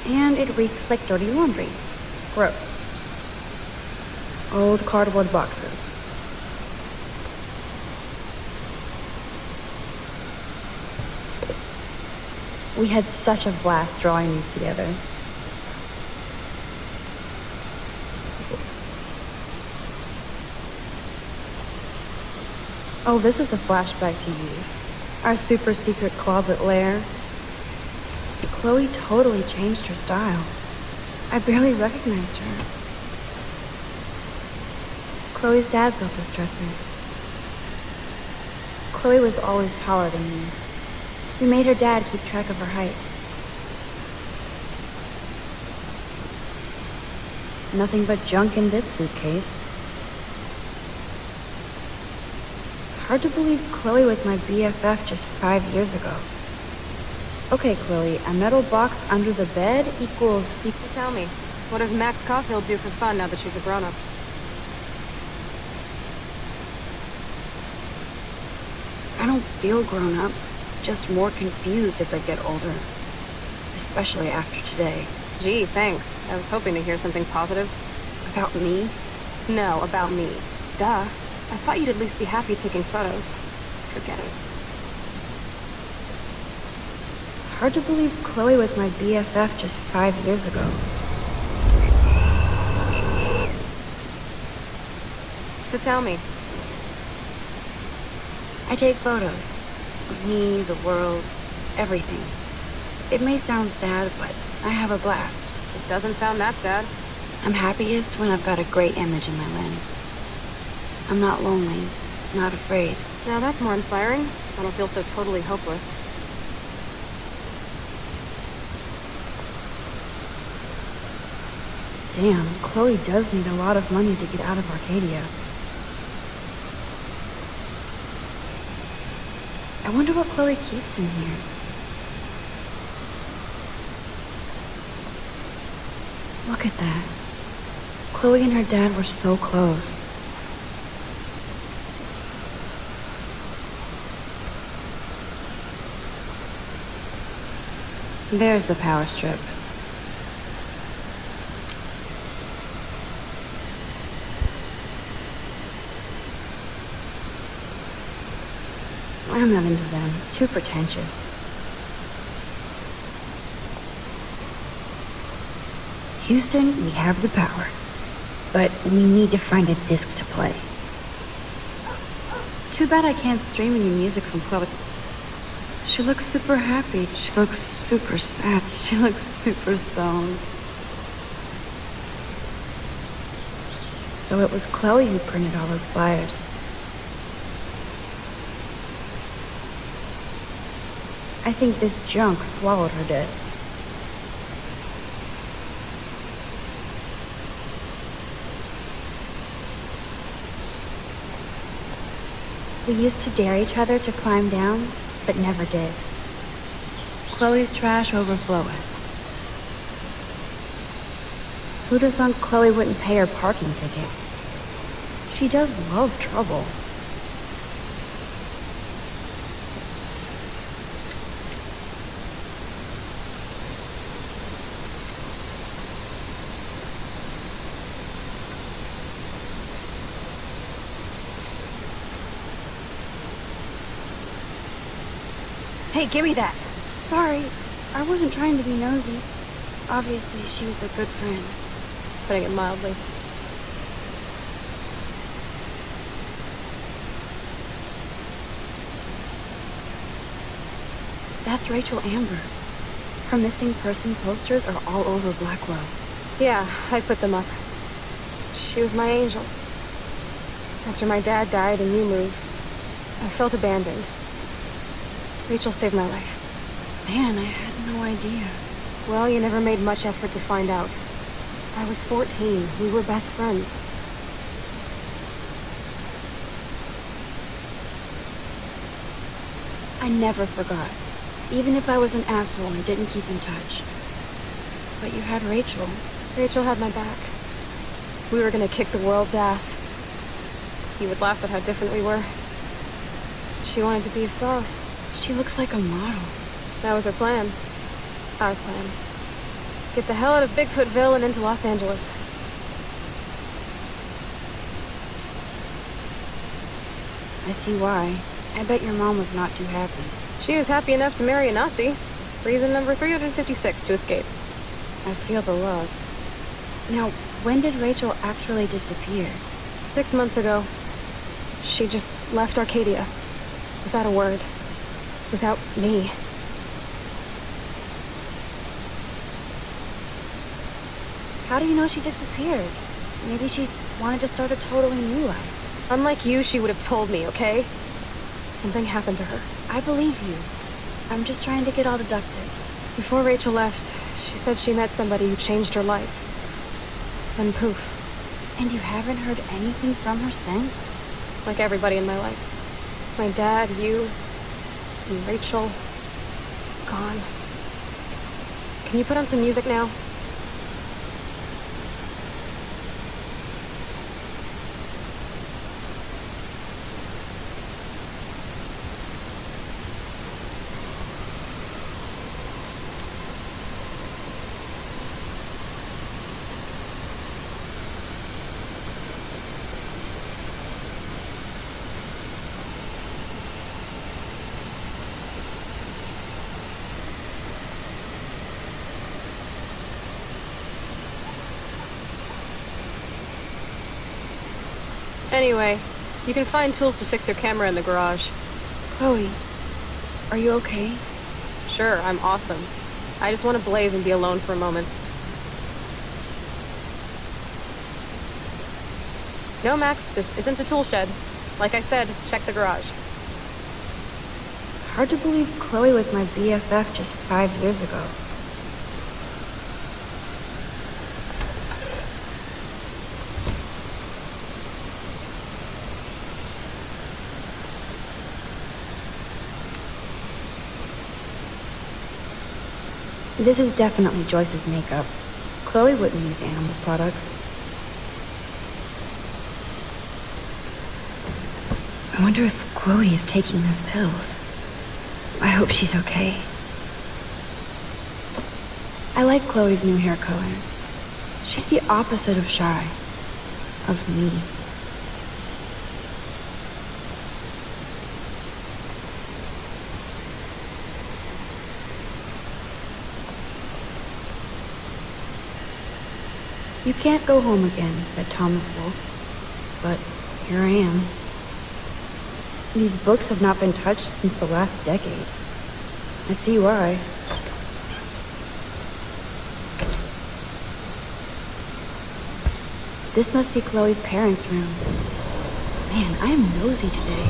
And it reeks like dirty laundry. Gross. Old cardboard boxes. We had such a blast drawing these together. Oh, this is a flashback to you. Our super secret closet lair. Chloe totally changed her style. I barely recognized her. Chloe's dad built this dresser. Chloe was always taller than me. We made her dad keep track of her height. Nothing but junk in this suitcase. Hard to believe Chloe was my BFF just 5 years ago. Okay, Chloe, a metal box under the bed equals... So tell me, what does Max Caulfield do for fun now that she's a grown-up? I don't feel grown up, just more confused as I get older. Especially after today. Gee, thanks. I was hoping to hear something positive. About me? No, about me. Duh. I thought you'd at least be happy taking photos. Forget it. Hard to believe Chloe was my BFF just 5 years ago. So tell me. I take photos. Of me, the world, everything. It may sound sad, but I have a blast. It doesn't sound that sad. I'm happiest when I've got a great image in my lens. I'm not lonely, not afraid. Now that's more inspiring. I don't feel so totally hopeless. Damn, Chloe does need a lot of money to get out of Arcadia. I wonder what Chloe keeps in here. Look at that. Chloe and her dad were so close. There's the power strip. I'm not into them. Too pretentious. Houston, we have the power. But we need to find a disc to play. Too bad I can't stream any music from Chloe. She looks super happy. She looks super sad. She looks super stoned. So it was Chloe who printed all those flyers. I think this junk swallowed her discs. We used to dare each other to climb down, but never did. Chloe's trash overflowing. Who'd have thought Chloe wouldn't pay her parking tickets? She does love trouble. Hey, give me that! Sorry, I wasn't trying to be nosy. Obviously, she was a good friend. Putting it mildly. That's Rachel Amber. Her missing person posters are all over Blackwell. Yeah, I put them up. She was my angel. After my dad died and you moved, I felt abandoned. Rachel saved my life. Man, I had no idea. Well, you never made much effort to find out. I was 14. We were best friends. I never forgot. Even if I was an asshole and didn't keep in touch. But you had Rachel. Rachel had my back. We were gonna kick the world's ass. You would laugh at how different we were. She wanted to be a star. She looks like a model. That was her plan. Our plan. Get the hell out of Bigfootville and into Los Angeles. I see why. I bet your mom was not too happy. She was happy enough to marry a Nazi. Reason number 356 to escape. I feel the love. Now, when did Rachel actually disappear? 6 months ago. She just left Arcadia. Without a word. Without me. How do you know she disappeared? Maybe she wanted to start a totally new life. Unlike you, she would have told me, okay? Something happened to her. I believe you. I'm just trying to get all deductive. Before Rachel left, she said she met somebody who changed her life. Then poof. And you haven't heard anything from her since? Like everybody in my life. My dad, you, and Rachel, gone. Can you put on some music now? Anyway, you can find tools to fix your camera in the garage. Chloe, are you okay? Sure, I'm awesome. I just want to blaze and be alone for a moment. No, Max, this isn't a tool shed. Like I said, check the garage. Hard to believe Chloe was my BFF just 5 years ago. This is definitely Joyce's makeup. Chloe wouldn't use animal products. I wonder if Chloe is taking those pills. I hope she's okay. I like Chloe's new hair color. She's the opposite of shy. Of me. You can't go home again, said Thomas Wolfe. But here I am. These books have not been touched since the last decade. I see why. This must be Chloe's parents' room. Man, I am nosy today.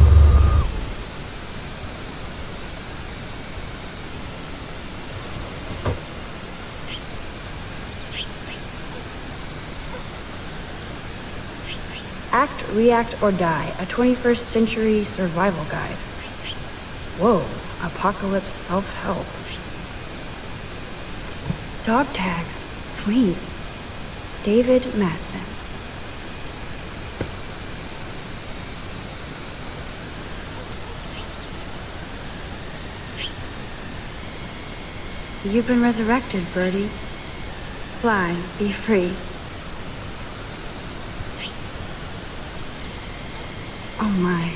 Act, React, or Die, a 21st century survival guide. Whoa, apocalypse self-help. Dog tags, sweet. David Matson. You've been resurrected, Birdie. Fly, be free. Oh my.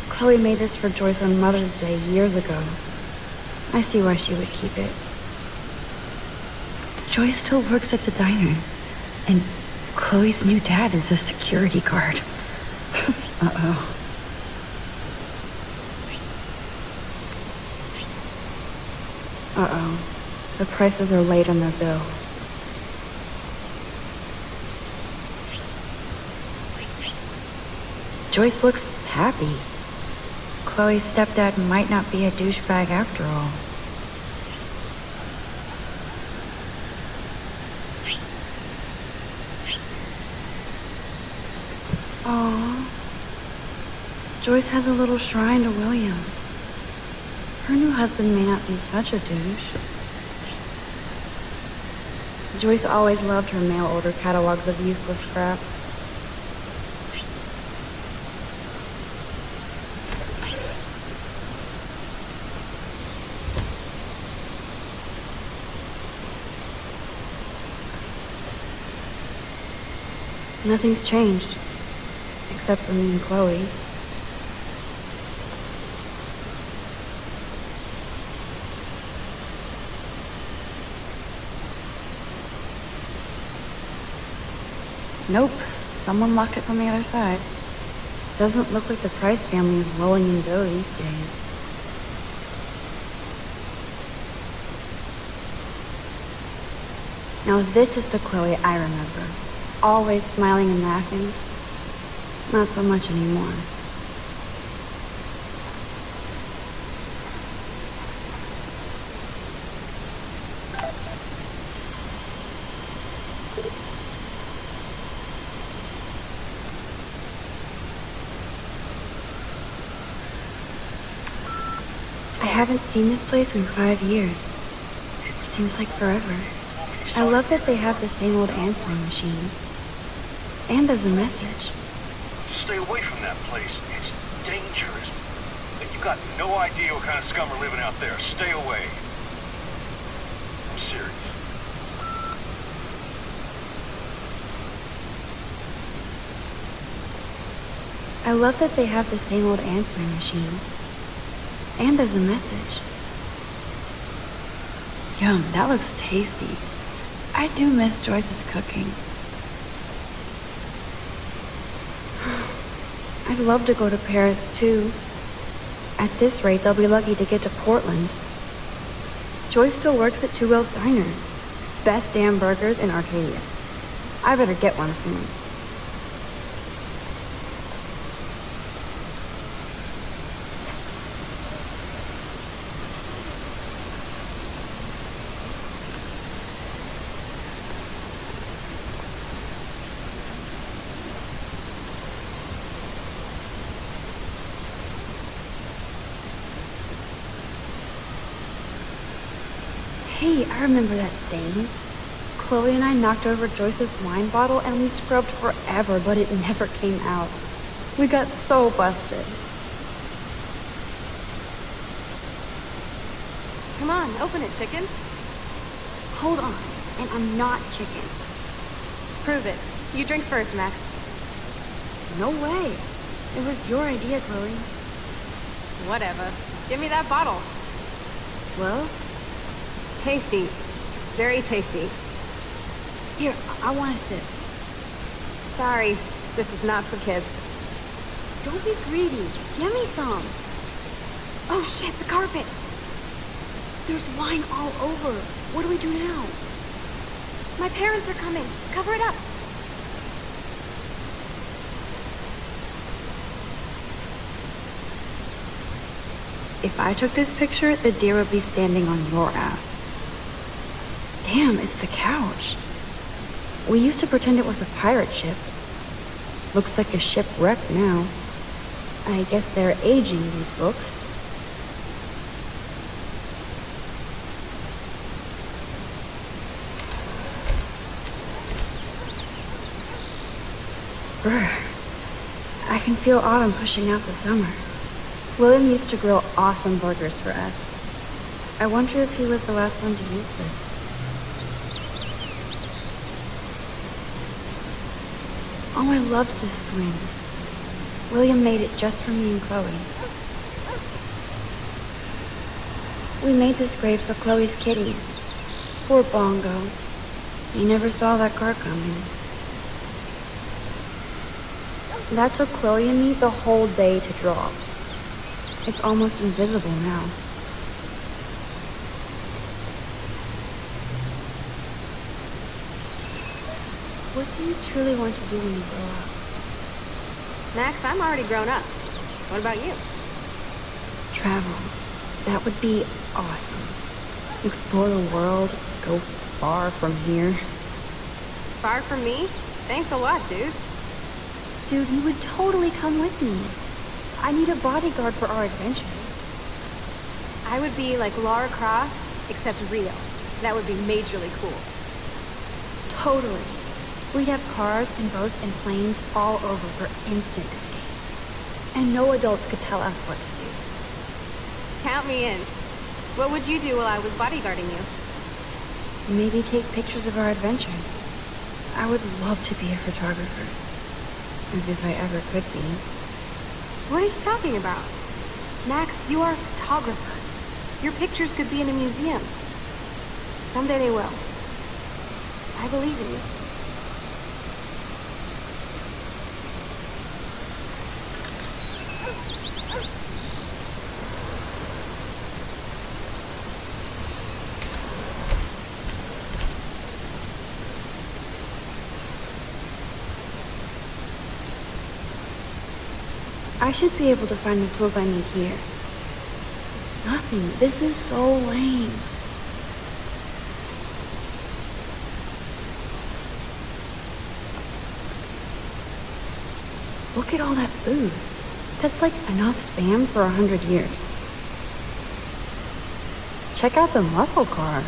Chloe made this for Joyce on Mother's Day years ago. I see why she would keep it. Joyce still works at the diner. And Chloe's new dad is a security guard. Uh-oh. Uh-oh. The prices are late on their bills. Joyce looks happy. Chloe's stepdad might not be a douchebag after all. Aww. Joyce has a little shrine to William. Her new husband may not be such a douche. Joyce always loved her mail order catalogs of useless crap. Nothing's changed, except for me and Chloe. Nope, someone locked it from the other side. Doesn't look like the Price family is rolling in dough these days. Now this is the Chloe I remember. Always smiling and laughing. Not so much anymore. I haven't seen this place in 5 years. seems like forever. I love that they have the same old answering machine. And there's a message. Stay away from that place. It's dangerous. You got no idea what kind of scum are living out there. Stay away. I'm serious. I love that they have the same old answering machine. And there's a message. Yum, that looks tasty. I do miss Joyce's cooking. I'd love to go to Paris, too. At this rate, they'll be lucky to get to Portland. Joyce still works at Two Whales Diner. Best damn burgers in Arcadia. I better get one soon. Hey, I remember that stain. Chloe and I knocked over Joyce's wine bottle and we scrubbed forever, but it never came out. We got so busted. Come on, open it, chicken. Hold on, and I'm not chicken. Prove it. You drink first, Max. No way. It was your idea, Chloe. Whatever. Give me that bottle. Well? Tasty. Very tasty. Here, I want a sip. Sorry, this is not for kids. Don't be greedy. Give me some. Oh shit, the carpet. There's wine all over. What do we do now? My parents are coming. Cover it up. If I took this picture, the deer would be standing on your ass. Damn, it's the couch. We used to pretend it was a pirate ship. Looks like a shipwreck now. I guess they're aging these books. Brr. I can feel autumn pushing out the summer. William used to grill awesome burgers for us. I wonder if he was the last one to use this. Oh, I loved this swing. William made it just for me and Chloe. We made this grave for Chloe's kitty. Poor Bongo. He never saw that car coming. That took Chloe and me the whole day to draw. It's almost invisible now. What do you truly want to do when you grow up? Max, I'm already grown up. What about you? Travel. That would be awesome. Explore the world, go far from here. Far from me? Thanks a lot, dude. Dude, you would totally come with me. I need a bodyguard for our adventures. I would be like Lara Croft, except real. That would be majorly cool. Totally. We'd have cars and boats and planes all over for instant escape. And no adults could tell us what to do. Count me in. What would you do while I was bodyguarding you? Maybe take pictures of our adventures. I would love to be a photographer. As if I ever could be. What are you talking about? Max, you are a photographer. Your pictures could be in a museum. Someday they will. I believe in you. I should be able to find the tools I need here. Nothing. This is so lame. Look at all that food. That's like enough Spam for 100 years. Check out the muscle car.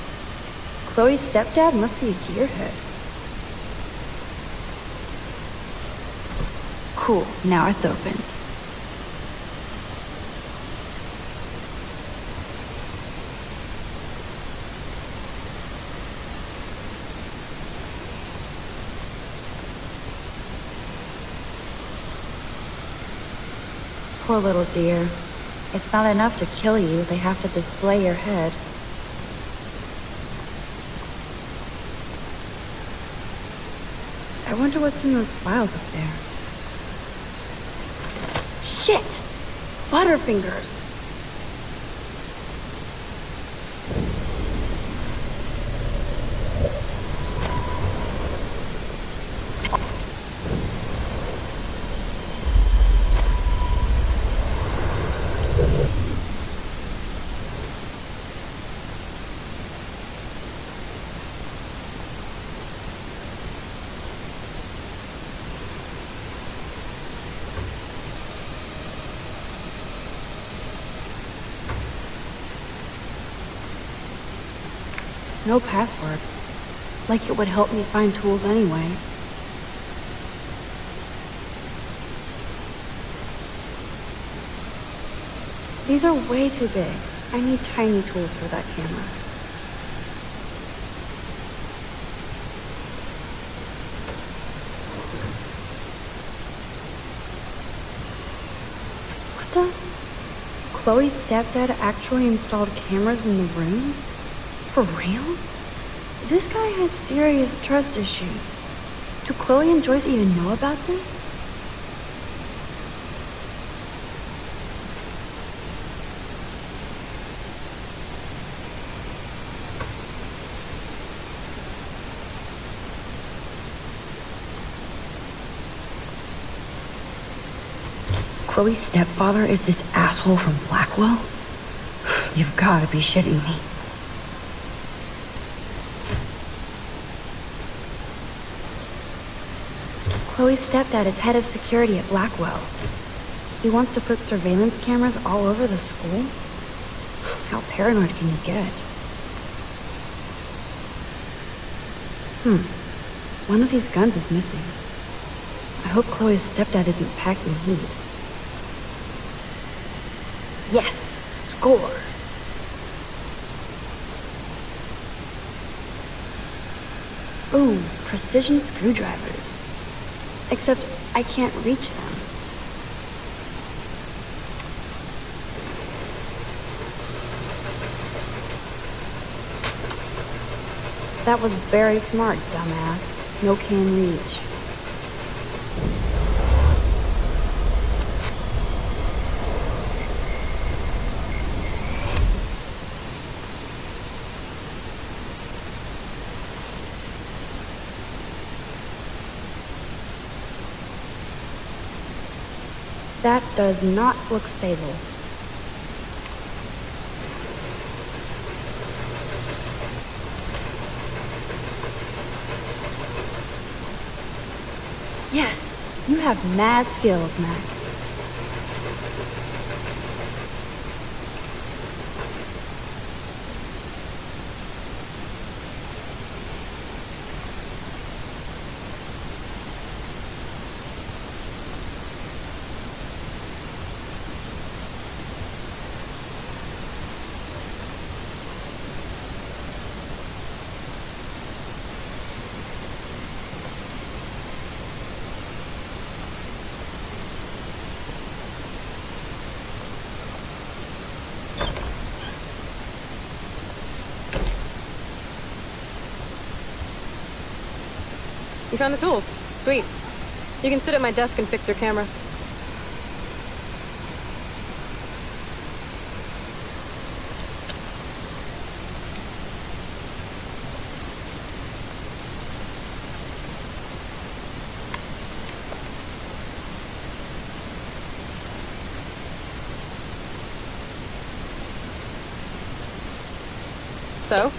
Chloe's stepdad must be a gearhead. Cool, now it's opened. Poor little dear. It's not enough to kill you, they have to display your head. I wonder what's in those files up there. Shit! Butterfingers! No password. Like it would help me find tools anyway. These are way too big. I need tiny tools for that camera. What the? Chloe's stepdad actually installed cameras in the rooms? For reals? This guy has serious trust issues. Do Chloe and Joyce even know about this? Chloe's stepfather is this asshole from Blackwell? You've got to be shitting me. Chloe's stepdad is head of security at Blackwell. He wants to put surveillance cameras all over the school? How paranoid can you get? One of these guns is missing. I hope Chloe's stepdad isn't packing heat. Yes! Score! Ooh, precision screwdrivers. Except I can't reach them. That was very smart, dumbass. No can reach. That does not look stable. Yes, you have mad skills, Max. You found the tools. Sweet. You can sit at my desk and fix your camera. So?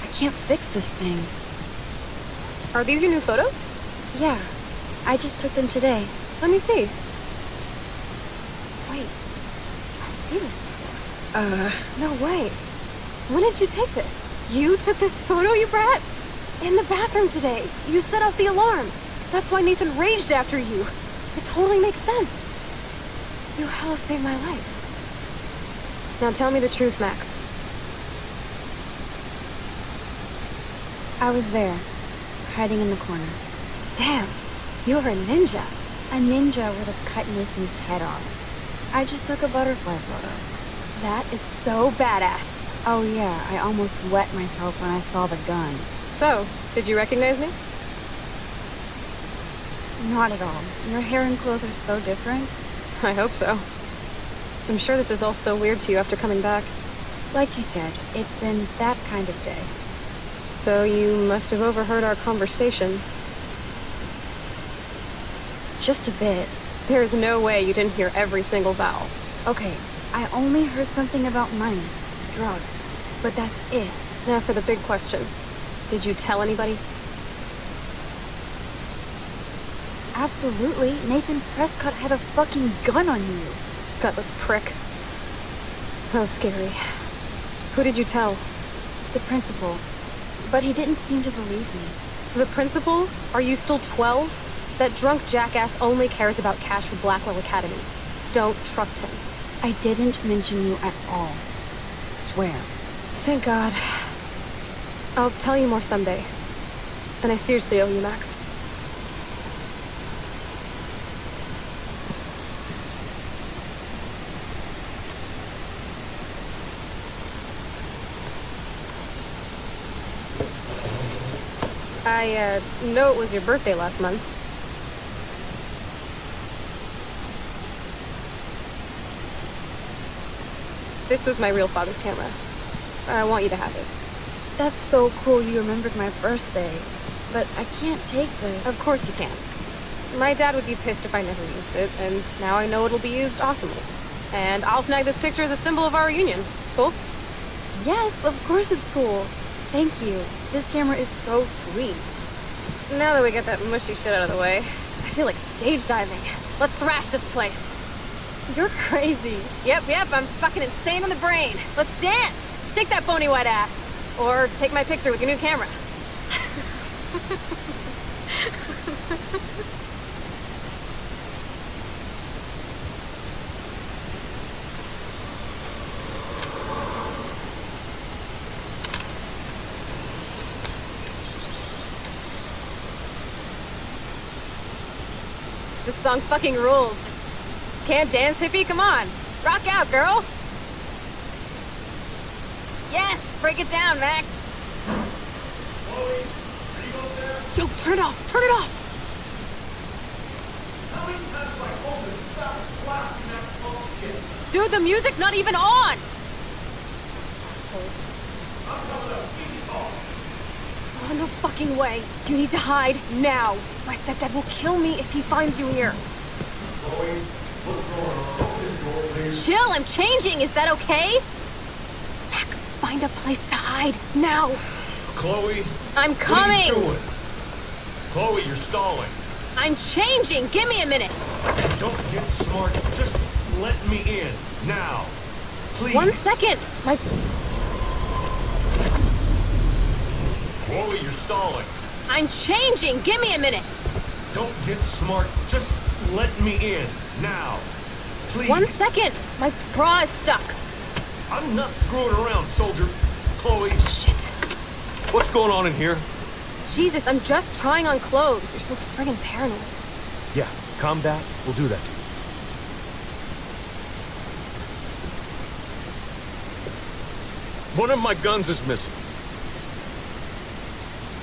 I can't fix this thing. Are these your new photos? Yeah. I just took them today. Let me see. Wait. I've seen this before. No way. When did you take this? You took this photo, you brat? In the bathroom today. You set off the alarm. That's why Nathan raged after you. It totally makes sense. You hella saved my life. Now tell me the truth, Max. I was there, hiding in the corner. Damn, you're a ninja. A ninja would have cut Nathan's head off. I just took a butterfly photo. That is so badass. Oh yeah, I almost wet myself when I saw the gun. So, did you recognize me? Not at all. Your hair and clothes are so different. I hope so. I'm sure this is all so weird to you after coming back. Like you said, it's been that kind of day. So you must have overheard our conversation. Just a bit. There is no way you didn't hear every single vowel. Okay, I only heard something about money, drugs, but that's it. Now for the big question. Did you tell anybody? Absolutely. Nathan Prescott had a fucking gun on you. Gutless prick. That was scary. Who did you tell? The principal. But he didn't seem to believe me. The principal? Are you still 12? That drunk jackass only cares about cash for Blackwell Academy. Don't trust him. I didn't mention you at all. Swear. Thank God. I'll tell you more someday. And I seriously owe you, Max. I know it was your birthday last month. This was my real father's camera. I want you to have it. That's so cool you remembered my birthday. But I can't take this. Of course you can. My dad would be pissed if I never used it, and now I know it'll be used awesomely. And I'll snag this picture as a symbol of our reunion. Cool? Yes, of course it's cool. Thank you. This camera is so sweet. Now that we get that mushy shit out of the way, I feel like stage diving. Let's thrash this place. You're crazy. Yep, I'm fucking insane in the brain. Let's dance. Shake that bony white ass. Or take my picture with your new camera. This song fucking rules. Can't dance, hippie? Come on. Rock out, girl. Yes! Break it down, Max. Chloe, are you up there? Yo, turn it off! Turn it off! How many times have I told you to stop blasting that bullshit? Dude, the music's not even on! I'm coming up. Easy call. Oh, no fucking way. You need to hide now. My stepdad will kill me if he finds you here. Chloe, what's going on? Open this door, please. Chill, I'm changing. Is that okay? Max, find a place to hide now. Chloe, I'm coming. What are you doing? Chloe, you're stalling. I'm changing. Give me a minute. Don't get smart. Just let me in now, please. 1 second. My Chloe, you're stalling. I'm changing. Give me a minute. Don't get smart. Just let me in now, please. 1 second. My bra is stuck. I'm not screwing around, soldier. Chloe. Shit. What's going on in here? Jesus, I'm just trying on clothes. You're so friggin' paranoid. Yeah, combat will do that to you. One of my guns is missing.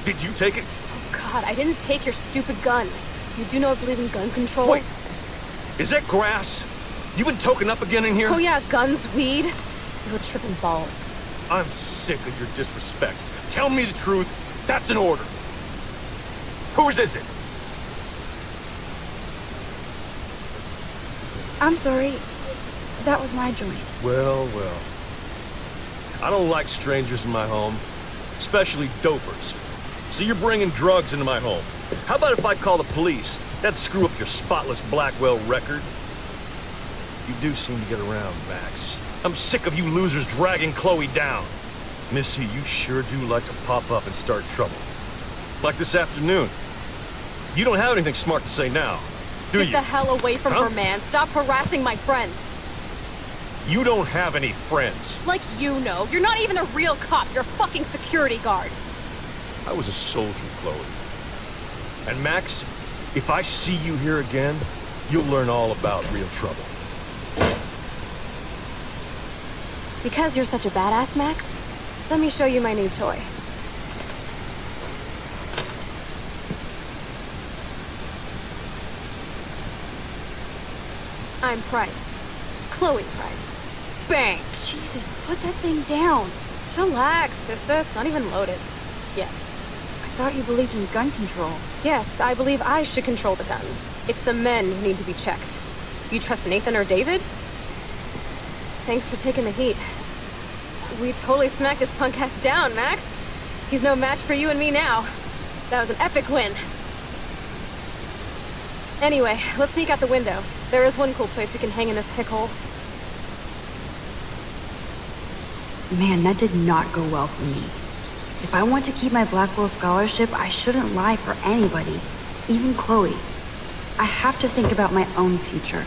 Did you take it? Oh God, I didn't take your stupid gun. You do know I believe in gun control? Wait, is that grass? You been toking up again in here? Oh yeah, guns, weed. You were tripping balls. I'm sick of your disrespect. Tell me the truth. That's an order. Whose is it? I'm sorry. That was my joint. Well. I don't like strangers in my home, especially dopers. So you're bringing drugs into my home. How about if I call the police? That'd screw up your spotless Blackwell record. You do seem to get around, Max. I'm sick of you losers dragging Chloe down. Missy, you sure do like to pop up and start trouble. Like this afternoon. You don't have anything smart to say now, do Get you? the hell away from Huh? her, man. Stop harassing my friends. You don't have any friends. Like you know. You're not even a real cop. You're a fucking security guard. I was a soldier, Chloe. And Max, if I see you here again, you'll learn all about real trouble. Because you're such a badass, Max, let me show you my new toy. I'm Price. Chloe Price. Bang! Jesus, put that thing down. Chillax, sister. It's not even loaded. Yet. I thought you believed in gun control. Yes, I believe I should control the gun. It's the men who need to be checked. You trust Nathan or David? Thanks for taking the heat. We totally smacked his punk ass down, Max. He's no match for you and me now. That was an epic win. Anyway, let's sneak out the window. There is one cool place we can hang in this hick hole. Man, that did not go well for me. If I want to keep my Blackwell scholarship, I shouldn't lie for anybody, even Chloe. I have to think about my own future.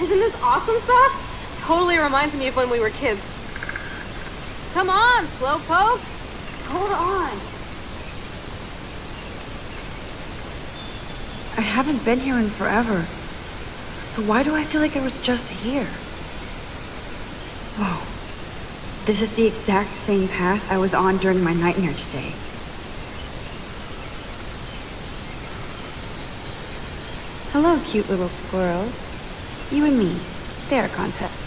Isn't this awesome sauce? Totally reminds me of when we were kids. Come on, slowpoke. Hold on. I haven't been here in forever. So why do I feel like I was just here? Whoa. This is the exact same path I was on during my nightmare today. Hello, cute little squirrel. You and me, stare contest.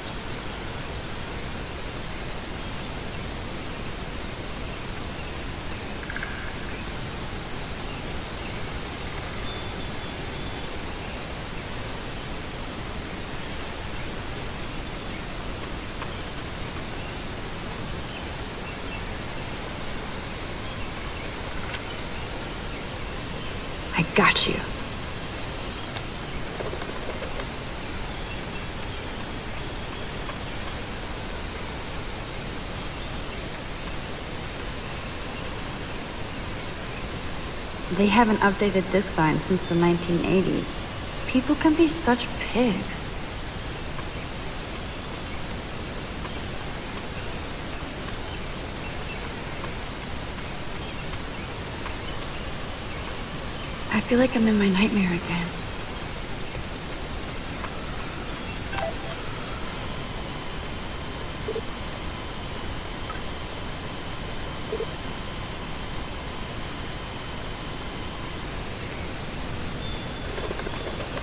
I got you. They haven't updated this sign since the 1980s. People can be such pigs. I feel like I'm in my nightmare again.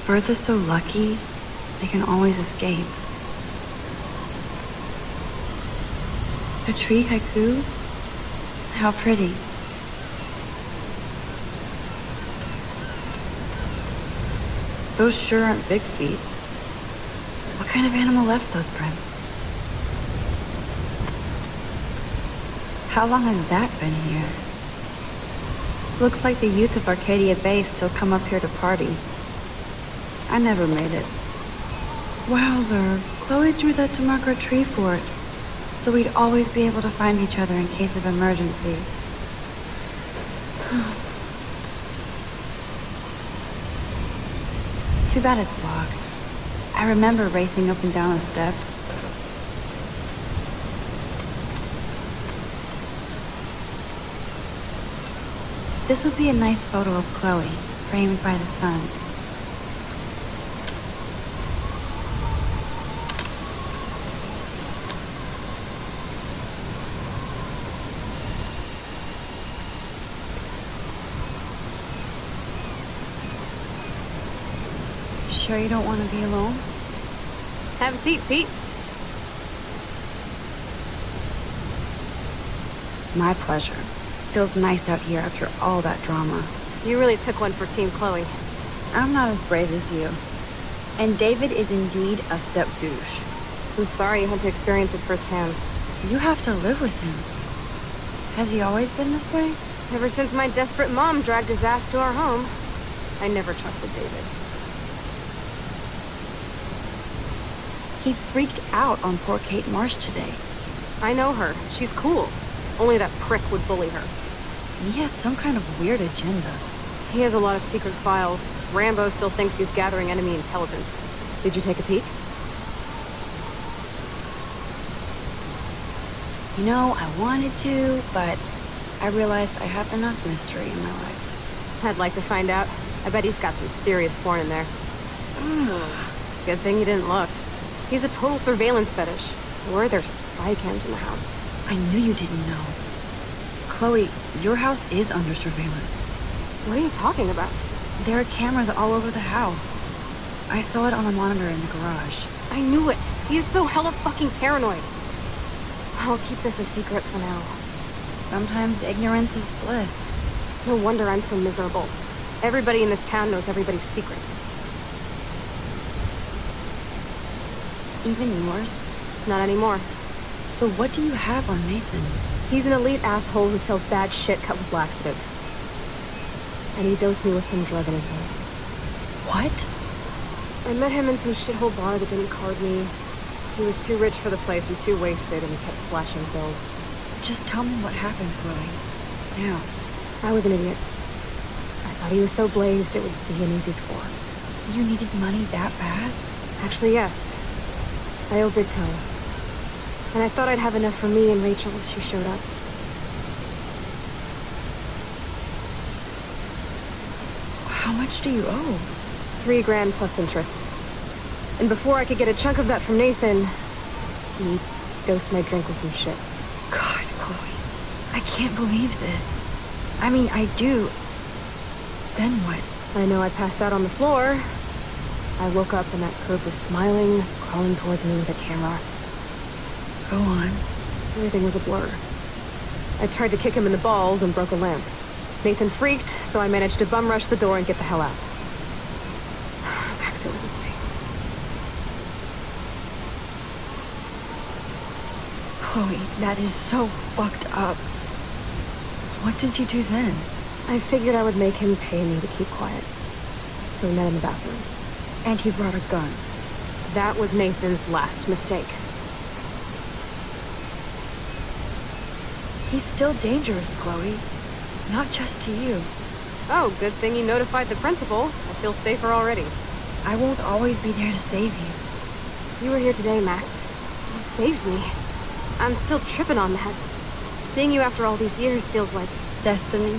Birds are so lucky, they can always escape. A tree haiku? How pretty. Those sure aren't big feet. What kind of animal left those prints? How long has that been here? Looks like the youth of Arcadia Bay still come up here to party. I never made it. Wowzer, Chloe drew that to mark our tree fort, so we'd always be able to find each other in case of emergency. Too bad it's locked. I remember racing up and down the steps. This would be a nice photo of Chloe, framed by the sun. sure you don't want to be alone? Have a seat, Pete. My pleasure. Feels nice out here after all that drama. You really took one for Team Chloe. I'm not as brave as you. And David is indeed a step douche. I'm sorry you had to experience it firsthand. You have to live with him. Has he always been this way? Ever since my desperate mom dragged his ass to our home, I never trusted David. He freaked out on poor Kate Marsh today. I know her. She's cool. Only that prick would bully her. He has some kind of weird agenda. He has a lot of secret files. Rambo still thinks he's gathering enemy intelligence. Did you take a peek? You know, I wanted to, but I realized I have enough mystery in my life. I'd like to find out. I bet he's got some serious porn in there. Good thing you didn't look. He's a total surveillance fetish. Or are there spy cams in the house? I knew you didn't know. Chloe, your house is under surveillance. What are you talking about? There are cameras all over the house. I saw it on a monitor in the garage. I knew it. He's so hella fucking paranoid. I'll keep this a secret for now. Sometimes ignorance is bliss. No wonder I'm so miserable. Everybody in this town knows everybody's secrets. Even yours? Not anymore. So what do you have on Nathan? He's an elite asshole who sells bad shit cut with laxative. And he dosed me with some drug in his way. What? I met him in some shithole bar that didn't card me. He was too rich for the place and too wasted, and he kept flashing bills. Just tell me what happened, Chloe. Now. I was an idiot. I thought he was so blazed it would be an easy score. You needed money that bad? Actually, yes. I owe big time. And I thought I'd have enough for me and Rachel if she showed up. How much do you owe? $3 grand plus interest. And before I could get a chunk of that from Nathan, he dosed my drink with some shit. God, Chloe. I can't believe this. I mean, I do. Then what? I know I passed out on the floor. I woke up and that curve was smiling, crawling towards me with a camera. Go on. Everything was a blur. I tried to kick him in the balls and broke a lamp. Nathan freaked, so I managed to bum rush the door and get the hell out. Max, it was insane. Chloe, that is so fucked up. What did you do then? I figured I would make him pay me to keep quiet. So we met in the bathroom. And he brought a gun. That was Nathan's last mistake. He's still dangerous, Chloe. Not just to you. Oh, good thing you notified the principal. I feel safer already. I won't always be there to save you. You were here today, Max. You saved me. I'm still tripping on that. Seeing you after all these years feels like destiny.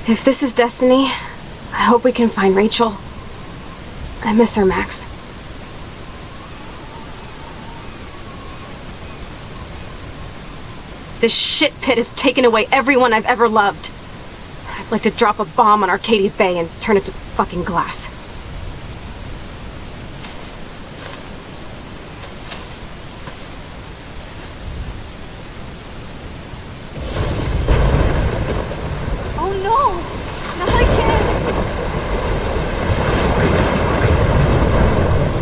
If this is destiny, I hope we can find Rachel. I miss her, Max. This shit pit has taken away everyone I've ever loved. I'd like to drop a bomb on Arcadia Bay and turn it to fucking glass. Oh no! Not again!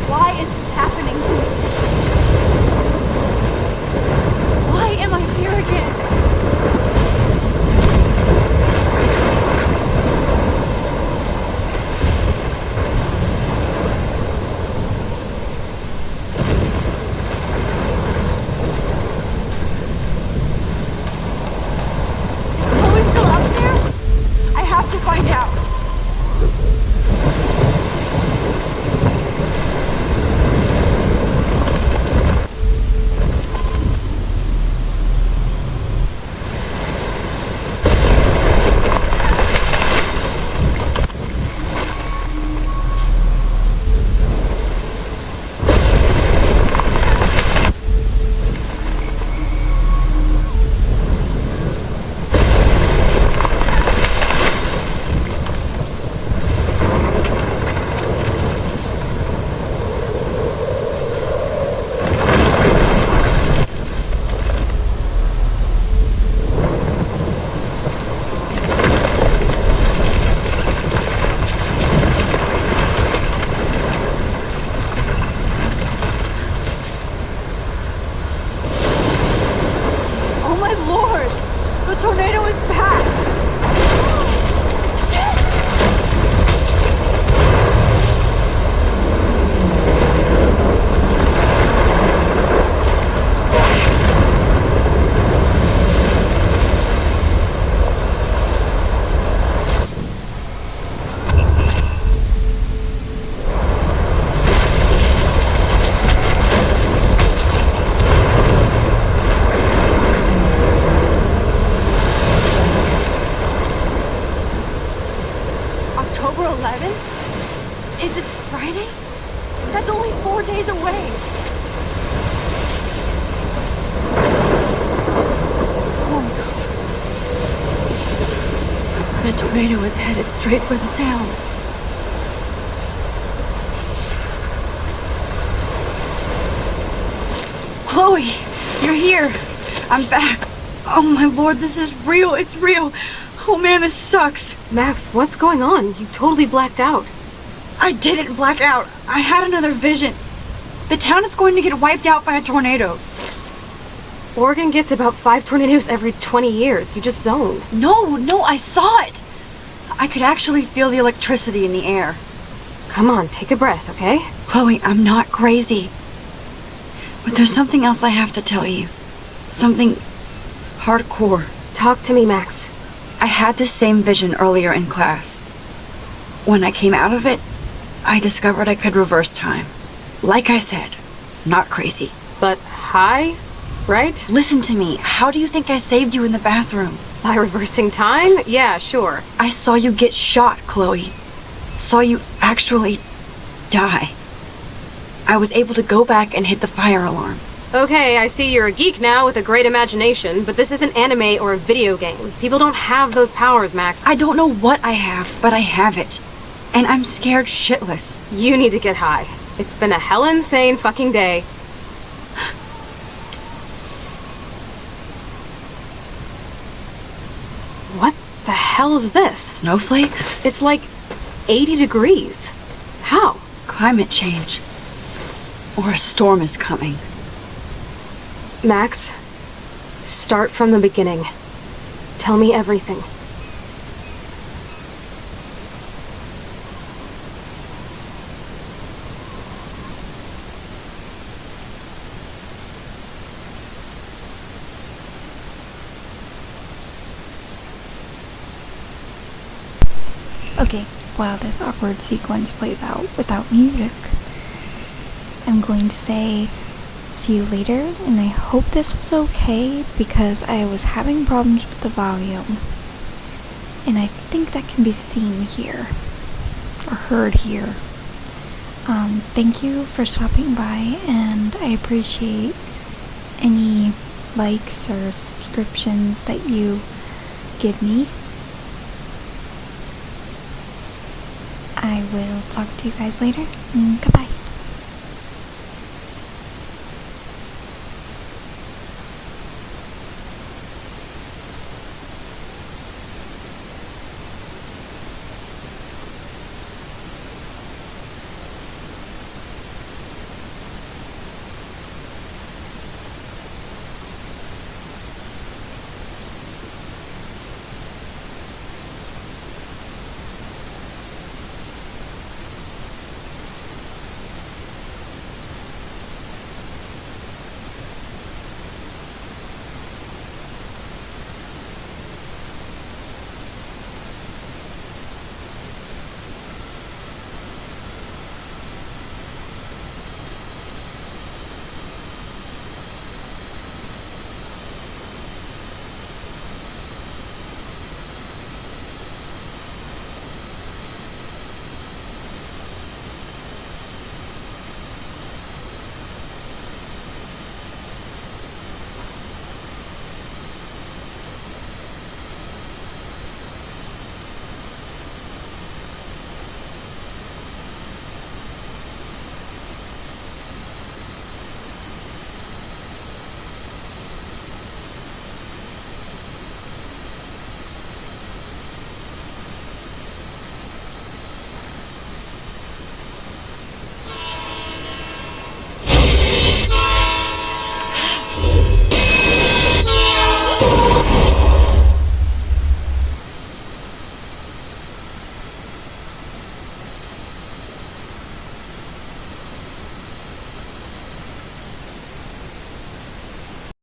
Why is this happening to me? Why am I here again? tornado is back! October 11th? Is this Friday? That's only 4 days away. Oh no. The tornado is headed straight for the town. Chloe, you're here. I'm back. Oh my lord, this is real. It's real. Oh man, this sucks. Max, what's going on? You totally blacked out. I didn't black out. I had another vision. The town is going to get wiped out by a tornado. Oregon gets about 5 tornadoes every 20 years. You just zoned. No, I saw it. I could actually feel the electricity in the air. Come on, take a breath, okay? Chloe, I'm not crazy. But there's something else I have to tell you. Something hardcore. Talk to me, Max. I had this same vision earlier in class. When I came out of it, I discovered I could reverse time. Like I said, not crazy. But high, right? Listen to me. How do you think I saved you in the bathroom? By reversing time? Yeah, sure. I saw you get shot, Chloe. Saw you actually die. I was able to go back and hit the fire alarm. Okay, I see you're a geek now with a great imagination, but this isn't anime or a video game. People don't have those powers, Max. I don't know what I have, but I have it. And I'm scared shitless. You need to get high. It's been a hell insane fucking day. What the hell is this? Snowflakes? It's like 80 degrees. How? Climate change. Or a storm is coming. Max, start from the beginning. Tell me everything. Okay, while this awkward sequence plays out without music, I'm going to say see you later, and I hope this was okay because I was having problems with the volume, and I think that can be seen here or heard here. Thank you for stopping by, and I appreciate any likes or subscriptions that you give me. I will talk to you guys later. Goodbye.